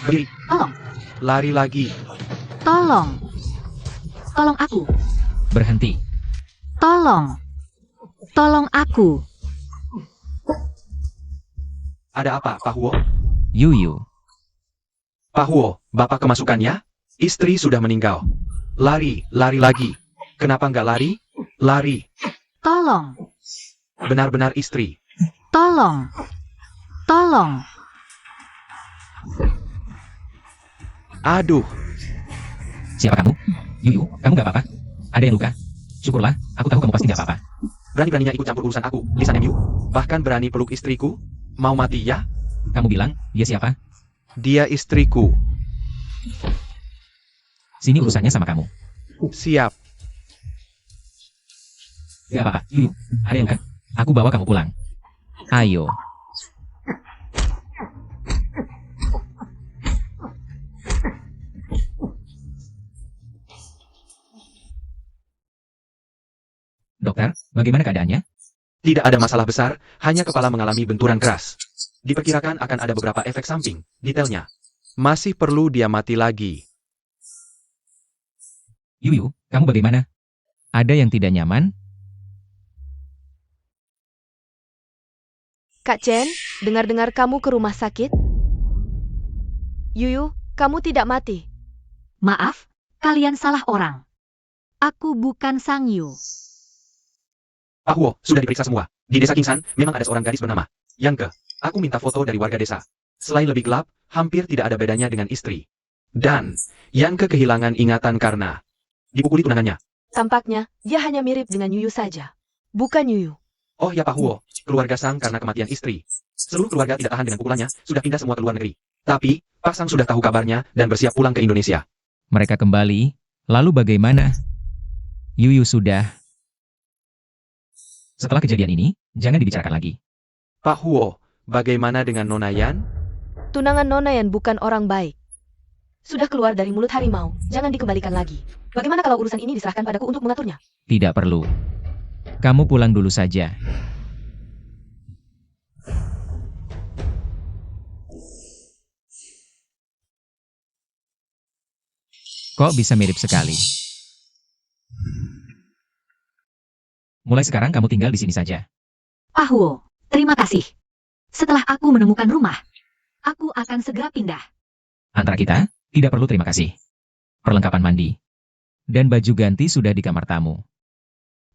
Berdiri. Tolong, Lari lagi. tolong. Tolong aku. Berhenti. Tolong. Tolong aku. Ada apa, Pak Huo? Yuyu. Pak Huo, Bapak kemasukan ya? Istri sudah meninggal. Lari, lari lagi. Kenapa nggak lari? Lari. Tolong. Benar-benar istri. Tolong. Tolong. Aduh, Siapa kamu? Yuyu, kamu gak apa-apa? Ada yang luka? Syukurlah, aku tahu kamu pasti gak apa-apa. berani-beraninya ikut campur urusan aku, Lisan Emu. Bahkan berani peluk istriku. Mau mati ya? Kamu bilang, dia siapa? Dia istriku. Sini urusannya sama kamu. Siap. Gak apa-apa, Yuyu. Ada yang luka? Aku bawa kamu pulang. Ayo. Dokter, bagaimana keadaannya? Tidak ada masalah besar, hanya kepala mengalami benturan keras. Diperkirakan akan ada beberapa efek samping. Detailnya, masih perlu dia mati lagi. Yuyu, kamu bagaimana? Ada yang tidak nyaman? Kak Chen, dengar-dengar kamu ke rumah sakit? Yuyu, kamu tidak mati. Maaf, kalian salah orang. Aku bukan Sang Yu. Pak Huo, sudah diperiksa semua. Di desa Kingsan, memang ada seorang gadis bernama Yangke. Aku minta foto dari warga desa. Selain lebih gelap, hampir tidak ada bedanya dengan istri. Dan, Yangke kehilangan ingatan karena dipukuli tunangannya. Tampaknya, dia hanya mirip dengan Yuyu saja. Bukan Yuyu. Oh ya Pak Huo, keluarga Sang karena kematian istri. Seluruh keluarga tidak tahan dengan pukulannya, sudah pindah semua ke luar negeri. Tapi, Pak Sang sudah tahu kabarnya dan bersiap pulang ke Indonesia. Mereka kembali, lalu bagaimana? Yuyu sudah. Setelah kejadian ini, jangan dibicarakan lagi. Pak Huo, bagaimana dengan Nona Yan? Tunangan Nona yang bukan orang baik. Sudah keluar dari mulut harimau, jangan dikembalikan lagi. Bagaimana kalau urusan ini diserahkan padaku untuk mengaturnya? Tidak perlu. Kamu pulang dulu saja. Kok bisa mirip sekali? Mulai sekarang kamu tinggal di sini saja. Pak Huo, terima kasih. Setelah aku menemukan rumah, aku akan segera pindah. Antara kita, tidak perlu terima kasih. Perlengkapan mandi dan baju ganti sudah di kamar tamu.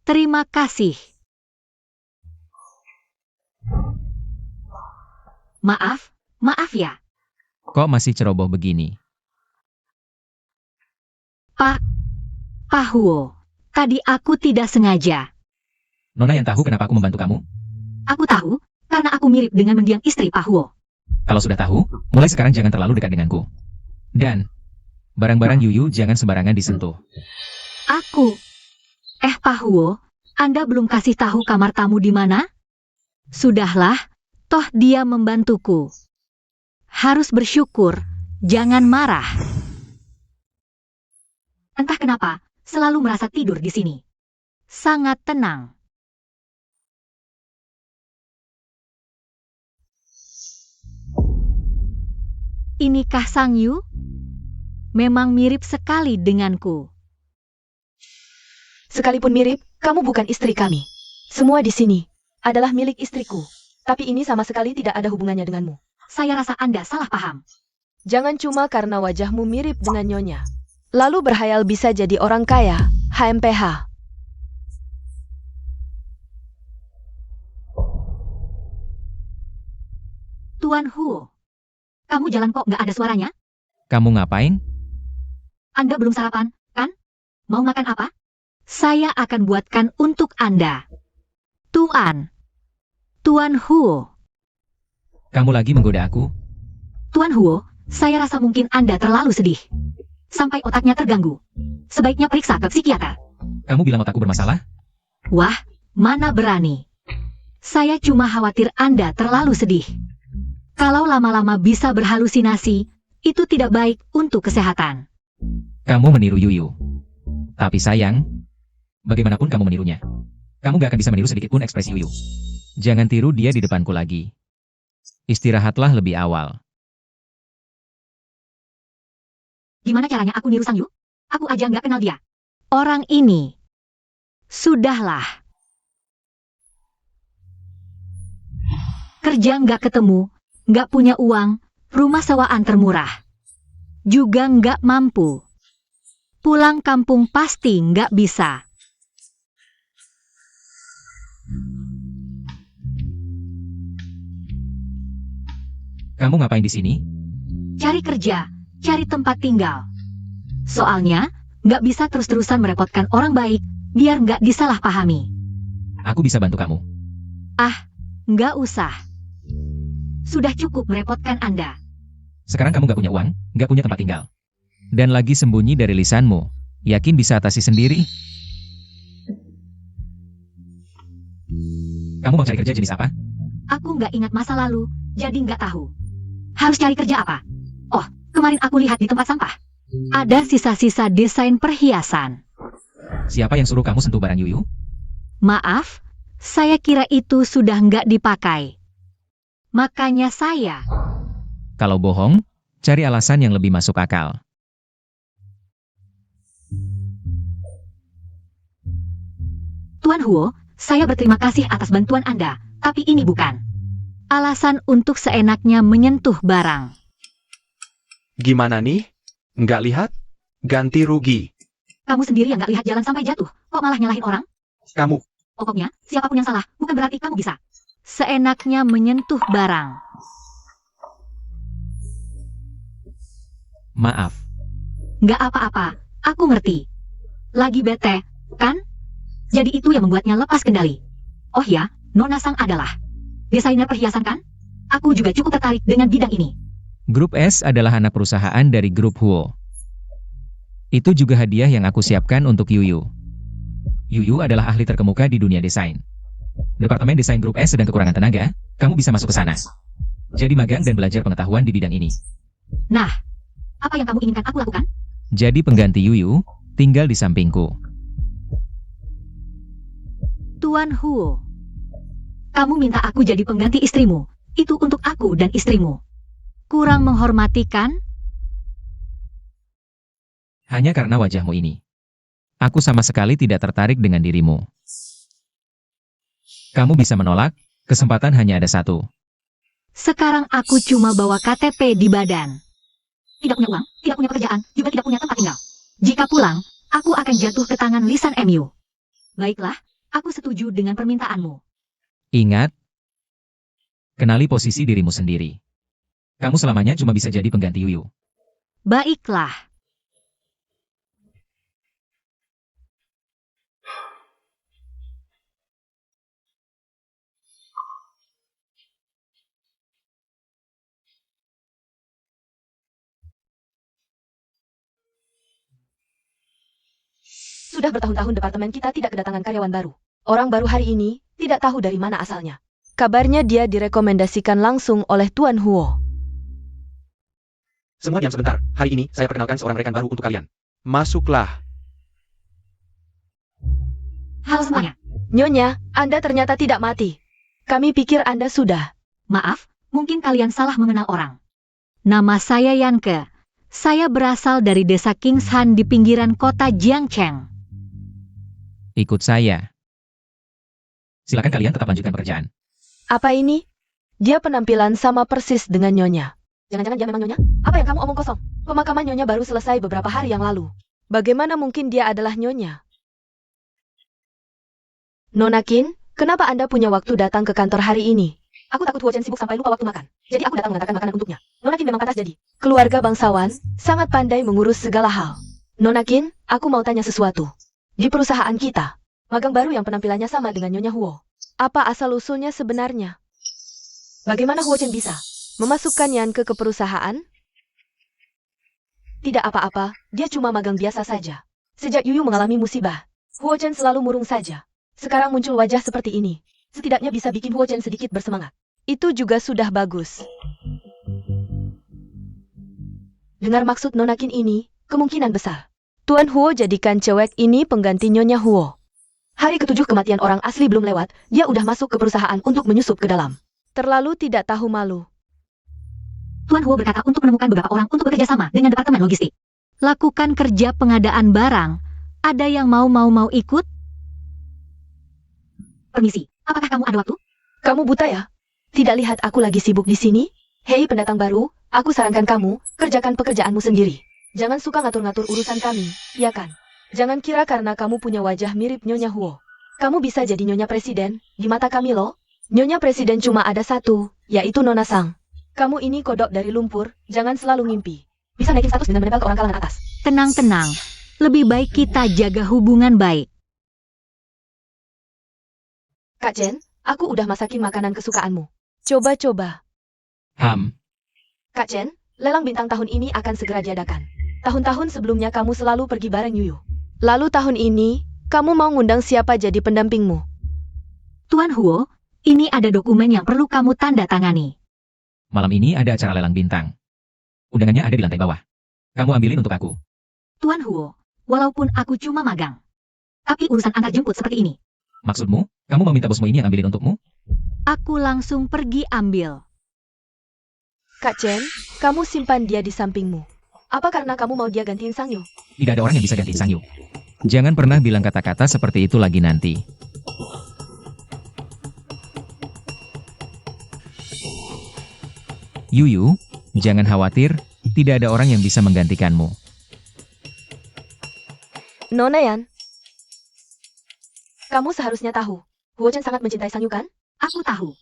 Terima kasih. Maaf ya. Kok masih ceroboh begini? Pak Huo, tadi aku tidak sengaja. Nona yang tahu kenapa aku membantu kamu? Aku tahu, karena aku mirip dengan mendiang istri Pak Huo. Kalau sudah tahu, mulai sekarang jangan terlalu dekat denganku. Dan, barang-barang Yuyu jangan sembarangan disentuh. Pak Huo, Anda belum kasih tahu kamar tamu di mana? Sudahlah, toh dia membantuku. Harus bersyukur, jangan marah. Entah kenapa, selalu merasa tidur di sini. Sangat tenang. Inikah Sang Yu? Memang mirip sekali denganku. Sekalipun mirip, kamu bukan istri kami. Semua di sini adalah milik istriku. Tapi ini sama sekali tidak ada hubungannya denganmu. Saya rasa Anda salah paham. Jangan cuma karena wajahmu mirip dengan Nyonya. Lalu berhayal bisa jadi orang kaya, HMPH. Tuan Huo, kamu jalan kok nggak ada suaranya? Kamu ngapain? Anda belum sarapan, kan? Mau makan apa? Saya akan buatkan untuk Anda. Tuan Huo. Kamu lagi menggoda aku? Tuan Huo, saya rasa mungkin Anda terlalu sedih. Sampai otaknya terganggu. Sebaiknya periksa ke psikiater. Kamu bilang otakku bermasalah? Wah, mana berani. Saya cuma khawatir Anda terlalu sedih. Kalau lama-lama bisa berhalusinasi, itu tidak baik untuk kesehatan. Kamu meniru Yuyu. Tapi sayang, bagaimanapun kamu menirunya, kamu gak akan bisa meniru sedikit pun ekspresi Yuyu. Jangan tiru dia di depanku lagi. Istirahatlah lebih awal. Gimana caranya aku niru Sang Yu? Aku aja nggak kenal dia. Orang ini. Sudahlah. Kerja nggak ketemu, nggak punya uang, rumah sewaan termurah. Juga nggak mampu. Pulang kampung pasti nggak bisa. Kamu ngapain di sini? Cari kerja, cari tempat tinggal. Soalnya, nggak bisa terus-terusan merepotkan orang baik, biar nggak disalahpahami. Aku bisa bantu kamu. Nggak usah. Sudah cukup merepotkan Anda. Sekarang kamu gak punya uang, gak punya tempat tinggal. Dan lagi sembunyi dari lisanmu. Yakin bisa atasi sendiri? Kamu mau cari kerja jenis apa? Aku nggak ingat masa lalu, jadi nggak tahu. Harus cari kerja apa? Oh, kemarin aku lihat di tempat sampah. Ada sisa-sisa desain perhiasan. Siapa yang suruh kamu sentuh barang Yuyu? Maaf, saya kira itu sudah nggak dipakai. Makanya saya... Kalau bohong, cari alasan yang lebih masuk akal. Tuan Huo, saya berterima kasih atas bantuan Anda, tapi ini bukan alasan untuk seenaknya menyentuh barang. Gimana nih? Nggak lihat? Ganti rugi. Kamu sendiri yang nggak lihat jalan sampai jatuh, kok malah nyalahin orang? Kamu. Pokoknya, siapapun yang salah, bukan berarti kamu bisa seenaknya menyentuh barang. Maaf. Nggak apa-apa, aku ngerti. Lagi bete, kan? Jadi itu yang membuatnya lepas kendali. Oh ya, Nona Sang adalah desainer perhiasan kan? Aku juga cukup tertarik dengan bidang ini. Grup S adalah anak perusahaan dari Grup Huo. Itu juga hadiah yang aku siapkan untuk Yuyu. Yuyu adalah ahli terkemuka di dunia desain. Departemen Desain Grup S sedang kekurangan tenaga, kamu bisa masuk ke sana. Jadi magang dan belajar pengetahuan di bidang ini. Nah, apa yang kamu inginkan aku lakukan? Jadi pengganti Yuyu, tinggal di sampingku. Tuan Huo, kamu minta aku jadi pengganti istrimu. Itu untuk aku dan istrimu. Kurang menghormati kan? Hanya karena wajahmu ini. Aku sama sekali tidak tertarik dengan dirimu. Kamu bisa menolak, kesempatan hanya ada satu. Sekarang aku cuma bawa KTP di badan. Tidak punya uang, tidak punya pekerjaan, juga tidak punya tempat tinggal. Jika pulang, aku akan jatuh ke tangan lisan MU. Baiklah, aku setuju dengan permintaanmu. Ingat, kenali posisi dirimu sendiri. Kamu selamanya cuma bisa jadi pengganti Yuyu. Baiklah. Sudah bertahun-tahun departemen kita tidak kedatangan karyawan baru. Orang baru hari ini tidak tahu dari mana asalnya. Kabarnya dia direkomendasikan langsung oleh Tuan Huo. Semua diam sebentar. Hari ini saya perkenalkan seorang rekan baru untuk kalian. Masuklah. Halo semuanya. Nyonya, Anda ternyata tidak mati. Kami pikir Anda sudah. Maaf, mungkin kalian salah mengenal orang. Nama saya Yanke. Saya berasal dari desa Kingshan di pinggiran kota Jiangcheng. Ikut saya. Silakan kalian tetap lanjutkan pekerjaan. Apa ini? Dia penampilan sama persis dengan Nyonya. Jangan-jangan dia memang Nyonya? Apa yang kamu omong kosong? Pemakaman Nyonya baru selesai beberapa hari yang lalu. Bagaimana mungkin dia adalah Nyonya? Nona Qin, kenapa Anda punya waktu datang ke kantor hari ini? Aku takut Huo Chen sibuk sampai lupa waktu makan. Jadi aku datang mengantarkan makanan untuknya. Nona Qin memang pantas jadi keluarga bangsawan, sangat pandai mengurus segala hal. Nona Qin, aku mau tanya sesuatu. Di perusahaan kita, magang baru yang penampilannya sama dengan Nyonya Huo. Apa asal-usulnya sebenarnya? Bagaimana Huo Chen bisa memasukkan Yanke ke perusahaan? Tidak apa-apa, dia cuma magang biasa saja. Sejak Yuyu mengalami musibah, Huo Chen selalu murung saja. Sekarang muncul wajah seperti ini. Setidaknya bisa bikin Huo Chen sedikit bersemangat. Itu juga sudah bagus. Dengar maksud Nona Qin ini, kemungkinan besar Tuan Huo jadikan cewek ini pengganti Nyonya Huo. Hari ke-7 kematian orang asli belum lewat, dia udah masuk ke perusahaan untuk menyusup ke dalam. Terlalu tidak tahu malu. Tuan Huo berkata untuk menemukan beberapa orang untuk bekerja sama dengan Departemen Logistik. lakukan kerja pengadaan barang. Ada yang mau ikut? Permisi, apakah kamu ada waktu? Kamu buta ya? Tidak lihat aku lagi sibuk di sini? Hei pendatang baru, aku sarankan kamu, kerjakan pekerjaanmu sendiri. Jangan suka ngatur-ngatur urusan kami, ya kan? Jangan kira karena kamu punya wajah mirip Nyonya Huo, kamu bisa jadi Nyonya Presiden, di mata kami loh. Nyonya Presiden cuma ada satu, yaitu Nona Sang. Kamu ini kodok dari lumpur, jangan selalu ngimpi. Bisa naikin status dengan menempel ke orang kalangan atas. Tenang. Lebih baik kita jaga hubungan baik. Kak Chen, aku udah masakin makanan kesukaanmu. Coba. Kak Chen, lelang bintang tahun ini akan segera diadakan. Tahun-tahun sebelumnya kamu selalu pergi bareng Yuyu. Lalu tahun ini, kamu mau ngundang siapa jadi pendampingmu? Tuan Huo, ini ada dokumen yang perlu kamu tanda tangani. Malam ini ada acara lelang bintang. Undangannya ada di lantai bawah. Kamu ambilin untuk aku. Tuan Huo, walaupun aku cuma magang, tapi urusan antar jemput seperti ini, Maksudmu, kamu meminta bosmu ini yang ambilin untukmu? aku langsung pergi ambil. Kak Chen, kamu simpan dia di sampingmu. Apa karena kamu mau dia gantiin Sang Yu? Tidak ada orang yang bisa gantiin Sang Yu. Jangan pernah bilang kata-kata seperti itu lagi nanti. Yuyu, jangan khawatir, tidak ada orang yang bisa menggantikanmu. Nona Yan, kamu seharusnya tahu, Huo Chen sangat mencintai Sang Yu kan? Aku tahu.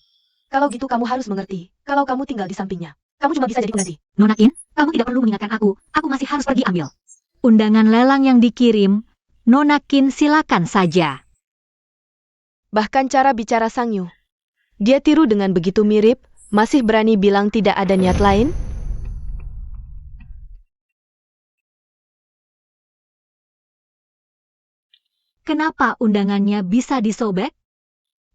Kalau gitu kamu harus mengerti, kalau kamu tinggal di sampingnya, kamu cuma bisa jadi pengganti. Nona Qin, kamu tidak perlu mengingatkan aku masih harus pergi ambil. Undangan lelang yang dikirim, Nona Qin silakan saja. Bahkan cara bicara Sang Yu, dia tiru dengan begitu mirip, masih berani bilang tidak ada niat lain? Kenapa undangannya bisa disobek?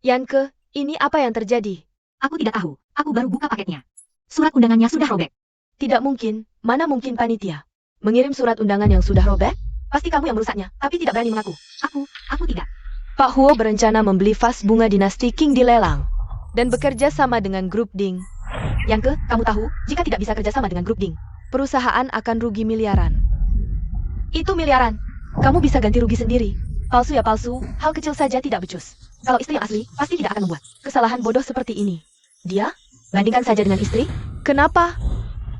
Yanke, ini apa yang terjadi? Aku tidak tahu, aku baru buka paketnya. Surat undangannya sudah robek. Tidak mungkin, mana mungkin panitia mengirim surat undangan yang sudah robek? Pasti kamu yang merusaknya, tapi tidak berani mengaku. Aku tidak. Pak Huo berencana membeli vas bunga dinasti Qing di lelang dan bekerja sama dengan grup Ding. Yanke, kamu tahu, jika tidak bisa kerja sama dengan grup Ding, perusahaan akan rugi miliaran. Itu miliaran. Kamu bisa ganti rugi sendiri. Palsu ya palsu, hal kecil saja tidak becus. Kalau istri yang asli, pasti tidak akan membuat kesalahan bodoh seperti ini. Dia? Bandingkan saja dengan istri. Kenapa?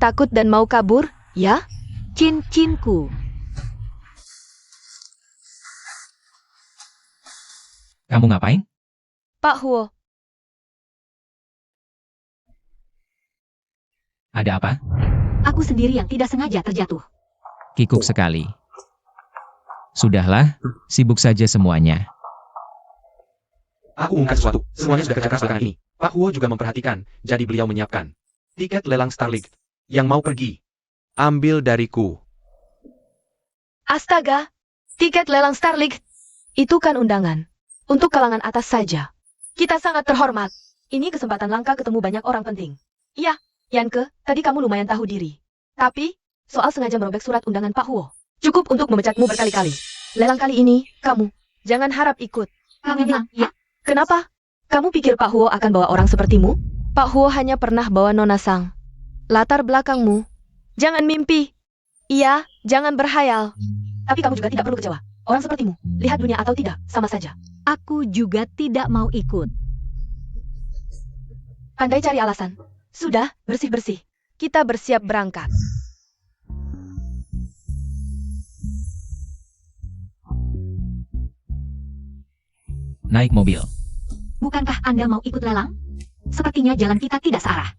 Takut dan mau kabur, ya? Cincinku. Kamu ngapain? Pak Huo, Ada apa? Aku sendiri yang tidak sengaja terjatuh. Kikuk sekali. Sudahlah, sibuk saja semuanya. Aku umumkan sesuatu. Semuanya sudah kerja keras belakangan ini. Pak Huo juga memperhatikan, jadi beliau menyiapkan tiket lelang Star League. Yang mau pergi, ambil dariku. astaga, tiket lelang Star League. Itu kan undangan. Untuk kalangan atas saja. Kita sangat terhormat. Ini kesempatan langka ketemu banyak orang penting. Iya, Yanke, tadi kamu lumayan tahu diri. Tapi, soal sengaja merobek surat undangan Pak Huo, cukup untuk memecatmu berkali-kali. Lelang kali ini, kamu, jangan harap ikut. Kamu bilang, ya. Kenapa? Kamu pikir Pak Huo akan bawa orang sepertimu? Pak Huo hanya pernah bawa Nona Sang. Latar belakangmu, jangan mimpi. Iya, jangan berhayal. Tapi kamu juga tidak perlu kecewa. Orang sepertimu, lihat dunia atau tidak, sama saja. Aku juga tidak mau ikut. Pandai cari alasan. Sudah, bersih-bersih. Kita bersiap berangkat. Naik mobil. Bukankah Anda mau ikut lelang? Sepertinya jalan kita tidak searah.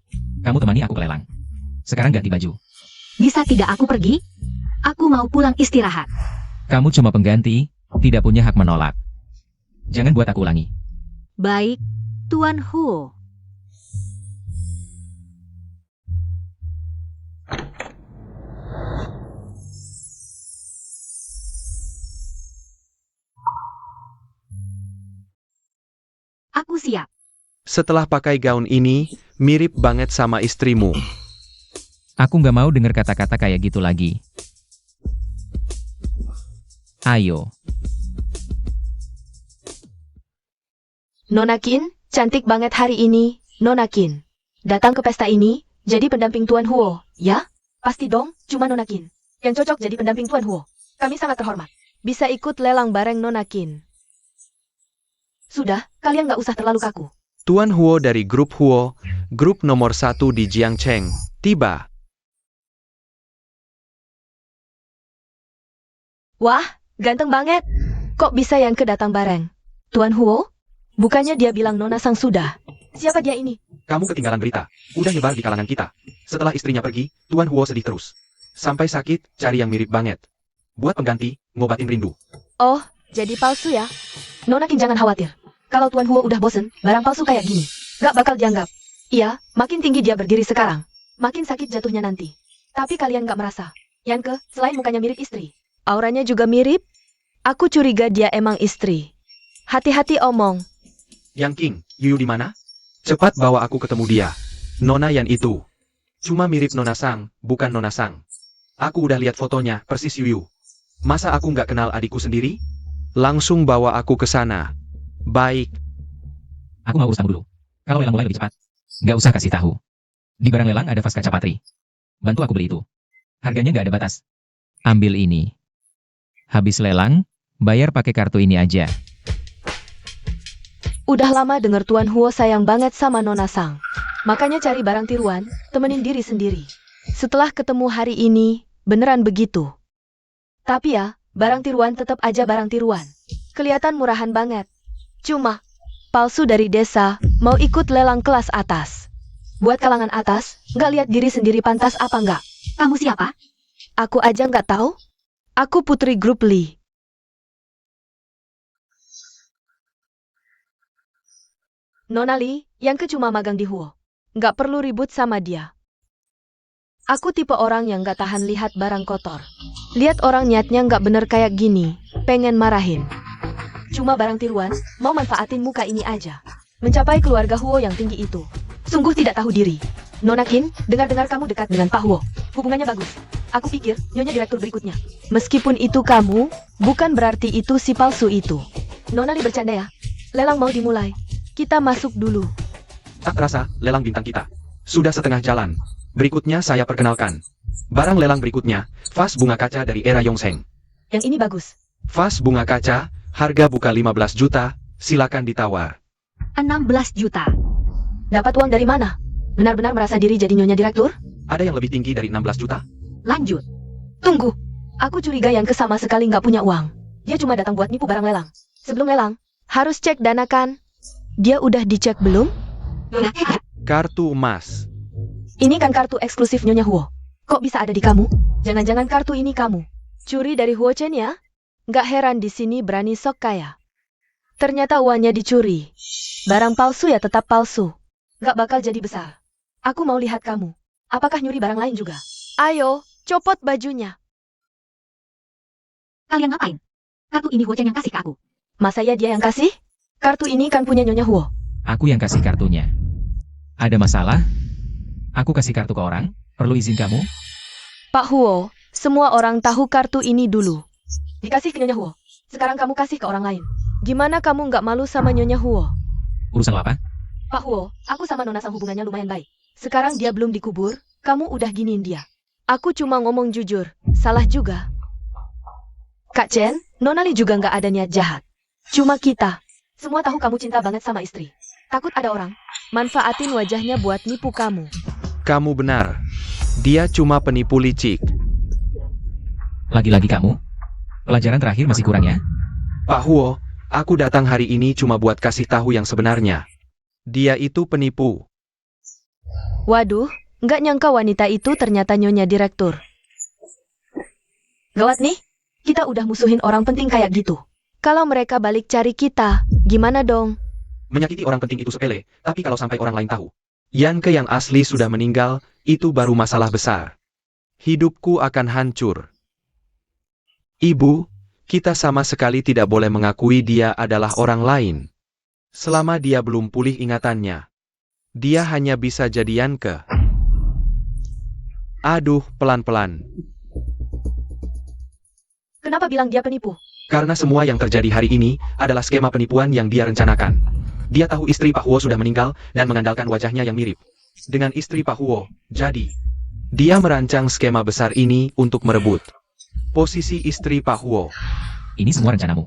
Kamu temani aku ke lelang. Sekarang ganti baju. Bisa tidak aku pergi? Aku mau pulang istirahat. Kamu cuma pengganti, tidak punya hak menolak. Jangan buat aku ulangi. Baik, Tuan Huo. Aku siap. Setelah pakai gaun ini, mirip banget sama istrimu. Aku nggak mau dengar kata-kata kayak gitu lagi. Ayo. Nona Qin, cantik banget hari ini, Nona Qin. Datang ke pesta ini, jadi pendamping Tuan Huo, ya? Pasti dong, cuma Nona Qin. yang cocok jadi pendamping Tuan Huo. Kami sangat terhormat. Bisa ikut lelang bareng Nona Qin. Sudah, kalian nggak usah terlalu kaku. Tuan Huo dari grup Huo, grup nomor 1 di Jiangcheng, tiba. Wah, ganteng banget. Kok bisa yang kedatang bareng? Tuan Huo? Bukannya dia bilang Nona Sang sudah. Siapa dia ini? Kamu ketinggalan berita. Udah nyebar di kalangan kita. Setelah istrinya pergi, Tuan Huo sedih terus. Sampai sakit, cari yang mirip banget. Buat pengganti, ngobatin rindu. Oh, jadi palsu ya? Nona Qin jangan khawatir. Kalau Tuan Huo udah bosen, barang palsu kayak gini gak bakal dianggap. Iya, makin tinggi dia berdiri sekarang, makin sakit jatuhnya nanti. Tapi kalian gak merasa. Yang selain mukanya mirip istri, auranya juga mirip. Aku curiga dia emang istri. Hati-hati omong. Yang King, Yuyu di mana? Cepat bawa aku ketemu dia. Nona Yan itu. Cuma mirip Nona Sang, bukan Nona Sang. Aku udah lihat fotonya, persis Yuyu. Masa aku nggak kenal adikku sendiri? Langsung bawa aku ke sana. Baik. Aku mau urus tamu dulu. Kalau lelang mulai lebih cepat, nggak usah kasih tahu. Di barang lelang ada vas kaca patri. Bantu aku beli itu. Harganya nggak ada batas. Ambil ini. Habis lelang, bayar pakai kartu ini aja. Udah lama denger Tuan Huo sayang banget sama Nona Sang. Makanya cari barang tiruan, temenin diri sendiri. Setelah ketemu hari ini, beneran begitu. Tapi ya, barang tiruan tetap aja barang tiruan. Kelihatan murahan banget. Cuma, palsu dari desa, mau ikut lelang kelas atas. Buat kalangan atas, nggak lihat diri sendiri pantas apa nggak? Kamu siapa? Aku aja nggak tahu. Aku putri grup Li. Nona Li, yang cuma magang di Huo. Nggak perlu ribut sama dia. Aku tipe orang yang nggak tahan lihat barang kotor. Lihat orang niatnya nggak bener kayak gini, pengen marahin. Cuma barang tiruan, mau manfaatin muka ini aja. Mencapai keluarga Huo yang tinggi itu. Sungguh tidak tahu diri. Nona Qin, dengar-dengar kamu dekat dengan Pak Huo. Hubungannya bagus. Aku pikir, nyonya direktur berikutnya. Meskipun itu kamu, bukan berarti itu si palsu itu. Nona Li bercanda ya. Lelang mau dimulai. Kita masuk dulu. Tak terasa, lelang bintang kita sudah setengah jalan. Berikutnya saya perkenalkan. Barang lelang berikutnya, vas bunga kaca dari era Yongzheng. Yang ini bagus. Vas bunga kaca, harga buka 15 juta, silakan ditawar. 16 juta. Dapat uang dari mana? Benar-benar merasa diri jadi nyonya direktur? Ada yang lebih tinggi dari 16 juta? Lanjut. Tunggu. Aku curiga yang sama sekali nggak punya uang. Dia cuma datang buat nipu barang lelang. Sebelum lelang, harus cek dana kan? Dia udah dicek belum? Kartu emas. Ini kan kartu eksklusif Nyonya Huo. Kok bisa ada di kamu? Jangan-jangan kartu ini kamu curi dari Huo Chen ya? Nggak heran di sini berani sok kaya. Ternyata uangnya dicuri. Barang palsu ya tetap palsu. Nggak bakal jadi besar. Aku mau lihat kamu. Apakah nyuri barang lain juga? Ayo, copot bajunya. Kalian ngapain? Kartu ini Huo Chen yang kasih ke aku. Masa ya dia yang kasih? Kartu ini kan punya Nyonya Huo. Aku yang kasih kartunya. Ada masalah? Aku kasih kartu ke orang, perlu izin kamu? Pak Huo, semua orang tahu kartu ini dulu. Dikasih ke Nyonya Huo. Sekarang kamu kasih ke orang lain. Gimana kamu nggak malu sama Nyonya Huo? Urusan lo apa? Pak Huo, aku sama Nona Sang hubungannya lumayan baik. Sekarang dia belum dikubur, kamu udah giniin dia. Aku cuma ngomong jujur, salah juga. Kak Chen, Nona Li juga nggak ada niat jahat. Cuma kita. Semua tahu kamu cinta banget sama istri. Takut ada orang manfaatin wajahnya buat nipu kamu. Kamu benar. Dia cuma penipu licik. Lagi-lagi kamu? Pelajaran terakhir masih kurang ya? Pak Huo, aku datang hari ini cuma buat kasih tahu yang sebenarnya. Dia itu penipu. Waduh, nggak nyangka wanita itu ternyata Nyonya Direktur. Gawat nih, kita udah musuhin orang penting kayak gitu. Kalau mereka balik cari kita, gimana dong? Menyakiti orang penting itu sepele, tapi kalau sampai orang lain tahu, Yanke yang asli sudah meninggal, itu baru masalah besar. Hidupku akan hancur. Ibu, kita sama sekali tidak boleh mengakui dia adalah orang lain. Selama dia belum pulih ingatannya, dia hanya bisa jadi Yanke. Aduh, pelan-pelan. Kenapa bilang dia penipu? Karena semua yang terjadi hari ini adalah skema penipuan yang dia rencanakan. Dia tahu istri Pak Huo sudah meninggal dan mengandalkan wajahnya yang mirip dengan istri Pak Huo. Jadi, Dia merancang skema besar ini untuk merebut posisi istri Pak Huo. Ini semua rencanamu.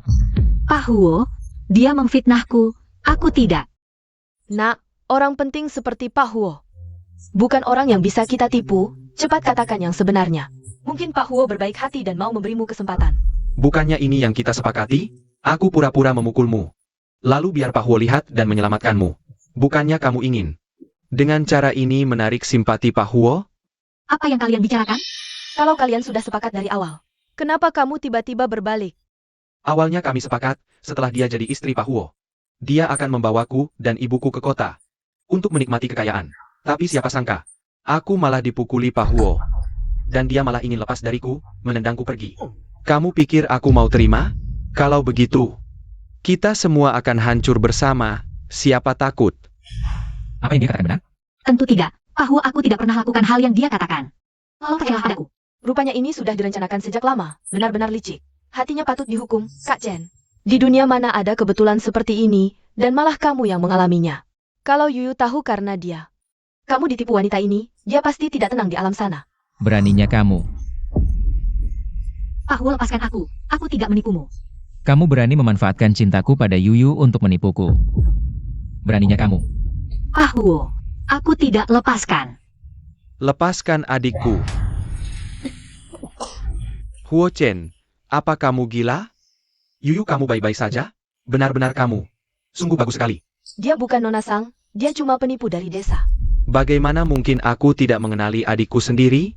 Pak Huo, dia memfitnahku, aku tidak. Nak, orang penting seperti Pak Huo. Bukan orang yang bisa kita tipu, cepat katakan yang sebenarnya. Mungkin Pak Huo berbaik hati dan mau memberimu kesempatan. Bukannya ini yang kita sepakati? Aku pura-pura memukulmu. Lalu biar Pak Huo lihat dan menyelamatkanmu. Bukannya kamu ingin dengan cara ini menarik simpati Pak Huo? Apa yang kalian bicarakan? Kalau kalian sudah sepakat dari awal, kenapa kamu tiba-tiba berbalik? Awalnya kami sepakat, setelah dia jadi istri Pak Huo. Dia akan membawaku dan ibuku ke kota untuk menikmati kekayaan. Tapi siapa sangka, aku malah dipukuli Pak Huo. Dan dia malah ingin lepas dariku, menendangku pergi. Kamu pikir aku mau terima? Kalau begitu, kita semua akan hancur bersama, siapa takut? Apa yang dia katakan benar? Tentu tidak. Pak Huo, aku tidak pernah lakukan hal yang dia katakan. Tolong percayalah padaku. Rupanya ini sudah direncanakan sejak lama, benar-benar licik. Hatinya patut dihukum, Kak Chen. Di dunia mana ada kebetulan seperti ini, dan malah kamu yang mengalaminya. Kalau Yuyu tahu karena dia, kamu ditipu wanita ini, dia pasti tidak tenang di alam sana. Beraninya kamu. Pak Huo, lepaskan aku. Aku tidak menipumu. Kamu berani memanfaatkan cintaku pada Yuyu untuk menipuku. Beraninya kamu. Pak Huo, aku tidak lepaskan. Lepaskan adikku. Huo Chen, apa kamu gila? Yuyu, kamu baik-baik saja? Benar-benar kamu. Sungguh bagus sekali. Dia bukan Nona Sang, dia cuma penipu dari desa. Bagaimana mungkin aku tidak mengenali adikku sendiri?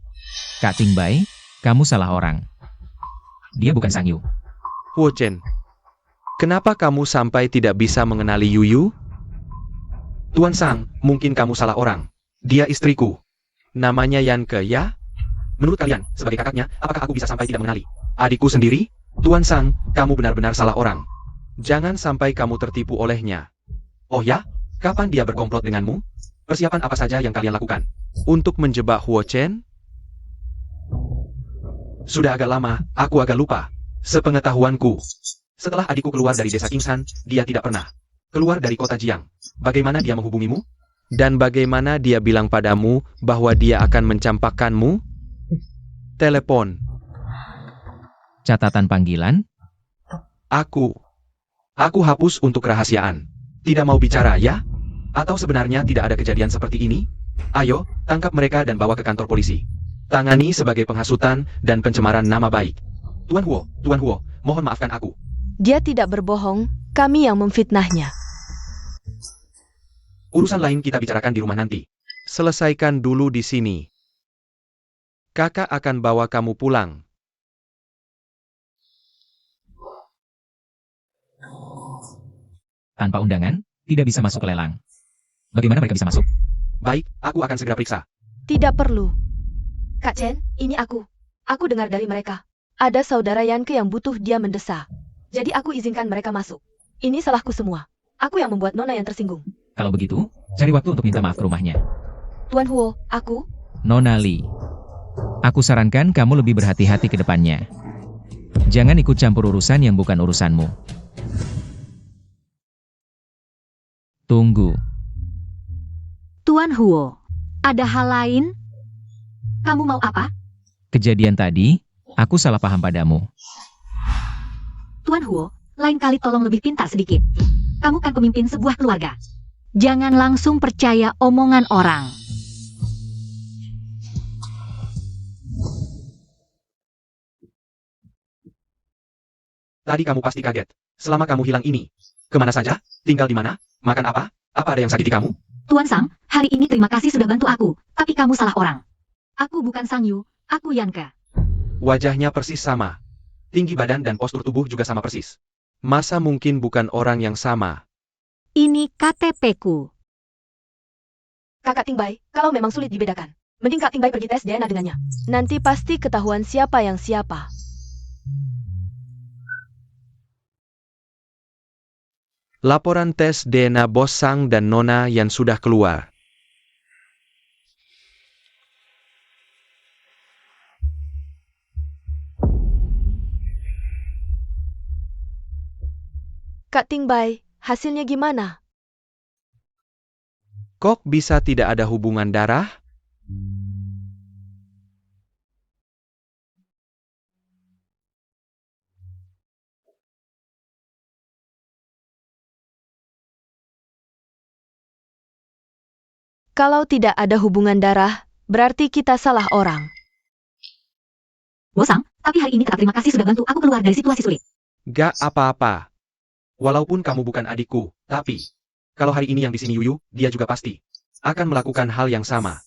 Kak Tingbai, kamu salah orang. Dia bukan Sang Yu. Huo Chen, kenapa kamu sampai tidak bisa mengenali Yuyu? Tuan Sang, mungkin kamu salah orang. Dia istriku. Namanya Yanke, ya? Menurut kalian, sebagai kakaknya, apakah aku bisa sampai tidak mengenali adikku sendiri? Tuan Sang, kamu benar-benar salah orang. Jangan sampai kamu tertipu olehnya. Oh ya? Kapan dia berkomplot denganmu? Persiapan apa saja yang kalian lakukan untuk menjebak Huo Chen? Sudah agak lama, aku agak lupa. Sepengetahuanku, setelah adikku keluar dari desa Kingshan, dia tidak pernah keluar dari kota Jiang. Bagaimana dia menghubungimu? Dan bagaimana dia bilang padamu bahwa dia akan mencampakkanmu? Telepon. Catatan panggilan? Aku hapus untuk kerahasiaan. Tidak mau bicara, ya? Atau sebenarnya tidak ada kejadian seperti ini? Ayo, tangkap mereka dan bawa ke kantor polisi. Tangani sebagai penghasutan dan pencemaran nama baik. Tuan Huo, mohon maafkan aku. Dia tidak berbohong, kami yang memfitnahnya. Urusan lain kita bicarakan di rumah nanti. Selesaikan dulu di sini. Kakak akan bawa kamu pulang. Tanpa undangan, tidak bisa masuk ke lelang. Bagaimana mereka bisa masuk? Baik, aku akan segera periksa. Tidak perlu. Kak Chen, ini aku. Aku dengar dari mereka. Ada saudara Yanke yang butuh dia mendesak. Jadi aku izinkan mereka masuk. Ini salahku semua. Aku yang membuat Nona yang tersinggung. Kalau begitu, cari waktu untuk minta maaf ke rumahnya. Tuan Huo, aku? Nona Li. Aku sarankan kamu lebih berhati-hati ke depannya. Jangan ikut campur urusan yang bukan urusanmu. Tunggu. Tuan Huo, ada hal lain? Kamu mau apa? Kejadian tadi, aku salah paham padamu. Tuan Huo, lain kali tolong lebih pintar sedikit. Kamu kan pemimpin sebuah keluarga. Jangan langsung percaya omongan orang. Tadi kamu pasti kaget. Selama kamu hilang ini, kemana saja? Tinggal di mana? Makan apa? Apa ada yang sakiti kamu? Tuan Sang, hari ini terima kasih sudah bantu aku, tapi kamu salah orang. Aku bukan Sang Yu, aku Yanke. Wajahnya persis sama. Tinggi badan dan postur tubuh juga sama persis. Masa mungkin bukan orang yang sama? Ini KTP-ku. Kakak Tingbai, kalau memang sulit dibedakan, mending Kak Tingbai pergi tes DNA dengannya. Nanti pasti ketahuan siapa yang siapa. Laporan tes DNA Bos Sang dan Nona yang sudah keluar. Kak Tingbai, hasilnya gimana? Kok bisa tidak ada hubungan darah? Kalau tidak ada hubungan darah, berarti kita salah orang. Wosang, tapi hari ini kata terima kasih sudah bantu aku keluar dari situasi sulit. Gak apa-apa. Walaupun kamu bukan adikku, tapi kalau hari ini yang di sini Yuyu, dia juga pasti akan melakukan hal yang sama.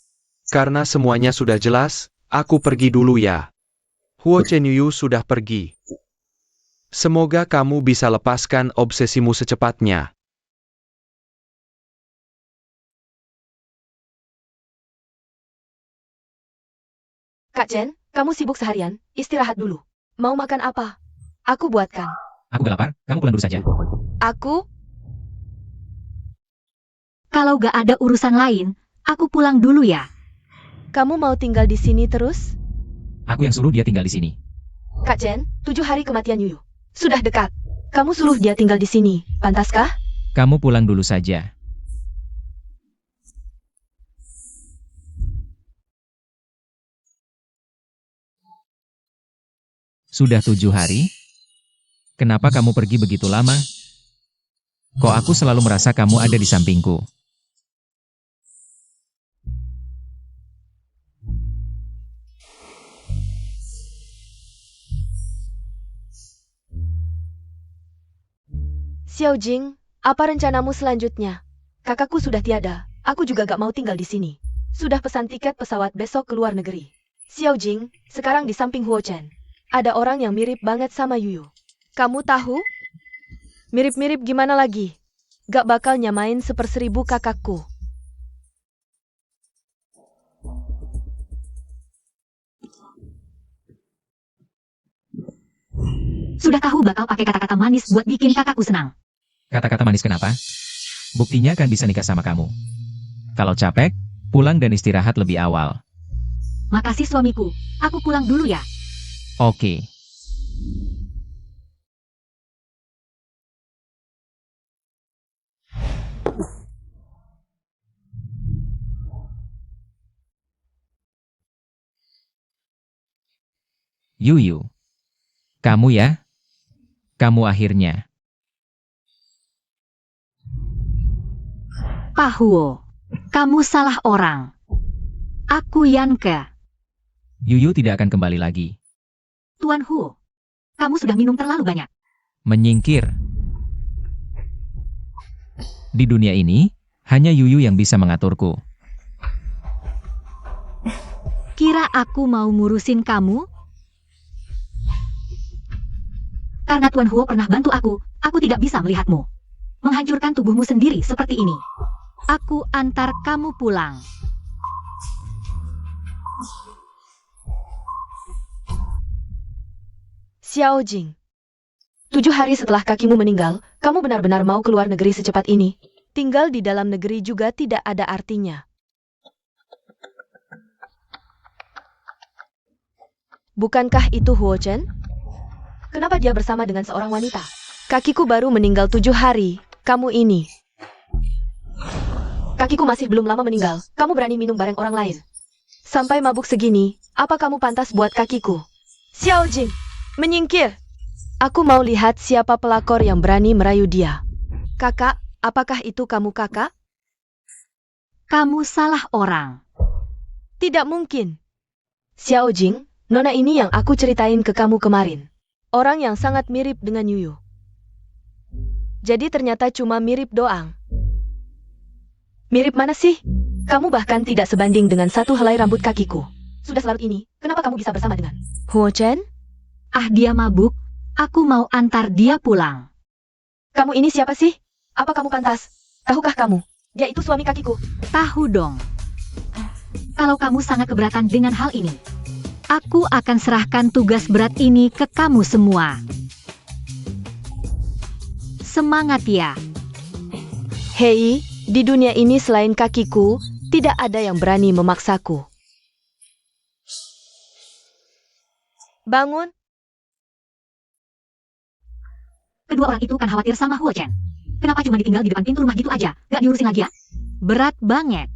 Karena semuanya sudah jelas, aku pergi dulu ya. Huo Chen Yuyu sudah pergi. Semoga kamu bisa lepaskan obsesimu secepatnya. Kak Chen, kamu sibuk seharian, istirahat dulu. Mau makan apa? Aku buatkan. Aku gak lapar, kamu pulang dulu saja. Aku? Kalau gak ada urusan lain, aku pulang dulu ya. Kamu mau tinggal di sini terus? Aku yang suruh dia tinggal di sini. Kak Chen, 7 hari kematian Yuyu. Sudah dekat. Kamu suruh dia tinggal di sini, pantaskah? Kamu pulang dulu saja. Sudah 7 hari? Kenapa kamu pergi begitu lama? Kok aku selalu merasa kamu ada di sampingku? Xiao Jing, apa rencanamu selanjutnya? Kakakku sudah tiada, aku juga gak mau tinggal di sini. Sudah pesan tiket pesawat besok ke luar negeri. Xiao Jing, sekarang di samping Huo Chen. Ada orang yang mirip banget sama Yuyu. Kamu tahu? Mirip-mirip gimana lagi? Gak bakal nyamain 1/1000 kakakku. Sudah tahu bakal pakai kata-kata manis buat bikin kakakku senang. Kata-kata manis kenapa? Buktinya kan bisa nikah sama kamu. Kalau capek, pulang dan istirahat lebih awal. Makasih suamiku, aku pulang dulu ya. Oke. Yuyu. Kamu ya? Kamu akhirnya. Pak Huo, kamu salah orang. Aku Yanke. Yuyu tidak akan kembali lagi. Tuan Huo, kamu sudah minum terlalu banyak. Menyingkir. Di dunia ini, hanya Yuyu yang bisa mengaturku. Kira aku mau ngurusin kamu? Karena Tuan Huo pernah bantu aku tidak bisa melihatmu menghancurkan tubuhmu sendiri seperti ini. Aku antar kamu pulang. Xiao Jing. 7 hari setelah kakimu meninggal, kamu benar-benar mau keluar negeri secepat ini. Tinggal di dalam negeri juga tidak ada artinya. Bukankah itu Huo Chen? Kenapa dia bersama dengan seorang wanita? Kakiku baru meninggal 7 hari, kamu ini. Kakiku masih belum lama meninggal, kamu berani minum bareng orang lain. Sampai mabuk segini, apa kamu pantas buat kakiku? Xiao Jing, menyingkir. Aku mau lihat siapa pelakor yang berani merayu dia. Kakak, apakah itu kamu kakak? Kamu salah orang. Tidak mungkin. Xiao Jing, nona ini yang aku ceritain ke kamu kemarin. Orang yang sangat mirip dengan Yuyu. Jadi ternyata cuma mirip doang. Mirip mana sih? Kamu bahkan tidak sebanding dengan satu helai rambut kakiku. Sudah selarut ini, kenapa kamu bisa bersama dengan Huo Chen? Ah, dia mabuk. Aku mau antar dia pulang. Kamu ini siapa sih? Apa kamu pantas? Tahukah kamu? Dia itu suami kakiku. Tahu dong. Kalau kamu sangat keberatan dengan hal ini, aku akan serahkan tugas berat ini ke kamu semua. Semangat ya. Hei, di dunia ini selain kakiku, tidak ada yang berani memaksaku. Bangun. Kedua orang itu kan khawatir sama Huo Chen. Kenapa cuma ditinggal di depan pintu rumah gitu aja? Gak diurusin lagi ya? Berat banget.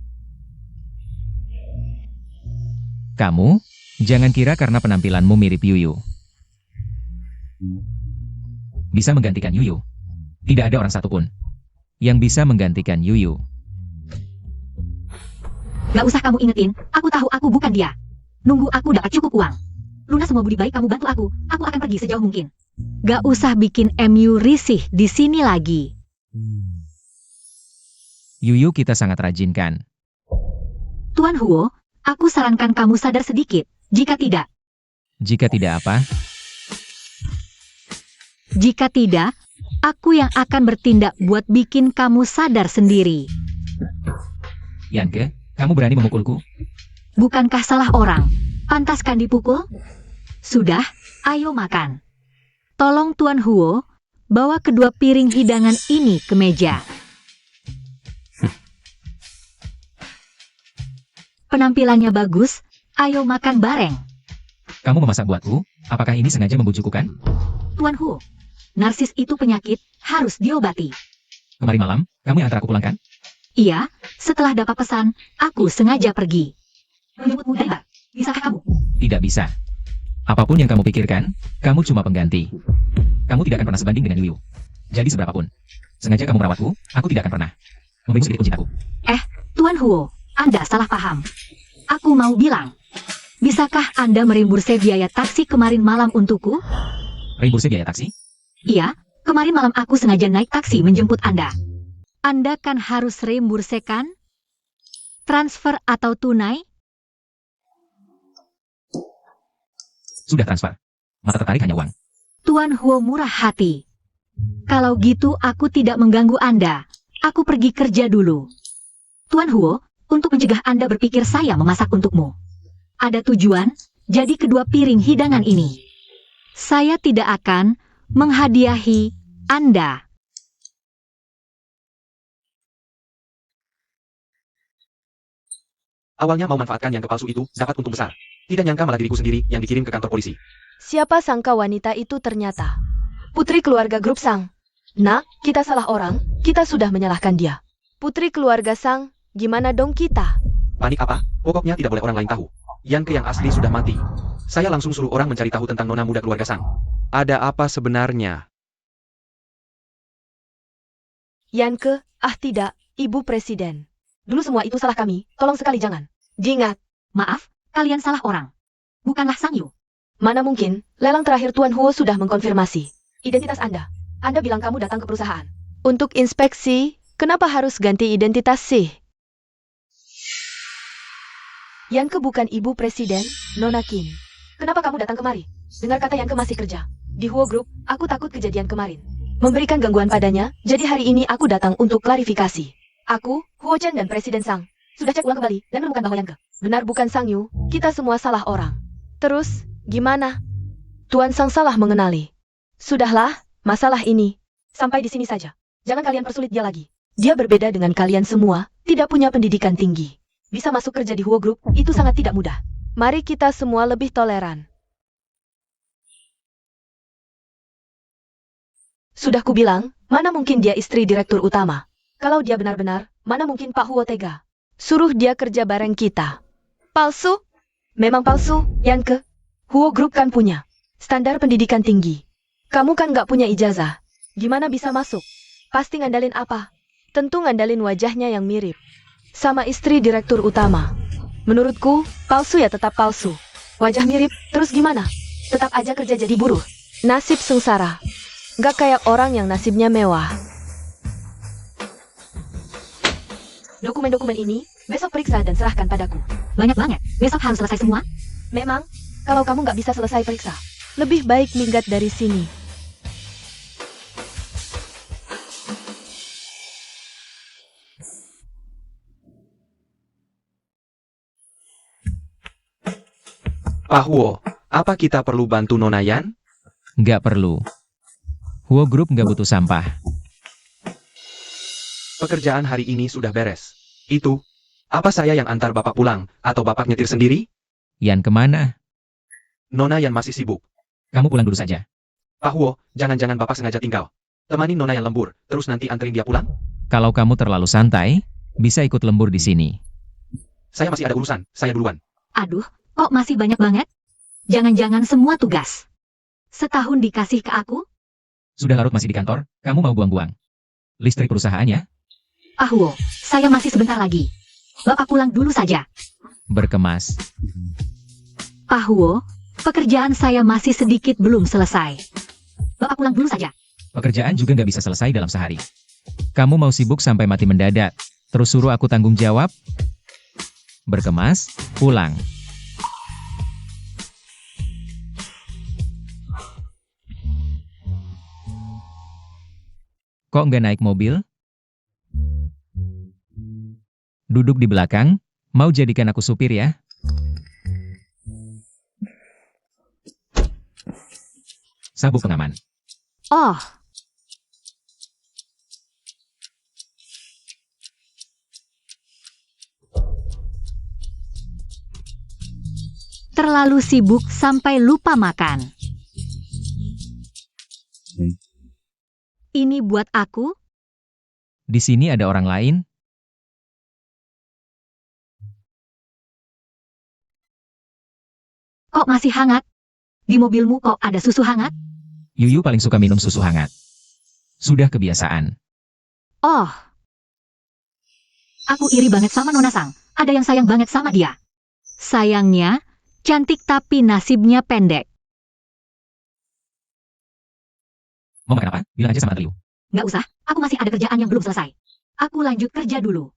Kamu, jangan kira karena penampilanmu mirip Yuyu bisa menggantikan Yuyu. Tidak ada orang satupun yang bisa menggantikan Yuyu. Gak usah kamu ingetin, aku tahu aku bukan dia. Nunggu aku dapat cukup uang. Lunas semua budi baik kamu bantu aku akan pergi sejauh mungkin. Gak usah bikin MU risih di sini lagi. Yuyu kita sangat rajin kan? Tuan Huo, aku sarankan kamu sadar sedikit. Jika tidak, Jika tidak apa? jika tidak, aku yang akan bertindak buat bikin kamu sadar sendiri. Yanke, kamu berani memukulku? Bukankah salah orang? Pantaskan dipukul? Sudah, ayo makan. Tolong Tuan Huo, bawa kedua piring hidangan ini ke meja. Penampilannya bagus, ayo makan bareng. Kamu memasak buatku? Apakah ini sengaja membujukku kan? Tuan Huo, narsis itu penyakit, harus diobati. Kemarin malam, kamu yang antar aku pulang kan? Iya, setelah dapat pesan, aku sengaja pergi. Menjemputmu dari bar. Bisakah kamu? Tidak bisa. Apapun yang kamu pikirkan, kamu cuma pengganti. Kamu tidak akan pernah sebanding dengan Yuyu. Jadi seberapapun. Sengaja kamu merawatku, aku tidak akan pernah memberi sedikit pun cintaku. Tuan Huo, Anda salah paham. Aku mau bilang, bisakah Anda mereimburse biaya taksi kemarin malam untukku? Reimburse biaya taksi? Iya, kemarin malam aku sengaja naik taksi menjemput Anda. Anda kan harus reimbursekan? Transfer atau tunai? Sudah transfer. Mata tertarik hanya uang. Tuan Huo murah hati. Kalau gitu aku tidak mengganggu Anda. Aku pergi kerja dulu. Tuan Huo, untuk mencegah Anda berpikir saya memasak untukmu. Ada tujuan, jadi kedua piring hidangan ini. Saya tidak akan menghadiahi Anda. Awalnya mau manfaatkan yang palsu itu dapat untung besar. Tidak nyangka malah diriku sendiri yang dikirim ke kantor polisi. Siapa sangka wanita itu ternyata putri keluarga grup Sang. Nak, kita salah orang, kita sudah menyalahkan dia. Putri keluarga Sang, gimana dong kita? Panik apa? Pokoknya tidak boleh orang lain tahu. Yang yang asli sudah mati. Saya langsung suruh orang mencari tahu tentang nona muda keluarga Sang. Ada apa sebenarnya? Yanke, tidak, Ibu Presiden. Dulu semua itu salah kami, tolong sekali jangan. Diingat, Maaf, kalian salah orang. Bukanlah Sang Yu. mana mungkin, lelang terakhir Tuan Huo sudah mengkonfirmasi identitas Anda. Anda bilang kamu datang ke perusahaan. Untuk inspeksi, kenapa harus ganti identitas sih? Yanke bukan Ibu Presiden, Nona Kim. Kenapa kamu datang kemari? Dengar kata Yanke masih kerja. Di Huo Group, aku takut kejadian kemarin memberikan gangguan padanya, jadi hari ini aku datang untuk klarifikasi. Aku, Huo Chen dan Presiden Sang, sudah cek ulang kembali dan menemukan bahwa Yanke benar bukan Sang Yu, kita semua salah orang. Terus, gimana? Tuan Sang salah mengenali. Sudahlah, masalah ini sampai di sini saja. Jangan kalian persulit dia lagi. Dia berbeda dengan kalian semua, tidak punya pendidikan tinggi. Bisa masuk kerja di Huo Group, itu sangat tidak mudah. Mari kita semua lebih toleran. Sudah kubilang, mana mungkin dia istri direktur utama. Kalau dia benar-benar, mana mungkin Pak Huo tega. Suruh dia kerja bareng kita. Palsu? Memang palsu, Yanke. Huo Group kan punya standar pendidikan tinggi. Kamu kan nggak punya ijazah. Gimana bisa masuk? Pasti ngandalin apa? Tentu ngandalin wajahnya yang mirip sama istri direktur utama. Menurutku, palsu ya tetap palsu. Wajah mirip, terus gimana? Tetap aja kerja jadi buruh. Nasib sengsara. Nggak kayak orang yang nasibnya mewah. Dokumen-dokumen ini, besok periksa dan serahkan padaku. Banyak banget. Besok harus selesai semua. Memang, kalau kamu nggak bisa selesai periksa, lebih baik minggat dari sini. Pak Huo, apa kita perlu bantu Nona Yan? Nggak perlu. Huo Group nggak butuh sampah. Pekerjaan hari ini sudah beres. Itu, apa saya yang antar Bapak pulang, atau Bapak nyetir sendiri? Yan kemana? Nona Yan masih sibuk. Kamu pulang dulu saja. Pak Huo, jangan-jangan Bapak sengaja tinggal. Temani Nona Yan lembur, terus nanti anterin dia pulang? Kalau kamu terlalu santai, bisa ikut lembur di sini. Saya masih ada urusan, saya duluan. Aduh, kok masih banyak banget? Jangan-jangan semua tugas setahun dikasih ke aku? Sudah larut masih di kantor, kamu mau buang-buang listrik perusahaannya? Ah Huo, saya masih sebentar lagi. Bapak pulang dulu saja. Berkemas. Pak Huo, pekerjaan saya masih sedikit belum selesai. Bapak pulang dulu saja. Pekerjaan juga nggak bisa selesai dalam sehari. Kamu mau sibuk sampai mati mendadak, terus suruh aku tanggung jawab? Berkemas, pulang. Kok nggak naik mobil? Duduk di belakang, mau jadikan aku supir ya? Sabuk pengaman. Oh, terlalu sibuk sampai lupa makan. Ini buat aku? Di sini ada orang lain? Kok masih hangat? Di mobilmu kok ada susu hangat? Yuyu paling suka minum susu hangat. Sudah kebiasaan. Oh. Aku iri banget sama Nona Sang. Ada yang sayang banget sama dia. Sayangnya, cantik tapi nasibnya pendek. Mau makan apa? Bilang aja sama Liu. Nggak usah, aku masih ada kerjaan yang belum selesai. Aku lanjut kerja dulu.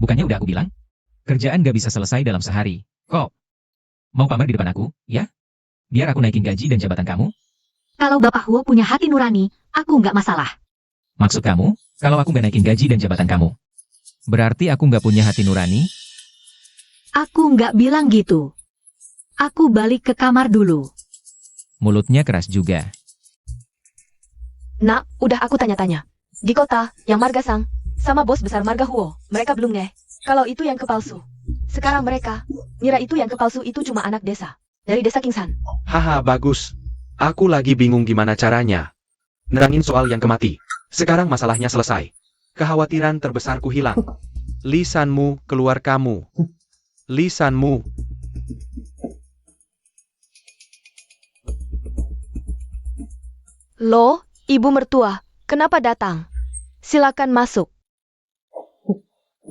Bukannya udah aku bilang? Kerjaan gak bisa selesai dalam sehari. Kok? Mau pamer di depan aku, ya? Biar aku naikin gaji dan jabatan kamu? Kalau Bapak Huo punya hati nurani, aku nggak masalah. Maksud kamu, kalau aku gak naikin gaji dan jabatan kamu? Berarti aku gak punya hati nurani? Aku nggak bilang gitu. Aku balik ke kamar dulu. Mulutnya keras juga. Nak, udah aku tanya-tanya. Di kota, yang Marga Sang, sama bos besar Marga Huo, mereka belum ngeh. Kalau itu yang kepalsu. Sekarang mereka, ngira itu yang kepalsu itu cuma anak desa. Dari desa Kingsan. Haha, bagus. Aku lagi bingung gimana caranya nerangin soal yang kemati. Sekarang masalahnya selesai. Kekhawatiran terbesarku hilang. Lisanmu keluar kamu. Lisanmu. Loh, ibu mertua, kenapa datang? Silakan masuk.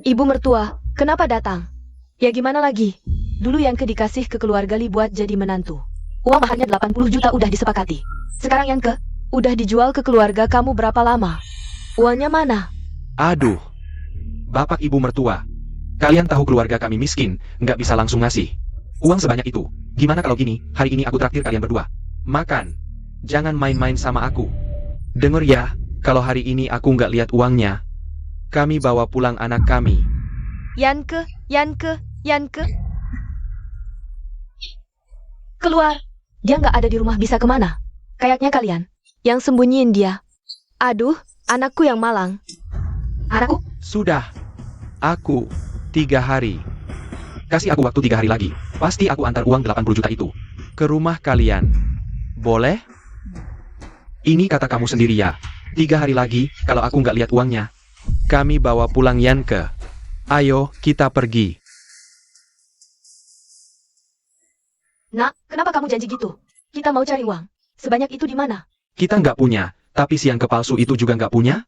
Ibu mertua, kenapa datang? Ya gimana lagi? Dulu yang dikasih ke keluarga Li buat jadi menantu. Uang maharnya 80 juta udah disepakati. Sekarang yang udah dijual ke keluarga kamu berapa lama? Uangnya mana? Aduh. Bapak ibu mertua. Kalian tahu keluarga kami miskin, nggak bisa langsung ngasih uang sebanyak itu. Gimana kalau gini, hari ini aku traktir kalian berdua. Makan. Jangan main-main sama aku. Dengar ya, kalau hari ini aku nggak lihat uangnya, kami bawa pulang anak kami. Yanke. Keluar. Dia nggak ada di rumah, bisa kemana? Kayaknya kalian yang sembunyiin dia. Aduh, anakku yang malang. Anakku, Sudah. Aku 3 hari. Kasih aku waktu 3 hari lagi. Pasti aku antar uang 80 juta itu ke rumah kalian. Boleh? Ini kata kamu sendiri ya. 3 hari lagi, kalau aku nggak lihat uangnya, kami bawa pulang Yanke. Ayo, kita pergi. Nak, kenapa kamu janji gitu? Kita mau cari uang. Sebanyak itu di mana? Kita nggak punya, tapi si yang kepalsu itu juga nggak punya?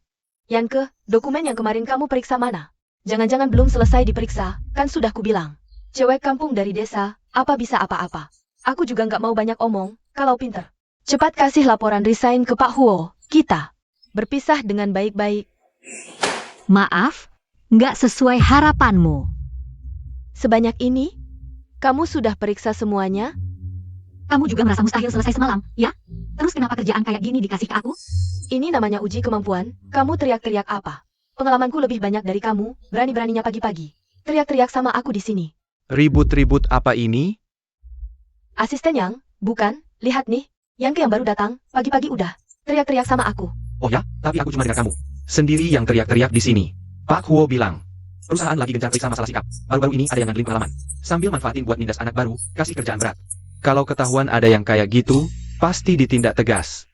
Yanke, dokumen yang kemarin kamu periksa mana? Jangan-jangan belum selesai diperiksa, kan sudah kubilang. Cewek kampung dari desa, apa bisa apa-apa. Aku juga nggak mau banyak omong, kalau pinter. Cepat kasih laporan resign ke Pak Huo, kita. Berpisah dengan baik-baik. maaf, nggak sesuai harapanmu. Sebanyak ini? Kamu sudah periksa semuanya? Kamu juga merasa mustahil selesai semalam, ya? Terus kenapa kerjaan kayak gini dikasih ke aku? Ini namanya uji kemampuan, kamu teriak-teriak apa? Pengalamanku lebih banyak dari kamu, berani-beraninya pagi-pagi. Teriak-teriak sama aku di sini. Ribut-ribut apa ini? Asisten yang, bukan, lihat nih, yang baru datang, pagi-pagi udah. Teriak-teriak sama aku. Oh ya, tapi aku cuma dengar kamu sendiri yang teriak-teriak di sini. Pak Huo bilang, perusahaan lagi gencar periksa masalah sikap. Baru-baru ini ada yang ngandelin pengalaman. Sambil manfaatin buat nindas anak baru, kasih kerjaan berat. Kalau ketahuan ada yang kayak gitu, pasti ditindak tegas.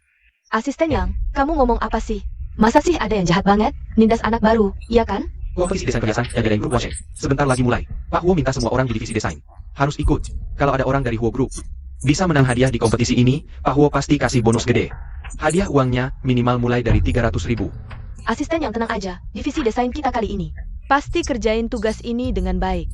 Asisten yang, kamu ngomong apa sih? Masa sih ada yang jahat banget, nindas anak baru, iya kan? Kompetisi desain perhiasan yang diadain grup Washeng. Sebentar lagi mulai. Pak Huo minta semua orang di divisi desain harus ikut. Kalau ada orang dari Huo Group bisa menang hadiah di kompetisi ini, Pak Huo pasti kasih bonus gede. Hadiah uangnya minimal mulai dari 300.000. Asisten yang tenang aja, divisi desain kita kali ini. Pasti kerjain tugas ini dengan baik.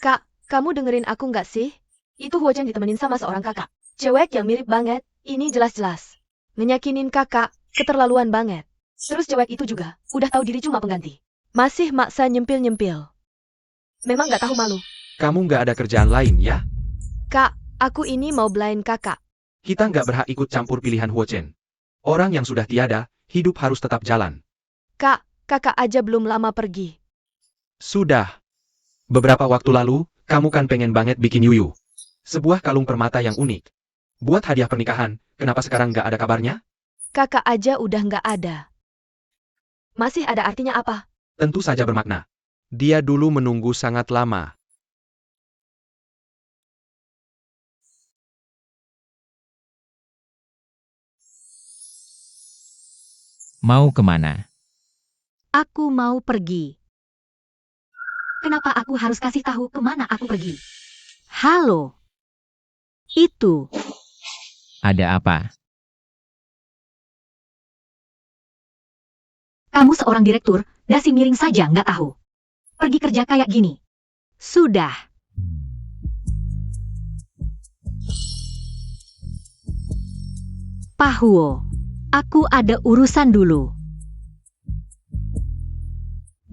Kak, kamu dengerin aku nggak sih? Itu Huochen ditemenin sama seorang kakak. Cewek yang mirip banget, ini jelas-jelas. Ngenyakinin kakak, keterlaluan banget. Terus cewek itu juga, udah tahu diri cuma pengganti. Masih maksa nyempil-nyempil. Memang nggak tahu malu. Kamu nggak ada kerjaan lain, ya? Kak, aku ini mau belain kakak. Kita nggak berhak ikut campur pilihan Huochen. Orang yang sudah tiada, hidup harus tetap jalan. Kak, kakak aja belum lama pergi. Sudah. Beberapa waktu lalu, kamu kan pengen banget bikin yuyu. Sebuah kalung permata yang unik. Buat hadiah pernikahan, kenapa sekarang nggak ada kabarnya? Kakak aja udah nggak ada. Masih ada artinya apa? Tentu saja bermakna. Dia dulu menunggu sangat lama. Mau kemana? Aku mau pergi. Kenapa aku harus kasih tahu kemana aku pergi? Halo. Itu. Ada apa? Kamu seorang direktur, dasi miring saja nggak tahu. Pergi kerja kayak gini. Sudah. Pak Huo, aku ada urusan dulu.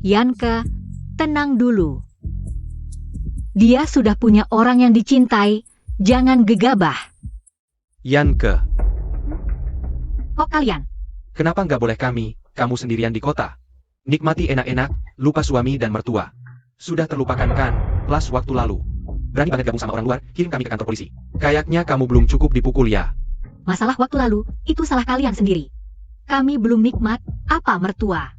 Yanke, tenang dulu. Dia sudah punya orang yang dicintai, jangan gegabah. Yanke, Kok kalian? kenapa nggak boleh kamu sendirian di kota? Nikmati enak-enak, lupa suami dan mertua. Sudah terlupakan kan, plus waktu lalu. Berani banget gabung sama orang luar, kirim kami ke kantor polisi. Kayaknya kamu belum cukup dipukul ya. Masalah waktu lalu, itu salah kalian sendiri. Kami belum nikmat, apa mertua.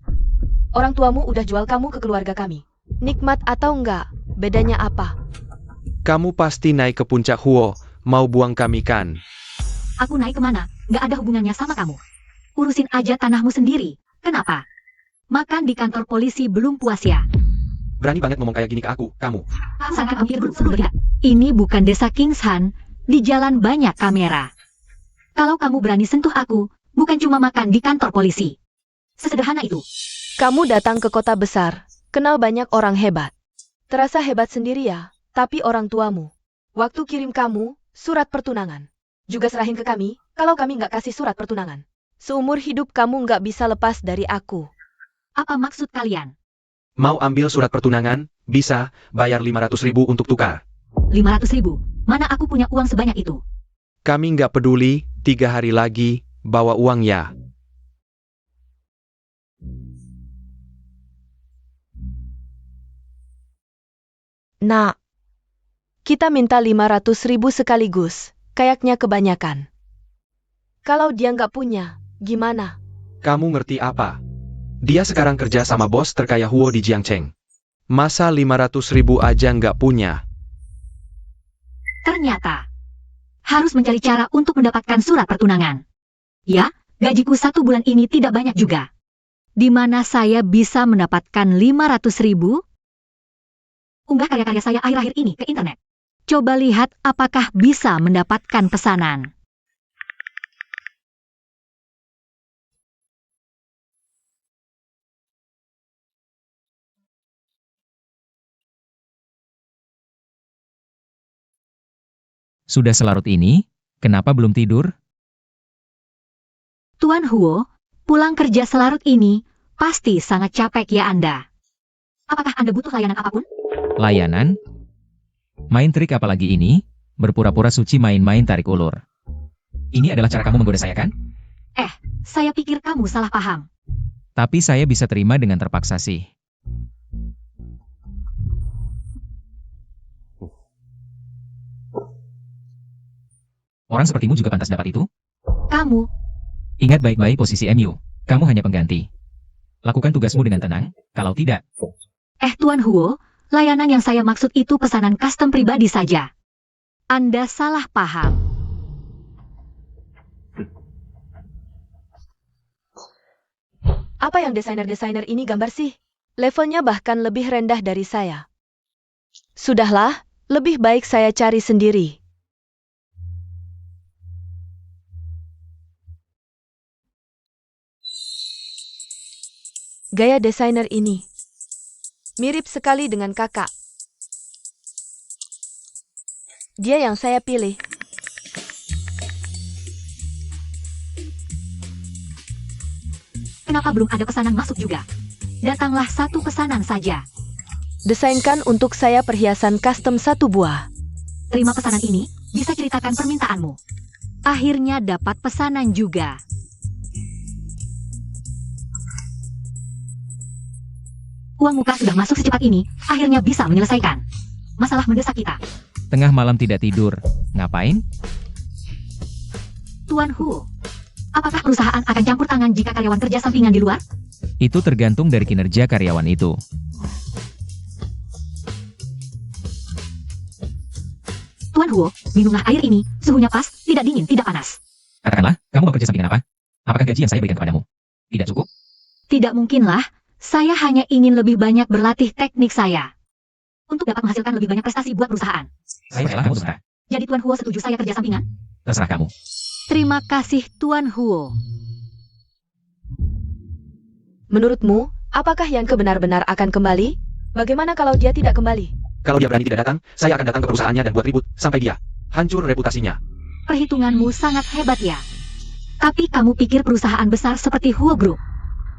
Orang tuamu udah jual kamu ke keluarga kami. Nikmat atau enggak, bedanya apa? Kamu pasti naik ke puncak Huo, mau buang kami kan? Aku naik kemana? Nggak ada hubungannya sama kamu. Urusin aja tanahmu sendiri. Kenapa? Makan di kantor polisi belum puas ya? Berani banget ngomong kayak gini ke aku, kamu. Sangka kamu dulu sebelum bertindak. Ini bukan desa Kingshan, di jalan banyak kamera. Kalau kamu berani sentuh aku, bukan cuma makan di kantor polisi. Sesederhana itu. Kamu datang ke kota besar, kenal banyak orang hebat. Terasa hebat sendiri ya, tapi orang tuamu. Waktu kirim kamu, surat pertunangan. Juga serahin ke kami, kalau kami nggak kasih surat pertunangan. Seumur hidup kamu nggak bisa lepas dari aku. Apa maksud kalian? Mau ambil surat pertunangan? Bisa, bayar 500.000 untuk tukar. 500.000. Mana aku punya uang sebanyak itu? Kami nggak peduli, 3 hari lagi, bawa uang ya. Nah, kita minta 500.000 sekaligus, kayaknya kebanyakan. Kalau dia nggak punya, gimana? Kamu ngerti apa? Dia sekarang kerja sama bos terkaya Huo di Jiangcheng. Masa 500.000 aja nggak punya? Ternyata. Harus mencari cara untuk mendapatkan surat pertunangan. Ya, gajiku 1 bulan ini tidak banyak juga. Di mana saya bisa mendapatkan 500.000? Unggah karya-karya saya akhir-akhir ini ke internet. Coba lihat apakah bisa mendapatkan pesanan. Sudah selarut ini, kenapa belum tidur? Tuan Huo, pulang kerja selarut ini, pasti sangat capek ya Anda. Apakah Anda butuh layanan apapun? Layanan? Main trik apalagi ini? Berpura-pura suci main-main tarik ulur. Ini adalah cara kamu menggoda saya kan? Saya pikir kamu salah paham. Tapi saya bisa terima dengan terpaksa sih. Orang sepertimu juga pantas dapat itu? Kamu, Ingat baik-baik posisi MU. Kamu hanya pengganti. Lakukan tugasmu dengan tenang, kalau tidak. Tuan Huo, layanan yang saya maksud itu pesanan custom pribadi saja. Anda salah paham. Apa yang desainer-desainer ini gambar sih? Levelnya bahkan lebih rendah dari saya. Sudahlah, lebih baik saya cari sendiri. Gaya desainer ini mirip sekali dengan kakak. Dia yang saya pilih. Kenapa belum ada pesanan masuk juga? Datanglah satu pesanan saja. Desainkan untuk saya perhiasan custom 1 buah. Terima pesanan ini, bisa ceritakan permintaanmu. Akhirnya dapat pesanan juga. Uang muka sudah masuk secepat ini, akhirnya bisa menyelesaikan masalah mendesak kita. Tengah malam tidak tidur. Ngapain? Tuan Hu, apakah perusahaan akan campur tangan jika karyawan kerja sampingan di luar? Itu tergantung dari kinerja karyawan itu. Tuan Hu, minumlah air ini, suhunya pas, tidak dingin, tidak panas. Katakanlah, kamu bekerja sampingan apa? Apakah gaji yang saya berikan kepadamu tidak cukup? Tidak mungkinlah, saya hanya ingin lebih banyak berlatih teknik saya. Untuk dapat menghasilkan lebih banyak prestasi buat perusahaan. Saya rela kamu terserah. Jadi Tuan Hu setuju saya kerja sampingan? Terserah kamu. Terima kasih Tuan Hu. Menurutmu, apakah Yanke benar-benar akan kembali? Bagaimana kalau dia tidak kembali? Kalau dia berani tidak datang, saya akan datang ke perusahaannya dan buat ribut sampai dia hancur reputasinya. Perhitunganmu sangat hebat ya. Tapi kamu pikir perusahaan besar seperti Huo Group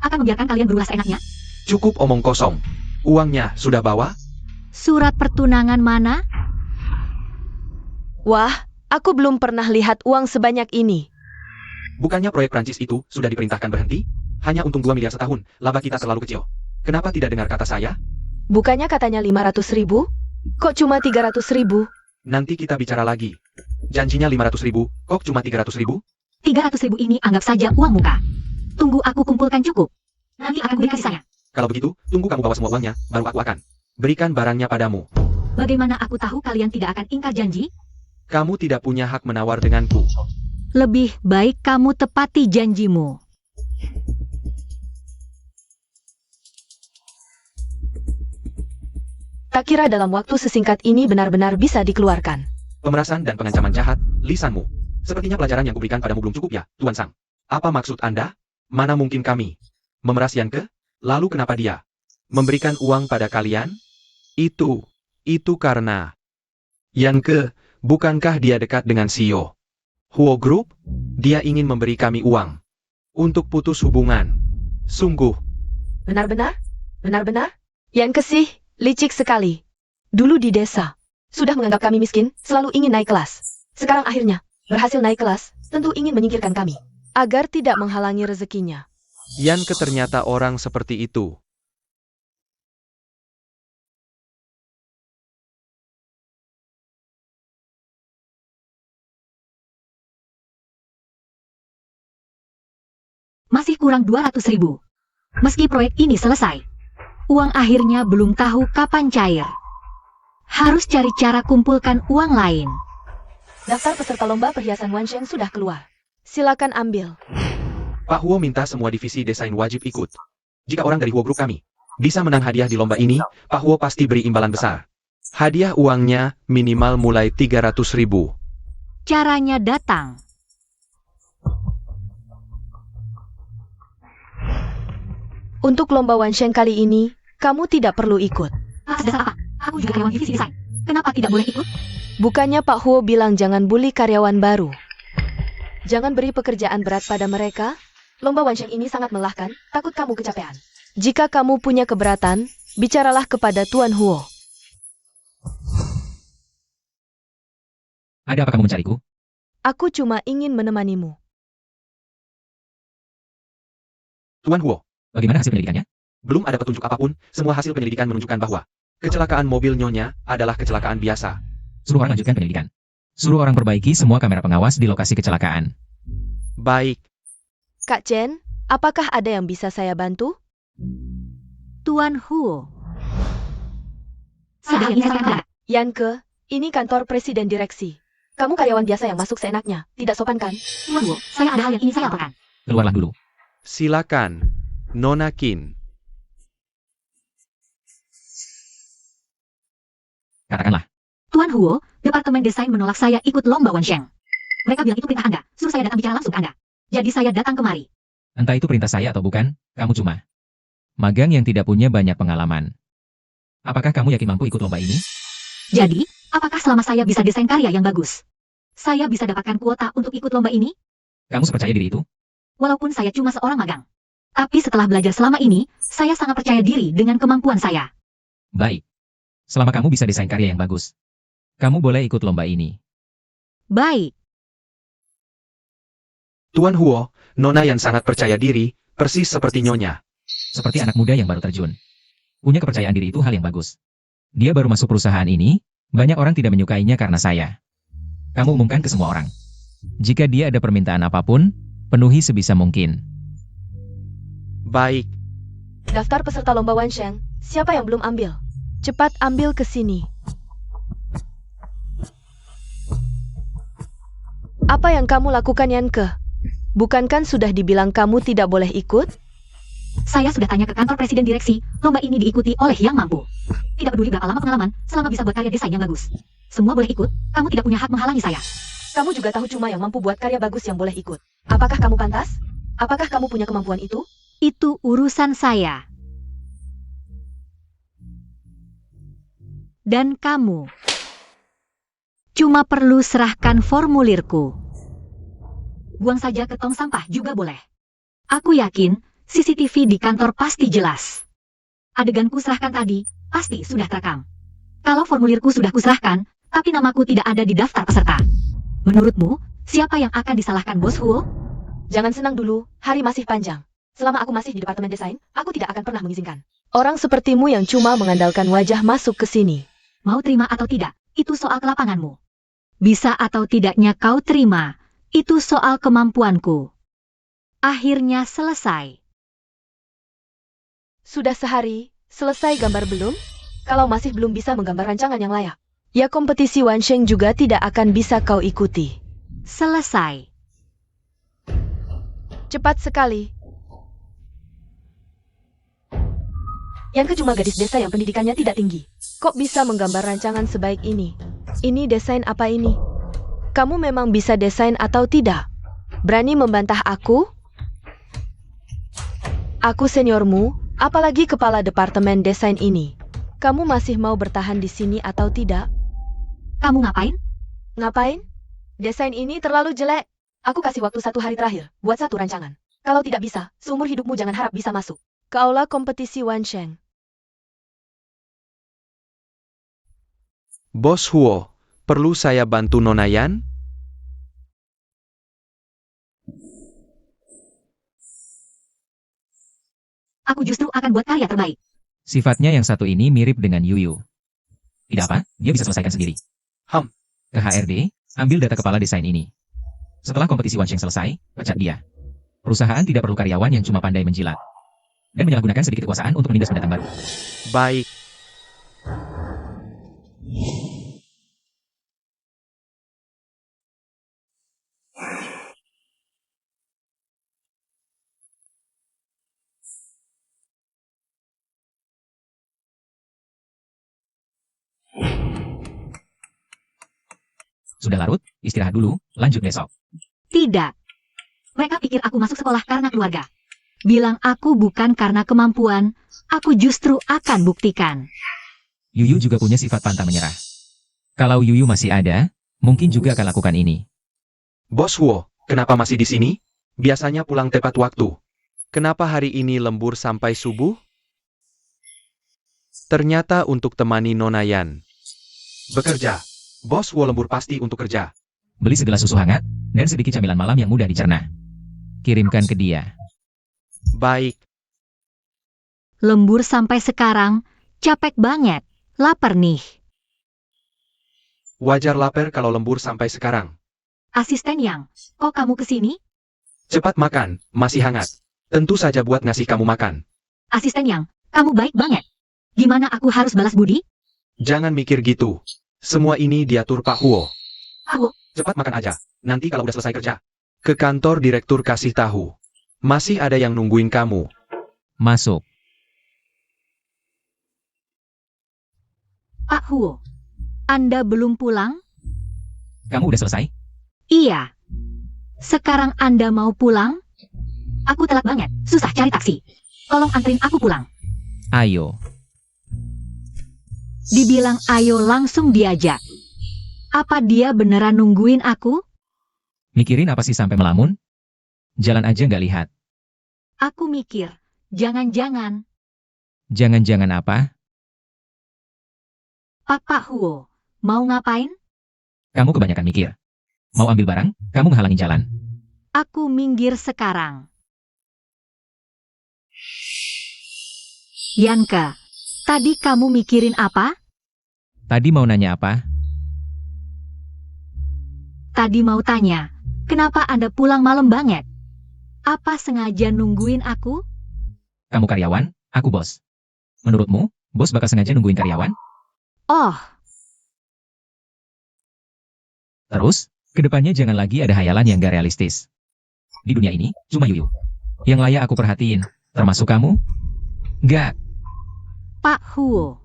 akan membiarkan kalian berulah seenaknya? Cukup omong kosong. Uangnya sudah bawa? Surat pertunangan mana? Wah, aku belum pernah lihat uang sebanyak ini. Bukannya proyek Prancis itu sudah diperintahkan berhenti? Hanya untung 2 miliar setahun, laba kita terlalu kecil. Kenapa tidak dengar kata saya? Bukannya katanya 500.000? Kok cuma 300.000? Nanti kita bicara lagi. Janjinya 500.000, kok cuma 300.000? 300.000 ini anggap saja uang muka. Tunggu aku kumpulkan cukup. Nanti akan berikan sisanya. Kalau begitu, tunggu kamu bawa semua uangnya, baru aku akan berikan barangnya padamu. Bagaimana aku tahu kalian tidak akan ingkar janji? Kamu tidak punya hak menawar denganku. Lebih baik kamu tepati janjimu. Tak kira dalam waktu sesingkat ini benar-benar bisa dikeluarkan. Pemerasan dan pengancaman jahat, lisanmu. Sepertinya pelajaran yang kuberikan padamu belum cukup ya, Tuan Sang. Apa maksud Anda? Mana mungkin kami memeras Yanke? Lalu kenapa dia memberikan uang pada kalian? Itu karena Yanke, bukankah dia dekat dengan CEO Huo Group? Dia ingin memberi kami uang untuk putus hubungan. Sungguh. Benar-benar? Benar-benar? Yang kesih, licik sekali. Dulu di desa, sudah menganggap kami miskin, selalu ingin naik kelas. Sekarang akhirnya, berhasil naik kelas, tentu ingin menyingkirkan kami. Agar tidak menghalangi rezekinya. Yanke ternyata orang seperti itu. Masih kurang 200.000. Meski proyek ini selesai, uang akhirnya belum tahu kapan cair. Harus cari cara kumpulkan uang lain. Daftar peserta lomba perhiasan Wansheng sudah keluar. Silakan ambil. Pak Huo minta semua divisi desain wajib ikut. Jika orang dari Huo Group kami bisa menang hadiah di lomba ini, Pak Huo pasti beri imbalan besar. Hadiah uangnya minimal mulai 300.000. Caranya datang. Untuk lomba Wansheng kali ini, kamu tidak perlu ikut. Atas dasar apa? Aku juga karyawan divisi desain. Kenapa tidak boleh ikut? Bukannya Pak Huo bilang jangan bully karyawan baru. Jangan beri pekerjaan berat pada mereka. Lomba Wansheng ini sangat melelahkan, takut kamu kecapean. Jika kamu punya keberatan, bicaralah kepada Tuan Huo. Ada apa kamu mencariku? Aku cuma ingin menemanimu. Tuan Huo, Bagaimana hasil penyelidikannya? belum ada petunjuk apapun, semua hasil penyelidikan menunjukkan bahwa kecelakaan mobil Nyonya adalah kecelakaan biasa. Suruh orang lanjutkan penyelidikan. Suruh orang perbaiki semua kamera pengawas di lokasi kecelakaan. Baik, Kak Chen, apakah ada yang bisa saya bantu? Tuan Huo. Ada yang ingin saya tanyakan? Yanke, ini kantor presiden direksi. Kamu karyawan biasa yang masuk seenaknya, tidak sopan kan? Tuan Huo, saya ada hal yang ingin saya laporkan. Keluarlah dulu. silakan, Nona Qin. Katakanlah. Tuan Huo, Departemen Desain menolak saya ikut lomba Wansheng. Mereka bilang itu perintah Anda, suruh saya datang bicara langsung ke Anda. Jadi saya datang kemari. Entah itu perintah saya atau bukan, kamu cuma Magang yang tidak punya banyak pengalaman. Apakah kamu yakin mampu ikut lomba ini? Jadi, apakah selama saya bisa desain karya yang bagus, saya bisa dapatkan kuota untuk ikut lomba ini? Kamu sepercaya diri itu? Walaupun saya cuma seorang magang. Tapi setelah belajar selama ini, saya sangat percaya diri dengan kemampuan saya. Baik. Selama kamu bisa desain karya yang bagus, kamu boleh ikut lomba ini. Baik. Tuan Huo, Nona yang sangat percaya diri, persis seperti Nyonya. Seperti anak muda yang baru terjun. Punya kepercayaan diri itu hal yang bagus. Dia baru masuk perusahaan ini, banyak orang tidak menyukainya karena saya. Kamu umumkan ke semua orang. Jika dia ada permintaan apapun, penuhi sebisa mungkin. Baik, Daftar peserta lomba Wansheng, siapa yang belum ambil? Cepat ambil ke sini. Apa yang kamu lakukan, Yanke? Bukankah sudah dibilang kamu tidak boleh ikut? Saya sudah tanya ke kantor presiden direksi, lomba ini diikuti oleh yang mampu. Tidak peduli berapa lama pengalaman, selama bisa buat karya desain yang bagus. Semua boleh ikut, kamu tidak punya hak menghalangi saya. Kamu juga tahu cuma yang mampu buat karya bagus yang boleh ikut. Apakah kamu pantas? Apakah kamu punya kemampuan itu? Itu urusan saya. Dan kamu cuma perlu serahkan formulirku. Buang saja ke tong sampah juga boleh. Aku yakin CCTV di kantor pasti jelas. Adeganku serahkan tadi pasti sudah terekam. Kalau formulirku sudah kuserahkan, tapi namaku tidak ada di daftar peserta. Menurutmu, siapa yang akan disalahkan, Bos Huo? Jangan senang dulu, hari masih panjang. Selama aku masih di departemen desain, aku tidak akan pernah mengizinkan orang sepertimu yang cuma mengandalkan wajah masuk ke sini. Mau terima atau tidak, itu soal kelapanganmu. Bisa atau tidaknya kau terima, itu soal kemampuanku. Akhirnya selesai. Sudah sehari, selesai gambar belum? Kalau masih belum bisa menggambar rancangan yang layak, ya kompetisi Wansheng juga tidak akan bisa kau ikuti. Selesai. Cepat sekali. Yanke cuma gadis desa yang pendidikannya tidak tinggi. Kok bisa menggambar rancangan sebaik ini? Ini desain apa ini? Kamu memang bisa desain atau tidak? Berani membantah aku? Aku seniormu, apalagi kepala departemen desain ini. Kamu masih mau bertahan di sini atau tidak? Kamu ngapain? Ngapain? Desain ini terlalu jelek. Aku kasih waktu 1 hari terakhir buat 1 rancangan. Kalau tidak bisa, seumur hidupmu jangan harap bisa masuk ke aula kompetisi Wansheng. Bos Huo, perlu saya bantu Nona Yan? Aku justru akan buat karya terbaik. Sifatnya yang satu ini mirip dengan Yuyu. Tidak apa, dia bisa selesaikan sendiri. Ke HRD, ambil data kepala desain ini. Setelah kompetisi Wansheng selesai, pecat dia. Perusahaan tidak perlu karyawan yang cuma pandai menjilat. Dan menyalahgunakan sedikit kekuasaan untuk menindas pendatang baru. Baik, Sudah larut, istirahat dulu, lanjut besok. Tidak. Mereka pikir aku masuk sekolah karena keluarga. Bilang aku bukan karena kemampuan, aku justru akan buktikan. Yuyu juga punya sifat pantang menyerah. Kalau Yuyu masih ada, mungkin juga akan lakukan ini. Bos Huo, kenapa masih di sini? Biasanya pulang tepat waktu. Kenapa hari ini lembur sampai subuh? Ternyata untuk temani Nona Yan. Bekerja. Bos Huo lembur pasti untuk kerja. Beli segelas susu hangat, dan sedikit camilan malam yang mudah dicerna. Kirimkan ke dia. Baik, Lembur sampai sekarang, capek banget, lapar nih. wajar lapar kalau lembur sampai sekarang. Asisten Yang, kok kamu kesini? Cepat makan, masih hangat. Tentu saja buat ngasih kamu makan. Asisten Yang, kamu baik banget. Gimana aku harus balas budi? Jangan mikir gitu. Semua ini diatur Pak Huo. Huo. Cepat makan aja. Nanti kalau udah selesai kerja. Ke kantor direktur kasih tahu. Masih ada yang nungguin kamu. Masuk. Pak Huo, Anda belum pulang? Kamu udah selesai? Iya. Sekarang Anda mau pulang? Aku telat banget, susah cari taksi. tolong anterin aku pulang. Ayo. Dibilang ayo langsung diajak. Apa dia beneran nungguin aku? Mikirin apa sih sampai melamun? Jalan aja nggak lihat. Aku mikir, jangan-jangan Jangan-jangan apa? Pak Huo, mau ngapain? Kamu kebanyakan mikir. Mau ambil barang, kamu menghalangi jalan. Aku minggir sekarang. Yanke, tadi kamu mikirin apa? Tadi mau nanya apa? Tadi mau tanya, kenapa Anda pulang malam banget? Apa sengaja nungguin aku? Kamu karyawan, aku bos. Menurutmu, bos bakal sengaja nungguin karyawan? Oh, Terus, kedepannya jangan lagi ada hayalan yang gak realistis. Di dunia ini, cuma Yuyu yang layak aku perhatiin, termasuk kamu? Gak. Pak Huo.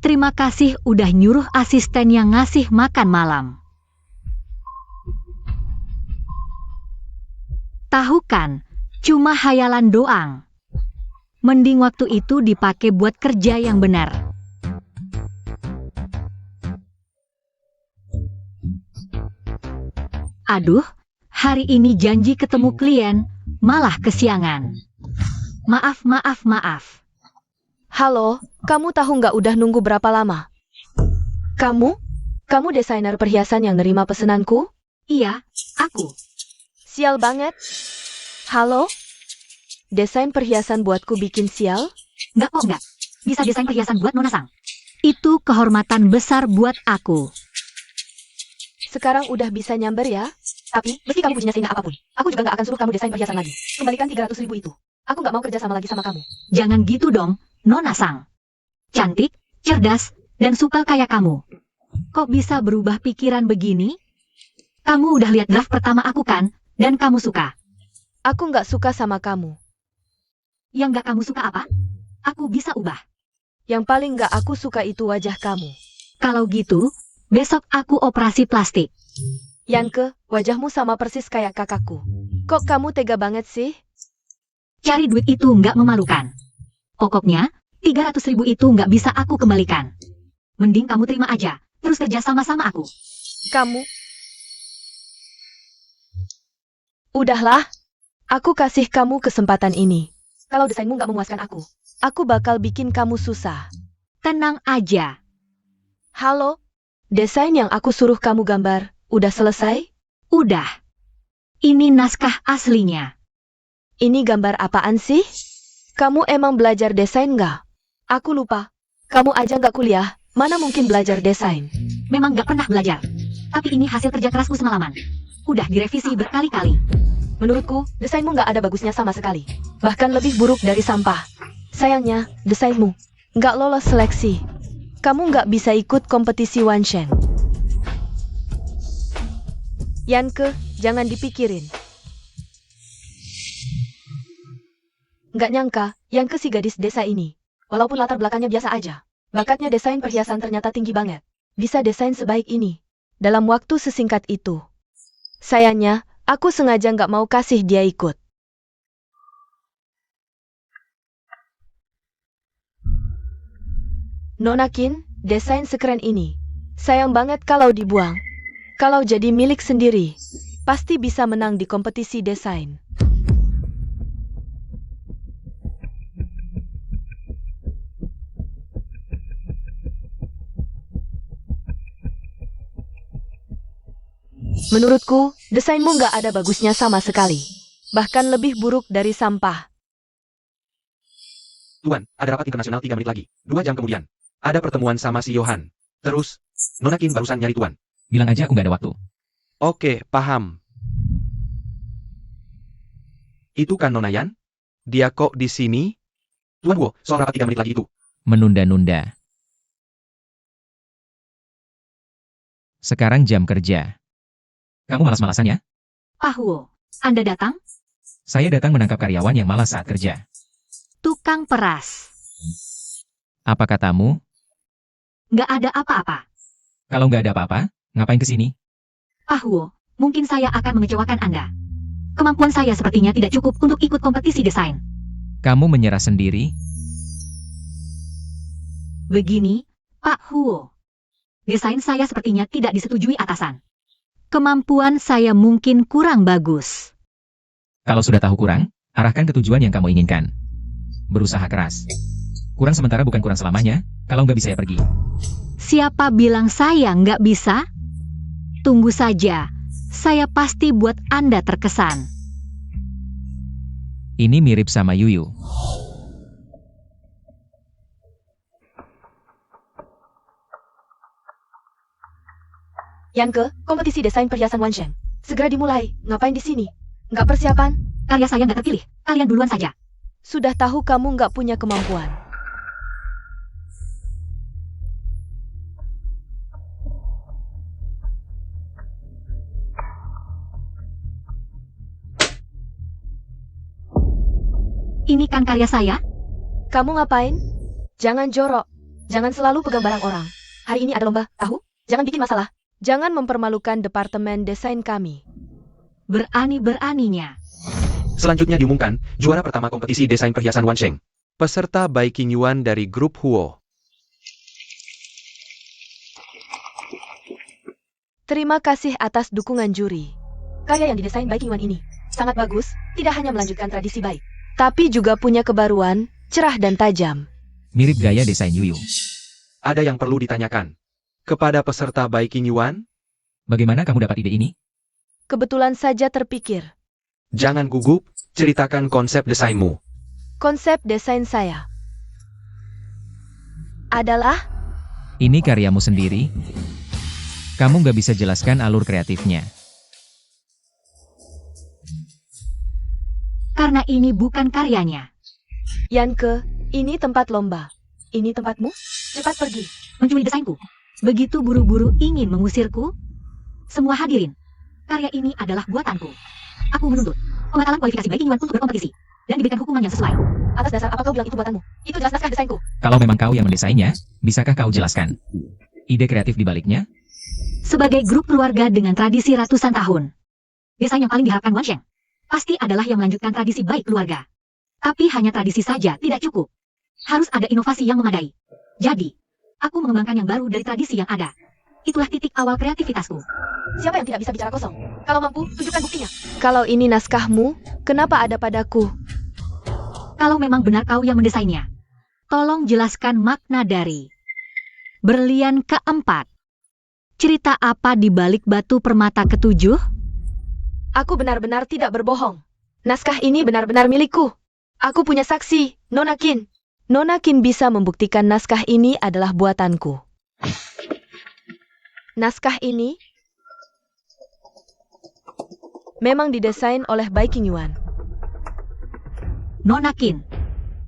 Terima kasih udah nyuruh asisten yang ngasih makan malam. Tahu kan, cuma hayalan doang. Mending waktu itu dipakai buat kerja yang benar. Aduh, hari ini janji ketemu klien, malah kesiangan. Maaf. Halo, kamu tahu nggak udah nunggu berapa lama? Kamu? Kamu desainer perhiasan yang nerima pesenanku? Iya, aku. Sial banget. Halo? Desain perhiasan buatku bikin sial? Enggak. Bisa desain perhiasan buat Nona Sang. Itu kehormatan besar buat aku. Sekarang udah bisa nyamber ya? Tapi, meski kamu pujinya seindah apapun, aku juga nggak akan suruh kamu desain perhiasan lagi. Kembalikan 300.000 itu. Aku nggak mau kerja sama lagi sama kamu. Jangan gitu dong, Nona Sang. Cantik, cerdas, dan supel kayak kamu. Kok bisa berubah pikiran begini? Kamu udah lihat draft pertama aku kan, dan kamu suka. Aku nggak suka sama kamu. Yang nggak kamu suka apa? Aku bisa ubah. Yang paling nggak aku suka itu wajah kamu. Kalau gitu, besok aku operasi plastik. Yanke, wajahmu sama persis kayak kakakku. Kok kamu tega banget sih? Cari duit itu nggak memalukan. Pokoknya, 300.000 itu nggak bisa aku kembalikan. Mending kamu terima aja, terus kerja sama-sama aku. Kamu? Udahlah. Aku kasih kamu kesempatan ini. Kalau desainmu nggak memuaskan aku bakal bikin kamu susah. Tenang aja. Halo? Desain yang aku suruh kamu gambar, udah selesai? Udah. Ini naskah aslinya. Ini gambar apaan sih? Kamu emang belajar desain nggak? Aku lupa. Kamu aja nggak kuliah, mana mungkin belajar desain? Memang nggak pernah belajar. Tapi ini hasil kerja kerasku semalaman. Udah direvisi berkali-kali. Menurutku, desainmu nggak ada bagusnya sama sekali. Bahkan lebih buruk dari sampah. Sayangnya, desainmu nggak lolos seleksi. Kamu nggak bisa ikut kompetisi Wanshen. Yanke, jangan dipikirin. Nggak nyangka, Yanke si gadis desa ini. Walaupun latar belakangnya biasa aja, bakatnya desain perhiasan ternyata tinggi banget. Bisa desain sebaik ini. Dalam waktu sesingkat itu. Sayangnya, aku sengaja nggak mau kasih dia ikut. Nonakin, desain sekeren ini. Sayang banget kalau dibuang. Kalau jadi milik sendiri, pasti bisa menang di kompetisi desain. Menurutku, desainmu nggak ada bagusnya sama sekali. Bahkan lebih buruk dari sampah. Tuan, ada rapat internasional 3 menit lagi. 2 jam kemudian. Ada pertemuan sama si Johan. Terus, Nona Kim barusan nyari Tuan. Bilang aja aku nggak ada waktu. Oke, paham. Itu kan Nona Yan? Dia kok di sini? Tuan Wo, soal rapat 3 menit lagi itu. Menunda-nunda. Sekarang jam kerja. Kamu malas-malasan ya? Pak Huo, Anda datang? Saya datang menangkap karyawan yang malas saat kerja. Tukang peras. Apa katamu? Nggak ada apa-apa. Kalau nggak ada apa-apa, ngapain ke sini? Pak Huo, mungkin saya akan mengecewakan Anda. Kemampuan saya sepertinya tidak cukup untuk ikut kompetisi desain. Kamu menyerah sendiri? Begini, Pak Huo. Desain saya sepertinya tidak disetujui atasan. Kemampuan saya mungkin kurang bagus. Kalau sudah tahu kurang, arahkan ke tujuan yang kamu inginkan. Berusaha keras. Kurang sementara bukan kurang selamanya, kalau nggak bisa ya pergi. Siapa bilang saya nggak bisa? Tunggu saja, saya pasti buat Anda terkesan. Ini mirip sama Yuyu. Yanke, kompetisi desain perhiasan Wansheng. Segera dimulai. Ngapain di sini? Nggak persiapan? Karya saya nggak terpilih, kalian duluan saja. Sudah tahu kamu nggak punya kemampuan. Ini kan karya saya. Kamu ngapain? Jangan jorok. Jangan selalu pegang barang orang. Hari ini ada lomba, tahu? Jangan bikin masalah. Jangan mempermalukan departemen desain kami. Berani-beraninya. Selanjutnya diumumkan, juara pertama kompetisi desain perhiasan Wansheng. Peserta Bai Qingyuan dari grup Huo. Terima kasih atas dukungan juri. Karya yang didesain Bai Qingyuan ini sangat bagus, tidak hanya melanjutkan tradisi baik, tapi juga punya kebaruan, cerah dan tajam. Mirip gaya desain Yuyu. Ada yang perlu ditanyakan. Kepada peserta Bai Qingyuan, Bagaimana kamu dapat ide ini? Kebetulan saja terpikir. jangan gugup, ceritakan konsep desainmu. Konsep desain saya adalah Ini karyamu sendiri? Kamu nggak bisa jelaskan alur kreatifnya. Karena ini bukan karyanya. Yanke, ini tempat lomba. Ini tempatmu? Cepat pergi. Mencuri desainku. Begitu buru-buru ingin mengusirku? Semua hadirin. Karya ini adalah buatanku. Aku menuntut pembatalan kualifikasi Bai Qingyuan untuk berkompetisi. Dan diberikan hukuman yang sesuai. Atas dasar apa kau bilang itu buatanmu? Itu jelas naskah desainku. Kalau memang kau yang mendesainnya, bisakah kau jelaskan ide kreatif di baliknya? Sebagai grup keluarga dengan tradisi ratusan tahun, desain yang paling diharapkan Wansheng pasti adalah yang melanjutkan tradisi baik keluarga. Tapi hanya tradisi saja tidak cukup. Harus ada inovasi yang memadai. Jadi, aku mengembangkan yang baru dari tradisi yang ada. Itulah titik awal kreativitasku. Siapa yang tidak bisa bicara kosong? Kalau mampu, tunjukkan buktinya. Kalau ini naskahmu, kenapa ada padaku? Kalau memang benar kau yang mendesainnya, tolong jelaskan makna dari berlian keempat. Cerita apa di balik batu permata ketujuh? Aku benar-benar tidak berbohong. Naskah ini benar-benar milikku. Aku punya saksi, Nona Qin. Nona Qin bisa membuktikan naskah ini adalah buatanku. Naskah ini memang didesain oleh Bai Qingyuan. Nona Qin,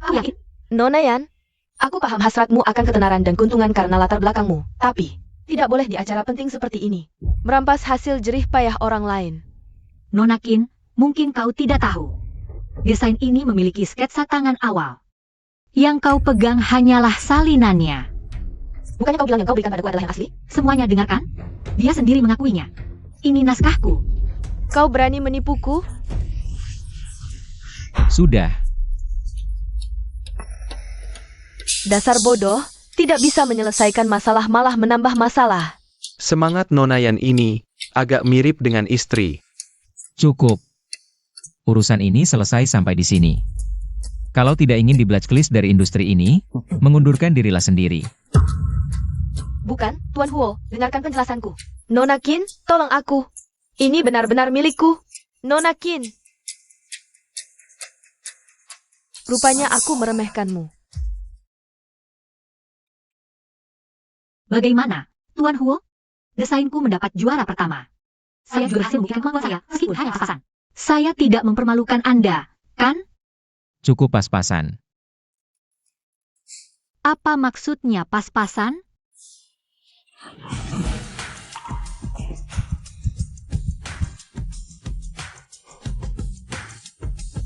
kau yakin? Nona Yan, aku paham hasratmu akan ketenaran dan keuntungan karena latar belakangmu. Tapi, tidak boleh di acara penting seperti ini merampas hasil jerih payah orang lain. Nona Qin, mungkin kau tidak tahu. Desain ini memiliki sketsa tangan awal. Yang kau pegang hanyalah salinannya. Bukannya kau bilang yang kau berikan padaku adalah yang asli? Semuanya dengarkan? Dia sendiri mengakuinya. Ini naskahku. Kau berani menipuku? Sudah. Dasar bodoh, tidak bisa menyelesaikan masalah malah menambah masalah. Semangat Nona Yan ini agak mirip dengan istri. Cukup. Urusan ini selesai sampai di sini. Kalau tidak ingin di blacklist dari industri ini, mengundurkan dirilah sendiri. Bukan, Tuan Huo, dengarkan penjelasanku. Nona Qin, tolong aku. Ini benar-benar milikku. Nona Qin. Rupanya aku meremehkanmu. Bagaimana, Tuan Huo? Desainku mendapat juara pertama. Saya juga berhasil membuktikan kemampuan saya, meskipun hanya pas-pasan. Saya tidak mempermalukan Anda, kan? Cukup pas-pasan. Apa maksudnya pas-pasan?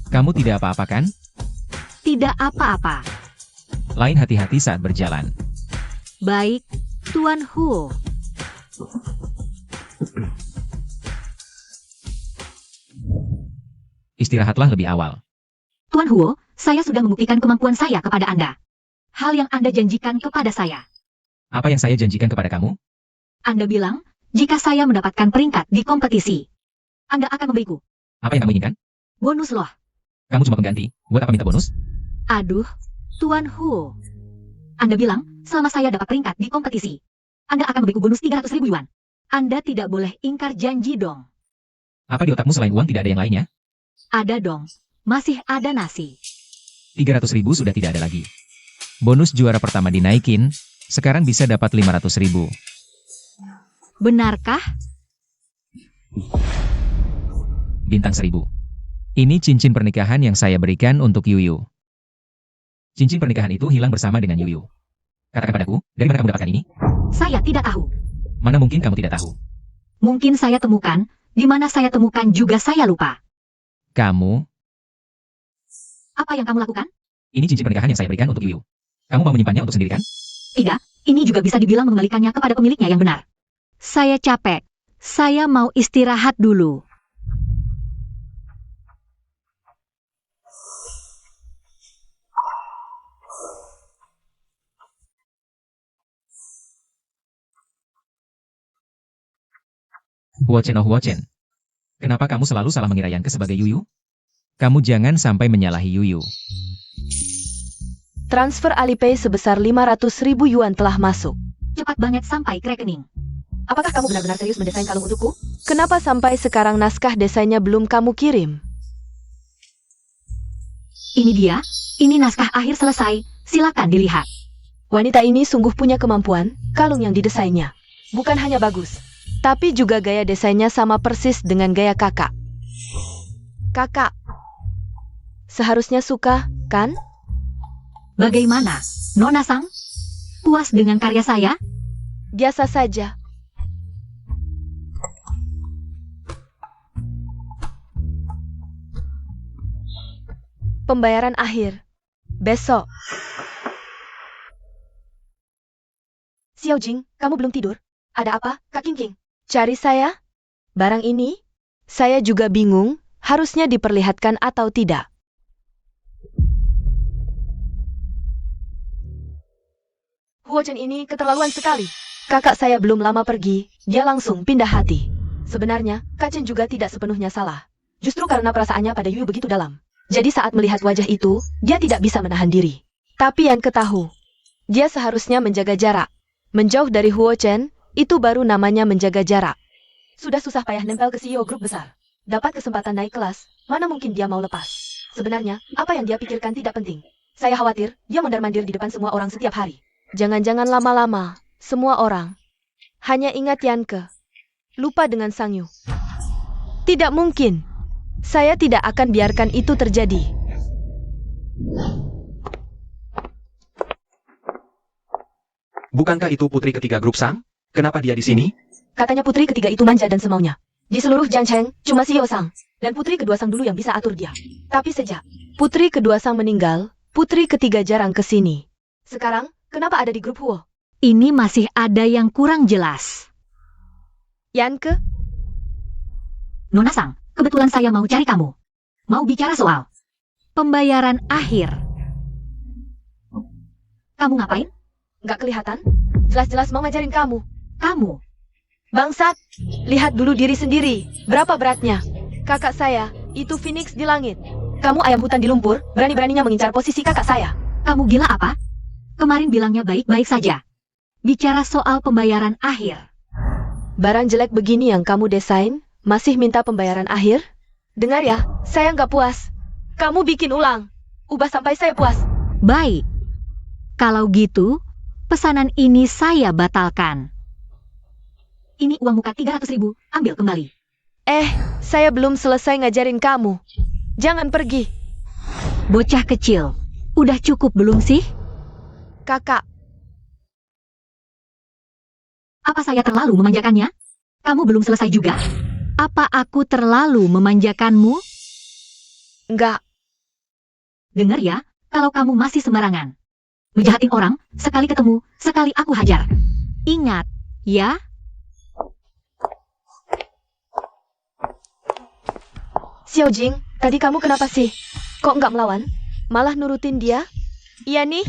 Kamu tidak apa-apa kan? Tidak apa-apa. Lain hati-hati saat berjalan. Baik, Tuan Huo. Istirahatlah lebih awal. Tuan Huo, saya sudah membuktikan kemampuan saya kepada Anda. Hal yang Anda janjikan kepada saya. Apa yang saya janjikan kepada kamu? Anda bilang, jika saya mendapatkan peringkat di kompetisi, Anda akan memberiku Apa yang kamu inginkan? bonus loh. Kamu cuma pengganti. Buat apa minta bonus? Aduh, Tuan Huo. Anda bilang, selama saya dapat peringkat di kompetisi, Anda akan memberiku bonus 300.000 yuan. Anda tidak boleh ingkar janji dong. Apa di otakmu selain uang tidak ada yang lainnya? Ada dong. Masih ada nasi. 300.000 sudah tidak ada lagi. Bonus juara pertama dinaikin, sekarang bisa dapat 500.000. Benarkah? Bintang 1000. Ini cincin pernikahan yang saya berikan untuk Yuyu. Cincin pernikahan itu hilang bersama dengan Yuyu. Katakan padaku, dari mana kamu dapatkan ini? Saya tidak tahu. Mana mungkin kamu tidak tahu? Mungkin saya temukan, di mana saya temukan juga saya lupa. Kamu, Apa yang kamu lakukan? ini cincin pernikahan yang saya berikan untuk Yuyu. Kamu mau menyimpannya untuk sendiri kan? Tidak, ini juga bisa dibilang mengembalikannya kepada pemiliknya yang benar. Saya capek. Saya mau istirahat dulu. Huochen, oh Huochen. Kenapa kamu selalu salah mengira Yanke sebagai Yuyu? Kamu jangan sampai menyalahi Yuyu. Transfer Alipay sebesar 500.000 yuan telah masuk. Cepat banget sampai ke rekening. Apakah kamu benar-benar serius mendesain kalung untukku? Kenapa sampai sekarang naskah desainnya belum kamu kirim? Ini dia, ini naskah akhir selesai, silakan dilihat. Wanita ini sungguh punya kemampuan, kalung yang didesainnya. Bukan hanya bagus, tapi juga gaya desainnya sama persis dengan gaya kakak. Kakak, seharusnya suka, kan? Bagaimana, Nona Sang? Puas dengan karya saya? Biasa saja. Pembayaran akhir. Besok. Xiao Jing, kamu belum tidur? Ada apa, Kak King King? Cari saya? Barang ini? Saya juga bingung, harusnya diperlihatkan atau tidak. Huochen ini keterlaluan sekali. Kakak saya belum lama pergi, dia langsung pindah hati. Sebenarnya, Kak Chen juga tidak sepenuhnya salah. Justru karena perasaannya pada Yuyu begitu dalam. Jadi saat melihat wajah itu, dia tidak bisa menahan diri. Tapi yang ketahu, dia seharusnya menjaga jarak. Menjauh dari Huochen, itu baru namanya menjaga jarak. Sudah susah payah nempel ke CEO grup besar. Dapat kesempatan naik kelas, mana mungkin dia mau lepas. Sebenarnya, apa yang dia pikirkan tidak penting. Saya khawatir, dia mondar-mandir di depan semua orang setiap hari. Jangan-jangan lama-lama, semua orang. Hanya ingat Yanke. Lupa dengan Sang Yu. Tidak mungkin. Saya tidak akan biarkan itu terjadi. Bukankah itu putri ketiga grup Sang? Kenapa dia di sini? Katanya putri ketiga itu manja dan semaunya. Di seluruh Jancheng, cuma Xiao Sang. Dan putri kedua Sang dulu yang bisa atur dia. Tapi sejak putri kedua Sang meninggal, putri ketiga jarang ke sini. Sekarang, kenapa ada di grup Huo? Ini masih ada yang kurang jelas. Yanke? Nona Sang, kebetulan saya mau cari kamu. Mau bicara soal pembayaran akhir. Kamu ngapain? Nggak kelihatan? Jelas-jelas mau ngajarin kamu. Kamu. Bangsat, lihat dulu diri sendiri. Berapa beratnya? Kakak saya, itu Phoenix di langit. Kamu ayam hutan di lumpur, berani-beraninya mengincar posisi kakak saya. Kamu gila apa? Kemarin bilangnya baik-baik saja. Bicara soal pembayaran akhir. Barang jelek begini yang kamu desain, masih minta pembayaran akhir? Dengar ya, saya nggak puas. Kamu bikin ulang. Ubah sampai saya puas. Baik. Kalau gitu, pesanan ini saya batalkan. Ini uang muka 300.000, ambil kembali. Saya belum selesai ngajarin kamu. Jangan pergi. Bocah kecil, udah cukup belum sih? Kakak, Apa saya terlalu memanjakannya? Kamu belum selesai juga? Apa aku terlalu memanjakanmu? nggak. Dengar ya, kalau kamu masih sembarangan ngejahatin orang, sekali ketemu, sekali aku hajar. Ingat, ya? Xiao Jing, tadi kamu kenapa sih? Kok nggak melawan? Malah nurutin dia? Iya nih,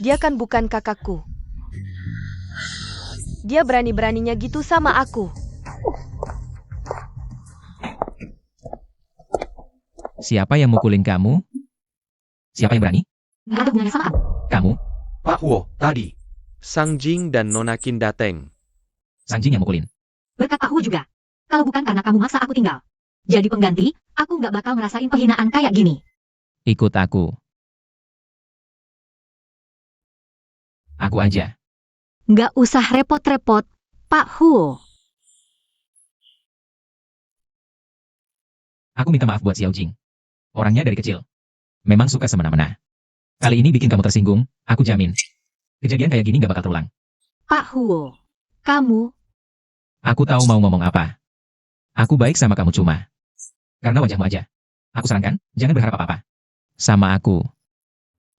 dia kan bukan kakakku. Dia berani-beraninya gitu sama aku. Siapa yang mukulin kamu? Siapa yang berani? Nggak ada hubungannya sama aku. Kamu? Pak Huo, tadi. Sang Jing dan Nona Qin dateng. Sang Jing yang mukulin. Berkat Pak Hu juga. Kalau bukan karena kamu maksa aku tinggal. Jadi pengganti, aku nggak bakal ngerasain penghinaan kayak gini. Ikut aku. Aku aja. Nggak usah repot-repot, Pak Hu. Aku minta maaf buat Xiao Jing. Orangnya dari kecil. Memang suka semena-mena. Kali ini bikin kamu tersinggung, aku jamin. Kejadian kayak gini gak bakal terulang. Pak Hu, kamu, Aku tahu mau ngomong apa. Aku baik sama kamu cuma. Karena wajahmu aja. Aku sarankan, jangan berharap apa-apa. Sama aku.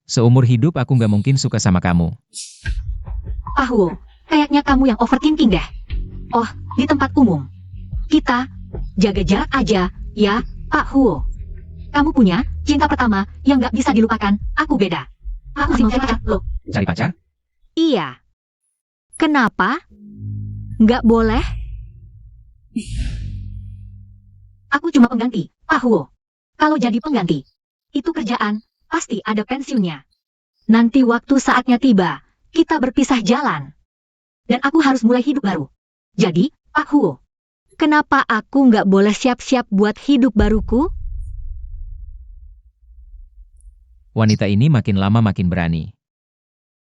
Seumur hidup aku gak mungkin suka sama kamu. Pak Hu, kayaknya kamu yang overthinking deh. Oh, di tempat umum. Kita, jaga jarak aja, ya, Pak Hu. Kamu punya cinta pertama yang gak bisa dilupakan, aku beda. Aku sih mau cari pacar, loh. Cari pacar? Iya. Kenapa? Nggak boleh? Aku cuma pengganti, Pak Hu. Kalau jadi pengganti, itu kerjaan, pasti ada pensiunnya. Nanti waktu saatnya tiba, kita berpisah jalan. Dan aku harus mulai hidup baru. Jadi, Pak Hu, kenapa aku nggak boleh siap-siap buat hidup baruku? Wanita ini makin lama makin berani.